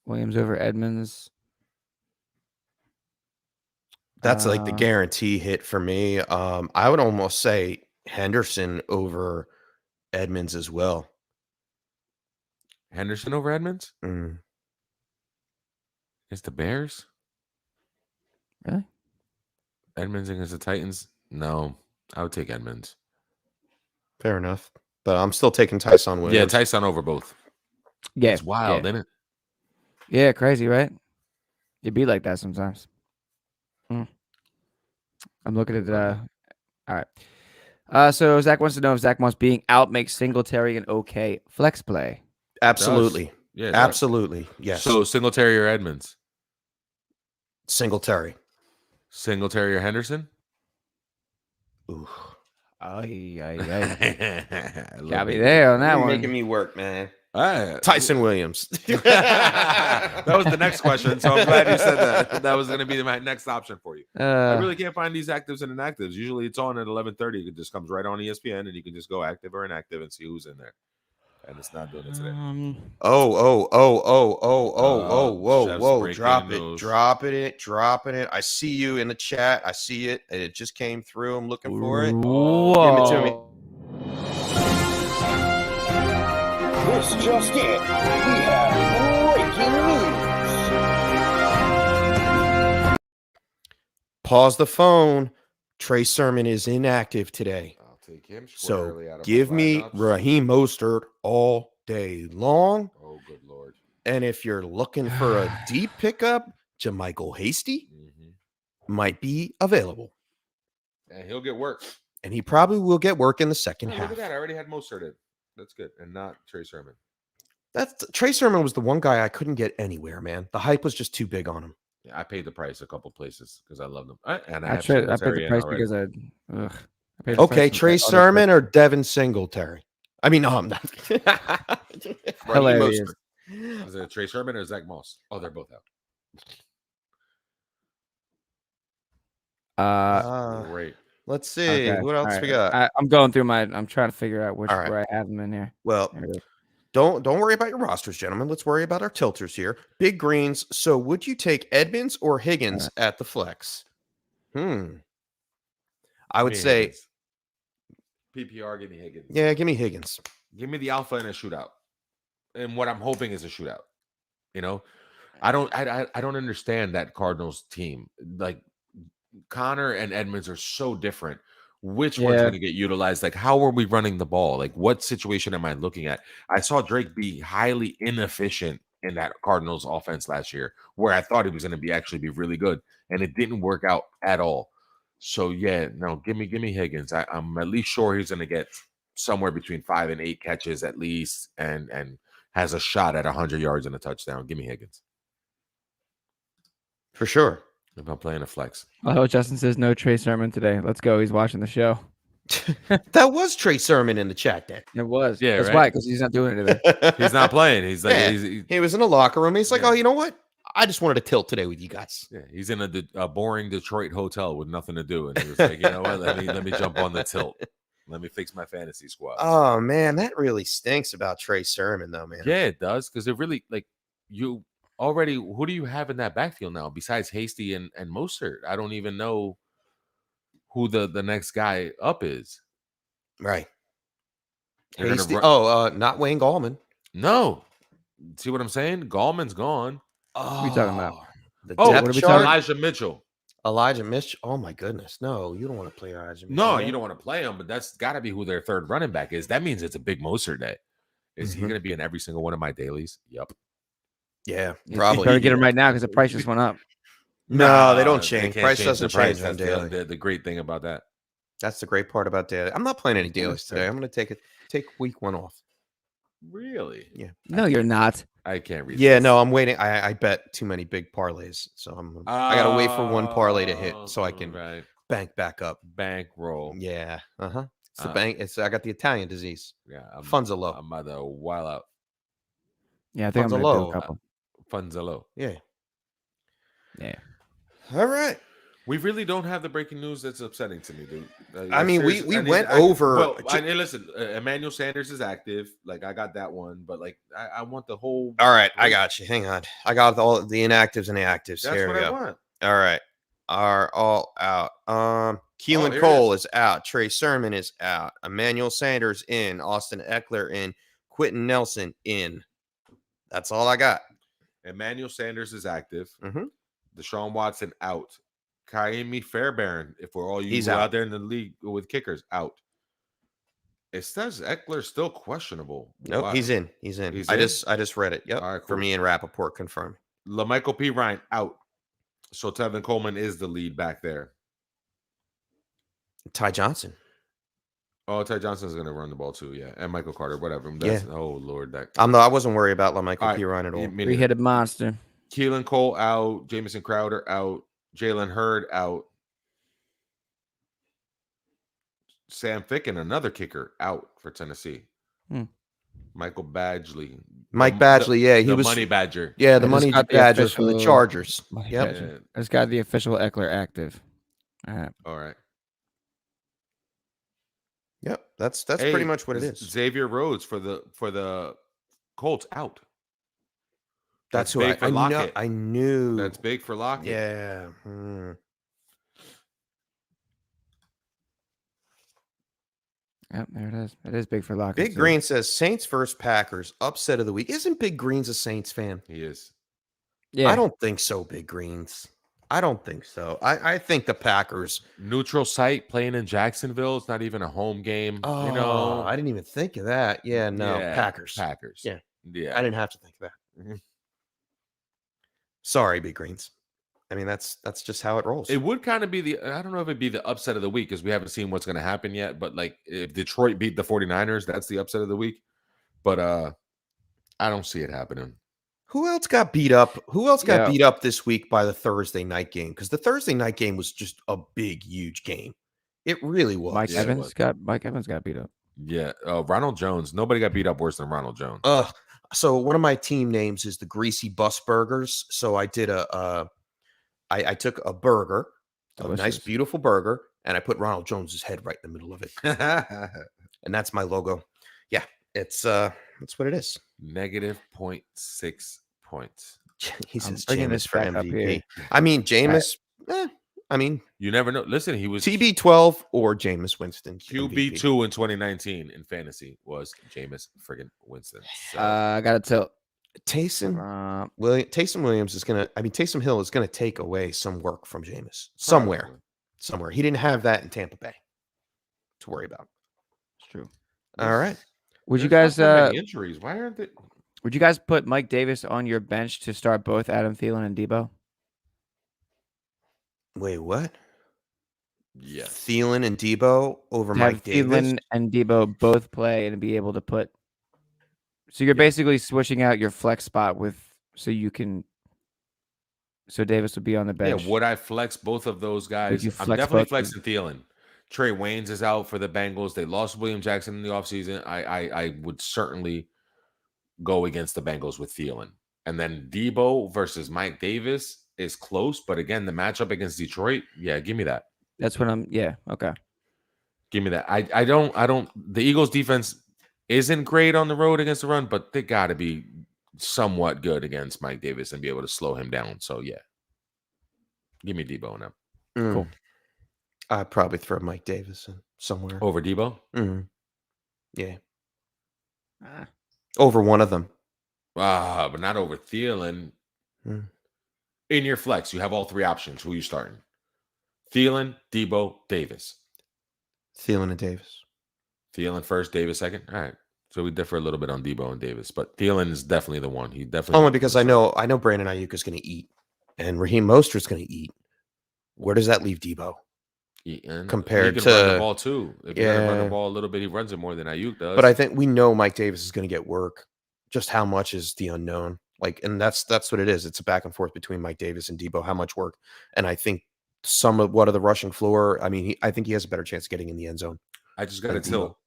Williams over Edmonds. That's like the guarantee hit for me. I would almost say Henderson over Edmonds as well. Henderson over Edmonds? Mm. It's the Bears? Really? Edmonds against the Titans? No, I would take Edmonds. Fair enough. But I'm still taking Tyson Williams. Yeah, Tyson over both. Yeah. It's wild, isn't it? Yeah, crazy, right? It'd be like that sometimes. I'm looking at all right. So Zach wants to know if Zach Moss being out makes Singletary an okay flex play. Absolutely. Yeah, absolutely. Yes. So Singletary or Edmonds? Singletary. Singletary or Henderson? Ooh. Got me there on that one. Making me work, man. Right. Tyson Williams. That was the next question, so I'm glad you said that. That was going to be my next option for you. I really can't find these actives and inactives. Usually it's on at 11:30. It just comes right on ESPN, and you can just go active or inactive and see who's in there. And it's not doing it today. Whoa. Dropping it. I see you in the chat. I see it. And it just came through. I'm looking for it. Whoa. Give it to me. This just in. We have breaking news. Pause the phone. Trey Sermon is inactive today. I'll take him. So give me Raheem Mostert all day long. Oh, good Lord. And if you're looking for a deep pickup, Jermichael Hasty might be available. And he'll get work. And he probably will get work in the second half. Look at that. I already had Mostert in. That's good. And not Trey Sermon. Trey Sermon was the one guy I couldn't get anywhere, man. The hype was just too big on him. Yeah, I paid the price a couple places because I love them. And I paid the price because I paid the okay, price Trey Sermon or Devin Singletary? I mean, no, I'm not. Hilarious. Is it Trey Sermon or Zach Moss? Oh, they're both out. Great. Let's see. Okay. What else right. we got? I'm going through I'm trying to figure out where I have them in here. Well, don't worry about your rosters, gentlemen. Let's worry about our tilters here. Big greens. So would you take Edmonds or Higgins at the flex? I would say Higgins. PPR, give me Higgins. Yeah, give me Higgins. Give me the alpha in a shootout. And what I'm hoping is a shootout. You know, I don't understand that Cardinals team. Like Connor and Edmonds are so different. Which one's going to get utilized? Like, how are we running the ball? Like, what situation am I looking at? I saw Drake be highly inefficient in that Cardinals offense last year, where I thought he was going to actually be really good, and it didn't work out at all. So yeah, no, give me Higgins. I'm at least sure he's going to get somewhere between 5 and 8 catches at least, and has a shot at 100 yards and a touchdown. Give me Higgins for sure. If I'm playing a flex. Oh, Justin says no Trey Sermon today. Let's go. He's watching the show. That was Trey Sermon in the chat then. It was. Yeah, that's right? why, because he's not doing it today. He's not playing. He's like he was in the locker room. He's like, oh, you know what? I just wanted to tilt today with you guys. Yeah, he's in a boring Detroit hotel with nothing to do, and he was like, you know what? Let me jump on the tilt. Let me fix my fantasy squad. Oh man, that really stinks about Trey Sermon, though, man. Yeah, it does, because it really you. Already, who do you have in that backfield now besides Hasty and Mostert? I don't even know who the next guy up is. Right. Hasty. Not Wayne Gallman. No. See what I'm saying? Gallman's gone. Oh, what are you talking about? What are we talking? Elijah Mitchell. Oh my goodness. No, you don't want to play Elijah Mitchell. No, you don't want to play him, but that's got to be who their third running back is. That means it's a big Mostert day. Is he going to be in every single one of my dailies? Yep. Yeah, probably. You better get him right now because the price just went up. No, they don't change. Price doesn't change on daily. The great thing about that. That's the great part about daily. I'm not playing any dailies today. I'm going to take week 1 off. Really? Yeah. No, you're not. I can't read. Yeah, no, I'm waiting. I bet too many big parlays, so I got to wait for one parlay to hit so I can bank back up. Bankroll. Yeah. It's the bank. I got the Italian disease. Yeah. Funds are low. I'm about to while out. Yeah, I think Funds I'm are going to low. do a couple. Funds are low. Yeah. All right. We really don't have the breaking news that's upsetting to me, dude. I mean, we went over. Well, listen, Emmanuel Sanders is active. Like, I got that one, but like, I want the whole. All right, I got you. Hang on, I got all the inactives and the actives. That's Here what we I go. want. All right, are all out. Keelan here it Cole is out. Trey Sermon is out. Emmanuel Sanders in. Austin Eckler in. Quentin Nelson in. That's all I got. Emmanuel Sanders is active. Mm-hmm. Deshaun Watson out. Kaimi Fairbairn, if we're all He's out out there in the league with kickers, out. It says Eckler's still questionable. Nope, Why? he's in. He's in. He's I in? just read it. Yep. All right, cool. For me and Rappaport confirmed. LaMichael P. Ryan out. So Tevin Coleman is the lead back there. Ty Johnson. Oh, Ty Johnson's going to run the ball too, yeah. And Michael Carter, whatever. That's, Oh, Lord. I wasn't worried about LaMichael P. Ryan at all. Three-headed monster. Keelan Cole out. Jamison Crowder out. Jaylen Hurd out. Sam Ficken, another kicker, out for Tennessee. Michael Badgley. Mike Badgley, yeah. He was Money Badger. Yeah, the Money Badger from the Chargers. Yep. I just got the official Eckler active. All right. Yep, that's pretty much what it is. Xavier Rhodes for the Colts out. That's who I knew. That's big for Lockett. Yeah. Yep, there it is. It is big for Lockett. Big Green says Saints versus Packers, upset of the week. Isn't Big Green's a Saints fan? He is. Yeah. I don't think so, Big Greens. I don't think so. I think the Packers. Neutral site playing in Jacksonville. It's not even a home game. Oh, I didn't even think of that. Yeah, no. Yeah, Packers. Yeah. I didn't have to think of that. Sorry, Big Greens. I mean, that's just how it rolls. It would kind of be I don't know if it'd be the upset of the week because we haven't seen what's going to happen yet. But like if Detroit beat the 49ers, that's the upset of the week. But I don't see it happening. Who else got beat up? Beat up this week by the Thursday night game? Because the Thursday night game was just a big, huge game. It really was. Mike Evans got beat up. Yeah. Ronald Jones. Nobody got beat up worse than Ronald Jones. So one of my team names is the Greasy Bus Burgers. So I did I took a burger, a nice, beautiful burger, and I put Ronald Jones's head right in the middle of it. And that's my logo. Yeah, that's what it is. -0.6 points. He says bringing Jameis this for back up MVP. here. I mean, Jameis, you never know. Listen, he was TB12 or Jameis Winston. QB2 in 2019 in fantasy was Jameis friggin' Winston. So. I got to tilt. Taysom Williams is gonna. I mean, Taysom Hill is gonna take away some work from Jameis somewhere. He didn't have that in Tampa Bay to worry about. It's true. All right. Would you guys injuries? Why aren't they? Would you guys put Mike Davis on your bench to start both Adam Thielen and Debo? Wait, what? Yeah, Thielen and Debo over Mike Davis. Thielen and Debo both play and be able to put. So you're basically switching out your flex spot so Davis would be on the bench. Yeah, would I flex both of those guys? I'm definitely flexing Thielen. Trey Waynes is out for the Bengals. They lost William Jackson in the offseason. I would certainly go against the Bengals with Thielen. And then Debo versus Mike Davis is close, but again, the matchup against Detroit, give me that. That's what okay. Give me that. I don't the Eagles defense isn't great on the road against the run, but they got to be somewhat good against Mike Davis and be able to slow him down. So, yeah. Give me Debo now. Cool. I'd probably throw Mike Davis in somewhere. Over Debo? Mm-hmm. Yeah. Over one of them. But not over Thielen. In your flex, you have all three options. Who are you starting? Thielen, Debo, Davis. Thielen and Davis. Thielen first, Davis second. All right. So we differ a little bit on Debo and Davis, but Thielen is definitely the one. He definitely only because I know Brandon Ayuk is going to eat, and Raheem Mostert's going to eat. Where does that leave Debo? Compared to run the ball too. If you run the ball a little bit, he runs it more than Ayuk does. But I think we know Mike Davis is going to get work. Just how much is the unknown. And that's what it is. It's a back and forth between Mike Davis and Debo. How much work? And I think some of the rushing floor. I mean, I think he has a better chance of getting in the end zone. I just got to tilt.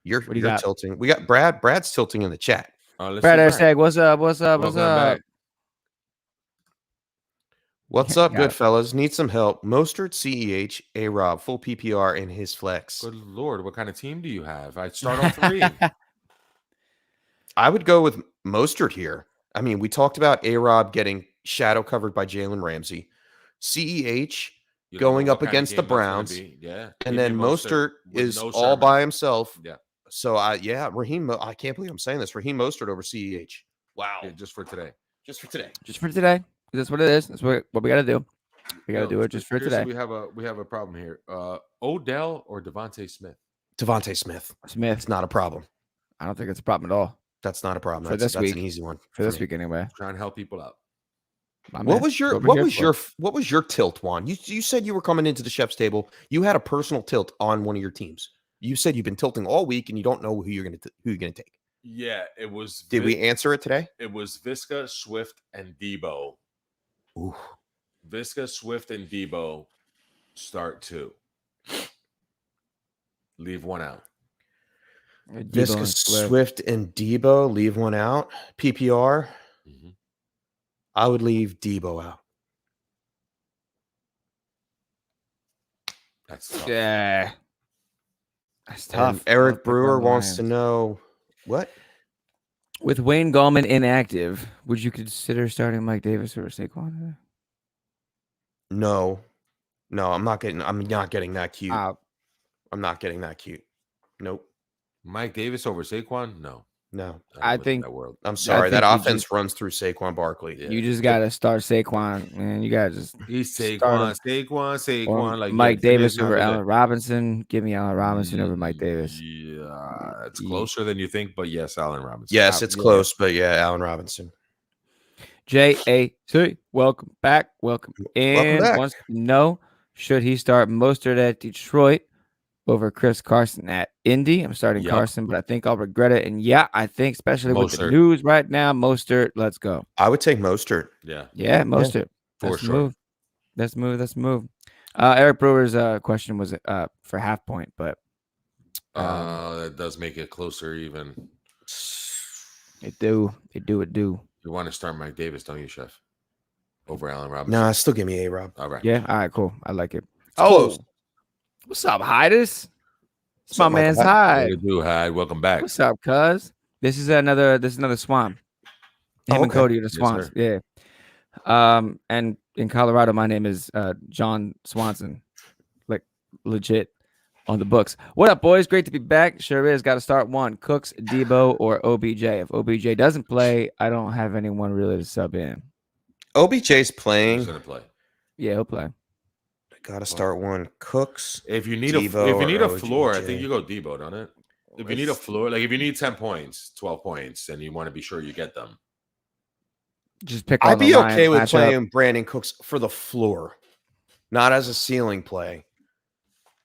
You're tilting. We got Brad. Brad's tilting in the chat. Brad Erseg, what's up? What's up? What's up, good fellas? Need some help. Mostert, CEH, A-Rob, full PPR in his flex. Good Lord, what kind of team do you have? I start on 3. I would go with Mostert here. I mean, we talked about A-Rob getting shadow covered by Jalen Ramsey. CEH You don't know going what up kind of against the game that's gonna Browns. be. Yeah. And Give then me Mostert with is no all Sermon. by himself. Yeah. So Raheem. I can't believe I'm saying this. Raheem Mostert over CEH. Wow. Yeah, just for today. Just for today. Just for today. That's what it is. That's what we got to do. We got to do it just for today. We have a problem here. Odell or Devonte Smith? Devonte Smith. It's not a problem. I don't think it's a problem at all. That's not a problem. For That's this week. an easy one For this week anyway. Trying to help people out. What was your tilt, Juan? You said you were coming into the chef's table. You had a personal tilt on one of your teams. You said you've been tilting all week and you don't know who you're gonna take. Yeah, it was. Did we answer it today? It was Visca, Swift, and Debo. Ooh. Visca, Swift, and Debo start 2. Leave 1 out. Visca, Swift, and Debo, leave 1 out. PPR. Mm-hmm. I would leave Debo out. That's tough. Yeah. That's tough. And Eric Brewer wants to know what? With Wayne Gallman inactive, would you consider starting Mike Davis or Saquon? No, I'm not getting that cute. I'm not getting that cute. Nope. Mike Davis over Saquon? No. I think that world. I'm sorry. That offense runs through Saquon Barkley. Yeah. You just gotta start Saquon, man. You gotta just he's Saquon. Like Mike Davis over Allen Robinson. Give me Allen Robinson over Mike Davis. Yeah, it's closer than you think, but yes, Allen Robinson. Yes, it's close, but yeah, Allen Robinson. JAC, welcome back. Welcome in. Welcome back. Wants to know, should he start Mostert at Detroit over Chris Carson at Indy? I'm starting Carson, but I think I'll regret it. And yeah, I think especially with the news right now, Mostert, let's go. I would take Mostert. Yeah, Mostert. For sure. Let's move. Eric Brewer's question was for half point, but that does make it closer even. It do. You want to start Mike Davis, don't you, Chef? Over Allen Robinson? Nah, still give me A-Rob. All right. Yeah, all right, cool. I like it. Close. What's up, Hydus? It's my man's Hyde. Hyde. Welcome back. What's up, cuz? This is another Swan. Him and Cody are the Swans. Yes, yeah. And in Colorado, my name is John Swanson. Like legit on the books. What up, boys? Great to be back. Sure is. Got to start one. Cooks, Debo, or OBJ. If OBJ doesn't play, I don't have anyone really to sub in. OBJ's playing. He's gonna play. Yeah, he'll play. Got to start one. Cooks. If you need a floor, I think you go Debo, don't it? If you need a floor, like if you need 10 points, 12 points, and you want to be sure you get them, just pick. I'd be okay with playing Brandon Cooks for the floor, not as a ceiling play.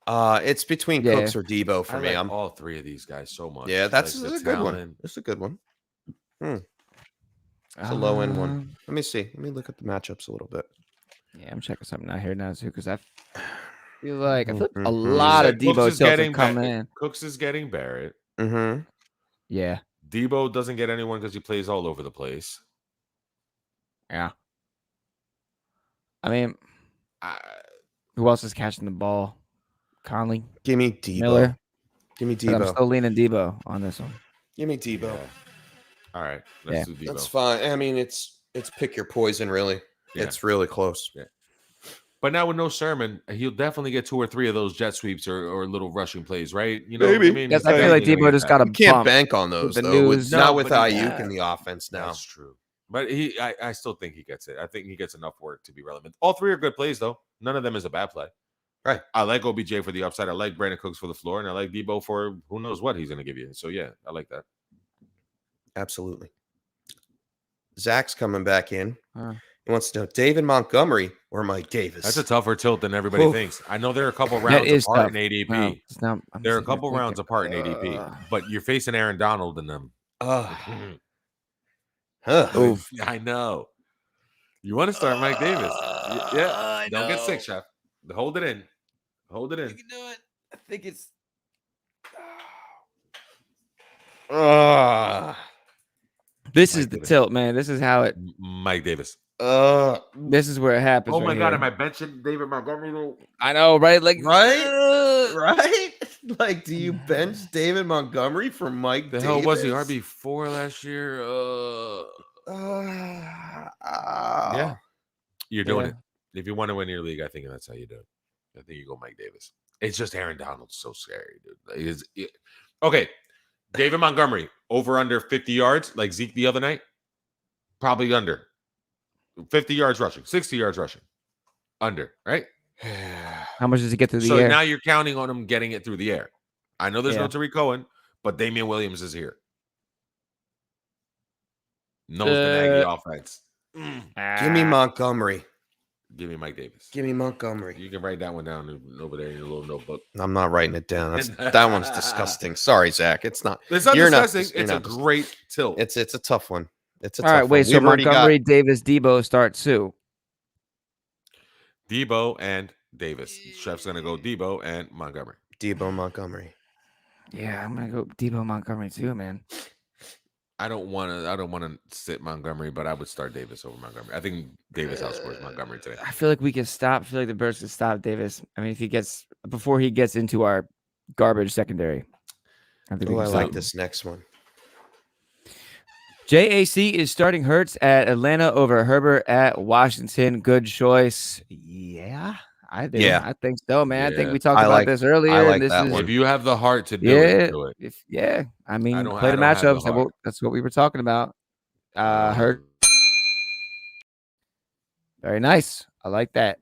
It's between Cooks or Debo for me. I'm all 3 of these guys so much. Yeah, that's a good one. That's a good one. It's a low end one. Let me see. Let me look at the matchups a little bit. Yeah, I'm checking something out here now too because I feel like a lot of Debo tilts come in. Cooks is getting Barrett. Mm-hmm. Yeah. Debo doesn't get anyone because he plays all over the place. Yeah. I mean, who else is catching the ball? Conley. Give me Debo. Miller. Give me Debo. I'm still leaning Debo on this one. Give me Debo. Yeah. All right. Let's do Debo. That's fine. I mean, it's pick your poison, really. Yeah. It's really close. Yeah. But now with no Sermon, he'll definitely get 2 or 3 of those jet sweeps or little rushing plays, right? You know, maybe. I mean, I feel like Debo just got a can't bank on those, though. Not with Ayuk in the offense now. That's true. But I still think he gets it. I think he gets enough work to be relevant. All 3 are good plays, though. None of them is a bad play. Right. I like OBJ for the upside. I like Brandon Cooks for the floor, and I like Debo for who knows what he's going to give you. So, yeah, I like that. Absolutely. Zach's coming back in. He wants to know David Montgomery or Mike Davis. That's a tougher tilt than everybody thinks. I know there are a couple rounds apart in ADP. No, there are a couple rounds apart in ADP, but you're facing Aaron Donald in them. I know. You want to start Mike Davis. Yeah. Don't get sick, Chef. Hold it in. Hold it in. You can do it. I think it's. This is the tilt, man. This is how it. Mike Davis. This is where it happens. Oh my God! Am I benching David Montgomery? I know, right? Like, right? Like, do you bench David Montgomery for Mike? The hell was he RB4 last year? Yeah, you're doing it. If you want to win your league, I think that's how you do it. I think you go Mike Davis. It's just Aaron Donald's so scary, dude. Okay, David Montgomery over under 50 yards like Zeke the other night. Probably under 50 yards rushing, 60 yards rushing, under, right? How much does he get through the So air? now you're counting on him getting it through the air. I know there's no Tariq Cohen, but Damian Williams is here. Knows the Nagy offense. Give me Montgomery. Give me Mike Davis. Give me Montgomery. You can write that one down over there in your little notebook. I'm not writing it down. That one's disgusting. Sorry, Zach. It's not. It's not disgusting. It's a great tilt. It's a tough one. It's a all tough right. one. Wait, so Montgomery, Davis, Debo start too. Debo and Davis. Chef's gonna go Debo and Montgomery. Debo Montgomery. Yeah, I'm gonna go Debo Montgomery too, man. I don't want to sit Montgomery, but I would start Davis over Montgomery. I think Davis outscores Montgomery today. I feel like we can stop. I feel like the Birds can stop Davis. I mean, if he gets before he gets into our garbage secondary. I like this next one. JAC is starting Hurts at Atlanta over Herbert at Washington. Good choice. Yeah, I do. Yeah. I think so, man. Yeah. I think we talked about this earlier. I like this that is, one. If you have the heart to do it, do it. I mean, I play the don't have the matchups. heart. That's what we were talking about. Hurt. Very nice. I like that.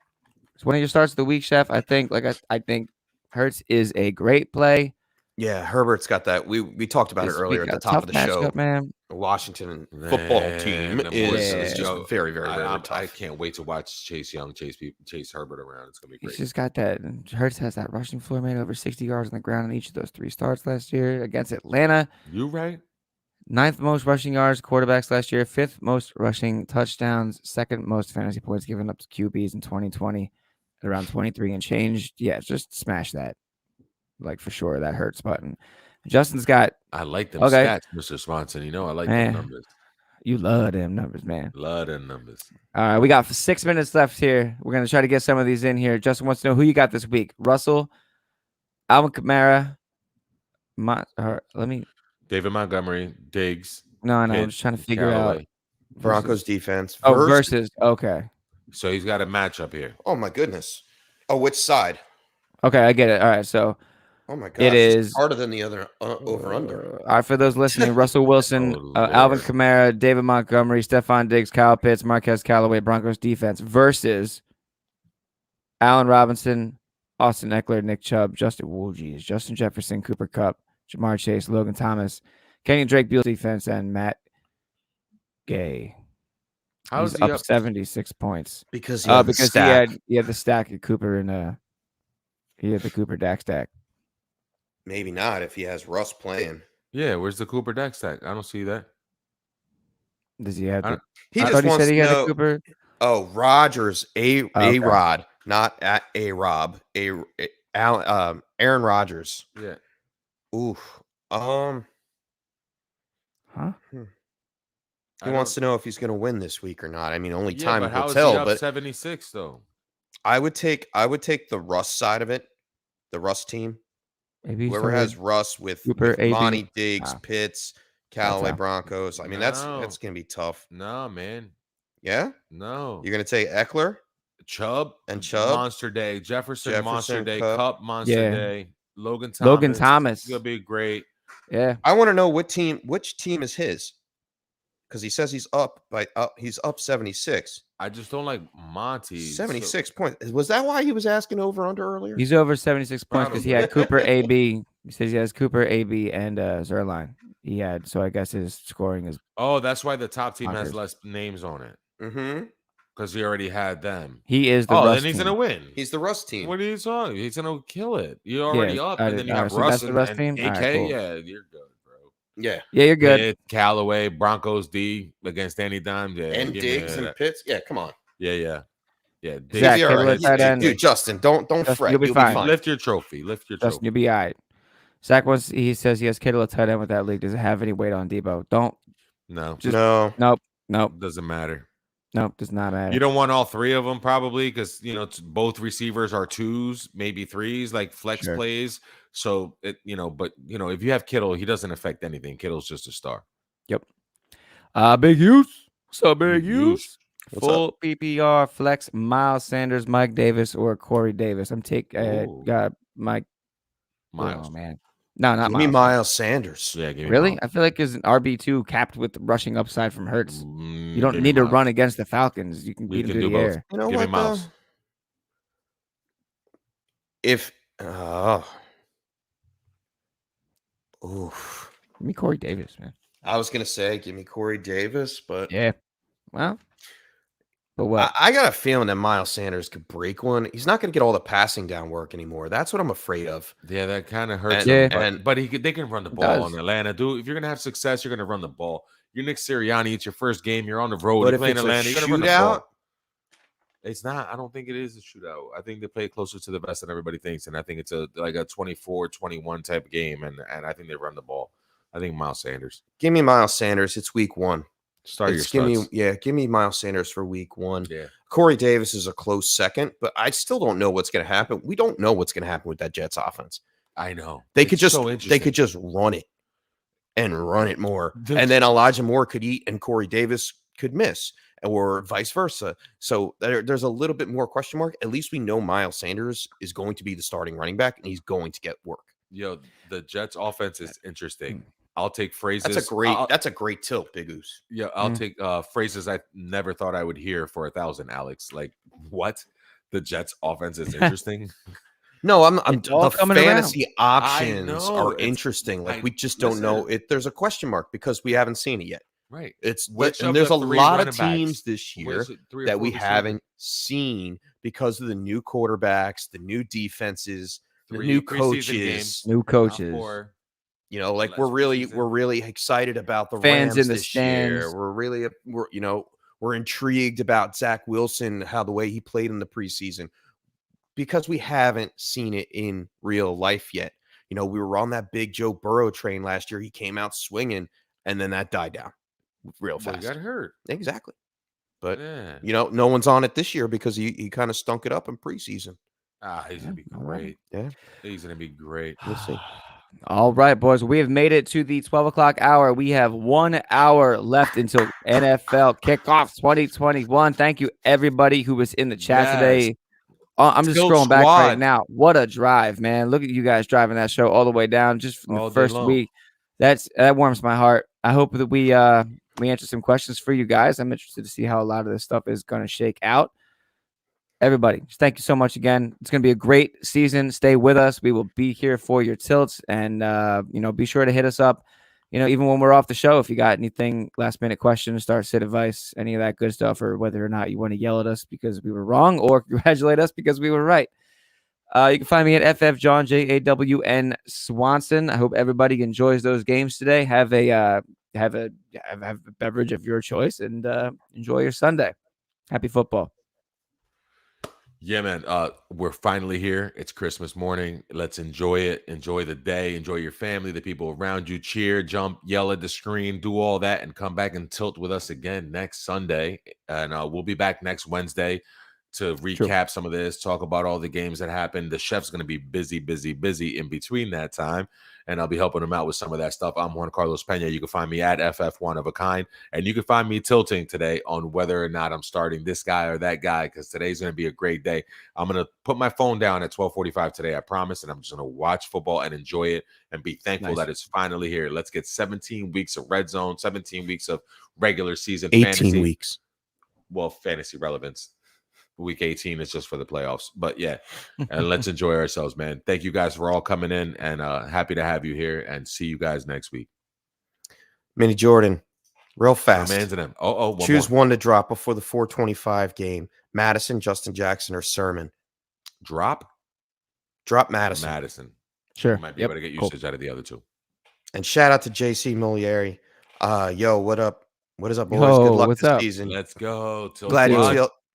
It's one of your starts of the week, Chef. I think, I think Hurts is a great play. Yeah, Herbert's got that. We talked about it earlier at the top of the show. Man. The Washington football team is just very, very, very tough. I can't wait to watch Chase Young chase Herbert around. It's gonna be great. He's just got that. Hurts has that rushing floor, made over 60 yards on the ground in each of those 3 starts last year against Atlanta. You right? 9th most rushing yards quarterbacks last year, 5th most rushing touchdowns, 2nd most fantasy points given up to QBs in 2020 at around 23 and change. Yeah, just smash that. Like for sure, that Hurts button. Justin's got. I like them stats, Mr. Swanson. You know, I like them numbers. You love them numbers, man. Love them numbers. All right, we got 6 minutes left here. We're gonna try to get some of these in here. Justin wants to know who you got this week. Russell, Alvin Kamara. David Montgomery, Diggs. No, I'm just trying to figure out Broncos defense. Versus. Okay. So he's got a matchup here. Oh my goodness. Oh, which side? Okay, I get it. All right, so. Oh my gosh, it is harder than the other over under. All right, for those listening, Russell Wilson, Alvin Kamara, David Montgomery, Stephon Diggs, Kyle Pitts, Marquez Callaway, Broncos defense versus Allen Robinson, Austin Eckler, Nick Chubb, Justin Jefferson, Cooper Kupp, Jamar Chase, Logan Thomas, Kenny Drake, Beal defense, and Matt Gay. He's up 76 points because he had the stack of Cooper and he had the Cooper Dak stack. Maybe not if he has Russ playing. Yeah, where's the Cooper Dak stack? I don't see that. Does he have the? He just wants to know. Cooper. Oh, Rodgers, A-Rod, not A-Rob. Aaron Rodgers. Yeah. Oof. Huh? He wants to know if he's going to win this week or not. I mean, only time will how tell. Is he up but 76 though. I would take the Russ side of it, the Russ team. Maybe whoever has Russ with Monty Diggs, Pitts, Callaway, Broncos. I mean, that's going to be tough. No, man. Yeah? No. You're going to take Eckler? Chubb? Monster Day. Jefferson Monster Day. Cup Monster Day. Logan Thomas. It's going to be great. Yeah. I want to know which team is his. Because he says he's up 76. I just don't like Monty. 76 points. Was that why he was asking over under earlier? He's over 76 points because he had Cooper, AB. He says he has Cooper, AB, and Zerline. He had, so I guess his scoring is. Oh, that's why the top team has less names on it. Mm-hmm. Because he already had them. He is the Russ then he's team. Going to win. He's the Russ team. What are you talking? He's going to kill it. You're already up, and then you have so Russ that's the Russ team? AK. Right, cool. Yeah, you're good. Yeah, you're good. Pitt, Callaway, Broncos D against Danny Dimes, and Diggs and Pitts. Yeah, come on. Yeah. Zach, right. Dude, Justin, don't fret. You'll be fine. Lift your trophy. Justin, you'll be all right. Zach he says he has Kittle at tight end with that league. Does it have any weight on Debo? No. Nope. Doesn't matter. Nope, does not matter. You don't want all 3 of them probably because both receivers are 2s, maybe 3s, like flex plays. So but if you have Kittle, he doesn't affect anything. Kittle's just a star. Yep. Big use. What's up, big use? Full PPR flex, Miles Sanders, Mike Davis, or Corey Davis. I'm got Mike. Miles. Oh, man. No, not Give Miles. me Miles Sanders. Yeah, give me Really? Miles. I feel like is an RB2 capped with the rushing upside from Hurts. You don't Give need me to Miles. run against the Falcons. You can beat them through do the both. air. You know give what? me Miles. If Give me Corey Davis, man. I was gonna say, give me Corey Davis, but Yeah. Well, but what? I got a feeling that Miles Sanders could break one. He's not gonna get all the passing down work anymore. That's what I'm afraid of. Yeah, that kind of hurts And- him. But they can run the ball does. in Atlanta, dude. If you're gonna have success, you're gonna run the ball. You're Nick Sirianni. It's your first game. You're on the road. But You're if playing it's Atlanta. a You're gonna run the shootout, ball. It's not. I don't think it is a shootout. I think they play closer to the best than everybody thinks, and I think it's like a 24-21 type game, and I think they run the ball. I think Miles Sanders. give me Miles Sanders. It's week 1. Give me Miles Sanders for week 1. Yeah. Corey Davis is a close second, but I still don't know what's going to happen. We don't know what's going to happen with that Jets offense. I know They could just run it and run it more, and then Elijah Moore could eat and Corey Davis could miss, or vice versa. So there's a little bit more question mark. At least we know Miles Sanders is going to be the starting running back, and he's going to get work. Yo, the Jets offense is interesting. I'll take phrases. That's a great tilt, Big Oos. Yeah, I'll take phrases I never thought I would hear for 1,000, Alex. Like, what? The Jets offense is interesting. No, I'm all the coming fantasy around. options are interesting. Like, we just don't know it. There's a question mark because we haven't seen it yet. Right. And there's a lot of teams this year that we haven't seen because of the new quarterbacks, the new defenses, the new coaches. You know, like we're really excited about the Fans Rams in the this stands. year. We're intrigued about Zach Wilson, how the way he played in the preseason, because we haven't seen it in real life yet. You know, we were on that big Joe Burrow train last year. He came out swinging, and then that died down real fast. He got hurt. Exactly. But no one's on it this year because he kind of stunk it up in preseason. He's gonna be great. Yeah, he's gonna be great. We'll see. All right, boys. We have made it to the 12 o'clock hour. We have 1 hour left until NFL kickoff 2021. Thank you, everybody who was in the chat today. I'm just scrolling back right now. What a drive, man. Look at you guys driving that show all the way down just from the first week. That warms my heart. I hope that we answer some questions for you guys. I'm interested to see how a lot of this stuff is going to shake out. Everybody, just thank you so much again. It's going to be a great season. Stay with us. We will be here for your tilts, and be sure to hit us up. Even when we're off the show, if you got anything, last minute questions, start sit advice, any of that good stuff, or whether or not you want to yell at us because we were wrong or congratulate us because we were right. You can find me at FF John JAWN Swanson. I hope everybody enjoys those games today. Have a beverage of your choice and enjoy your Sunday. Happy football. Yeah, man. We're finally here. It's Christmas morning. Let's enjoy it. Enjoy the day. Enjoy your family, the people around you. Cheer, jump, yell at the screen, do all that, and come back and tilt with us again next Sunday. And we'll be back next Wednesday to recap some of this, talk about all the games that happened. The chef's going to be busy in between that time, and I'll be helping him out with some of that stuff. I'm Juan Carlos Pena. You can find me at FF1 of a kind, and you can find me tilting today on whether or not I'm starting this guy or that guy, because today's going to be a great day. I'm going to put my phone down at 12:45 today, I promise, and I'm just going to watch football and enjoy it and be thankful that it's finally here. Let's get 17 weeks of red zone, 17 weeks of regular season 18 fantasy. weeks. Well, fantasy relevance. Week 18 is just for the playoffs, but yeah, and let's enjoy ourselves, man. Thank you guys for all coming in, and happy to have you here, and see you guys next week. Mini Jordan, real fast. Choose one to drop before the 425 game. Madison, Justin Jackson, or Sermon. Drop Madison. Sure. Might be able to get usage out of the other two. And shout out to JC Molieri. Yo, what up? What is up, boys? Yo, good luck what's this up? season. Let's go.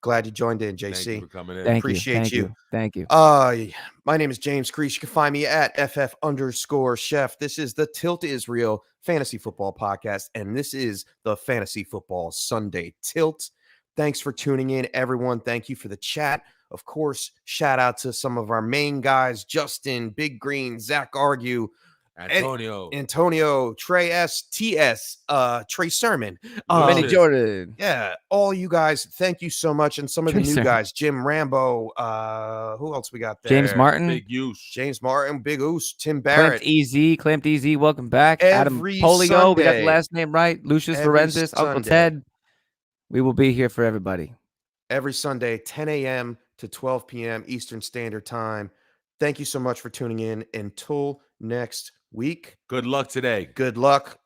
Glad you joined in, JC. Thank you for coming in. Appreciate you. Thank you. My name is James Crease. You can find me at FF_chef. This is the Tilt Israel Fantasy Football Podcast, and this is the Fantasy Football Sunday Tilt. Thanks for tuning in, everyone. Thank you for the chat. Of course, shout out to some of our main guys, Justin, Big Green, Zach Argue, Antonio, Trey S, TS, Trey Sermon, Benny Jordan. Yeah, all you guys, thank you so much. And some of the new guys, Jim Rambo, who else we got there? James Martin, Big Use, James Martin, Big Oos, Tim Barrett, Clamped Easy, welcome back. Adam Polio, we got the last name right. Lucius Lorenzus, Uncle Ted. We will be here for everybody. Every Sunday, 10 a.m. to 12 p.m. Eastern Standard Time. Thank you so much for tuning in. Until next week. Good luck today. Good luck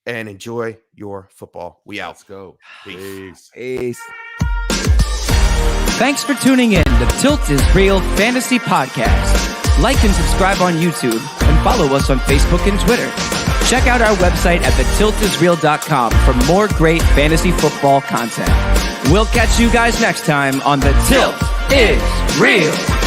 and enjoy your football. We out. Let's go. Peace. Thanks for tuning in to Tilt is Real Fantasy Podcast. Like and subscribe on YouTube and follow us on Facebook and Twitter. Check out our website at thetiltisreal.com for more great fantasy football content. We'll catch you guys next time on The Tilt is Real.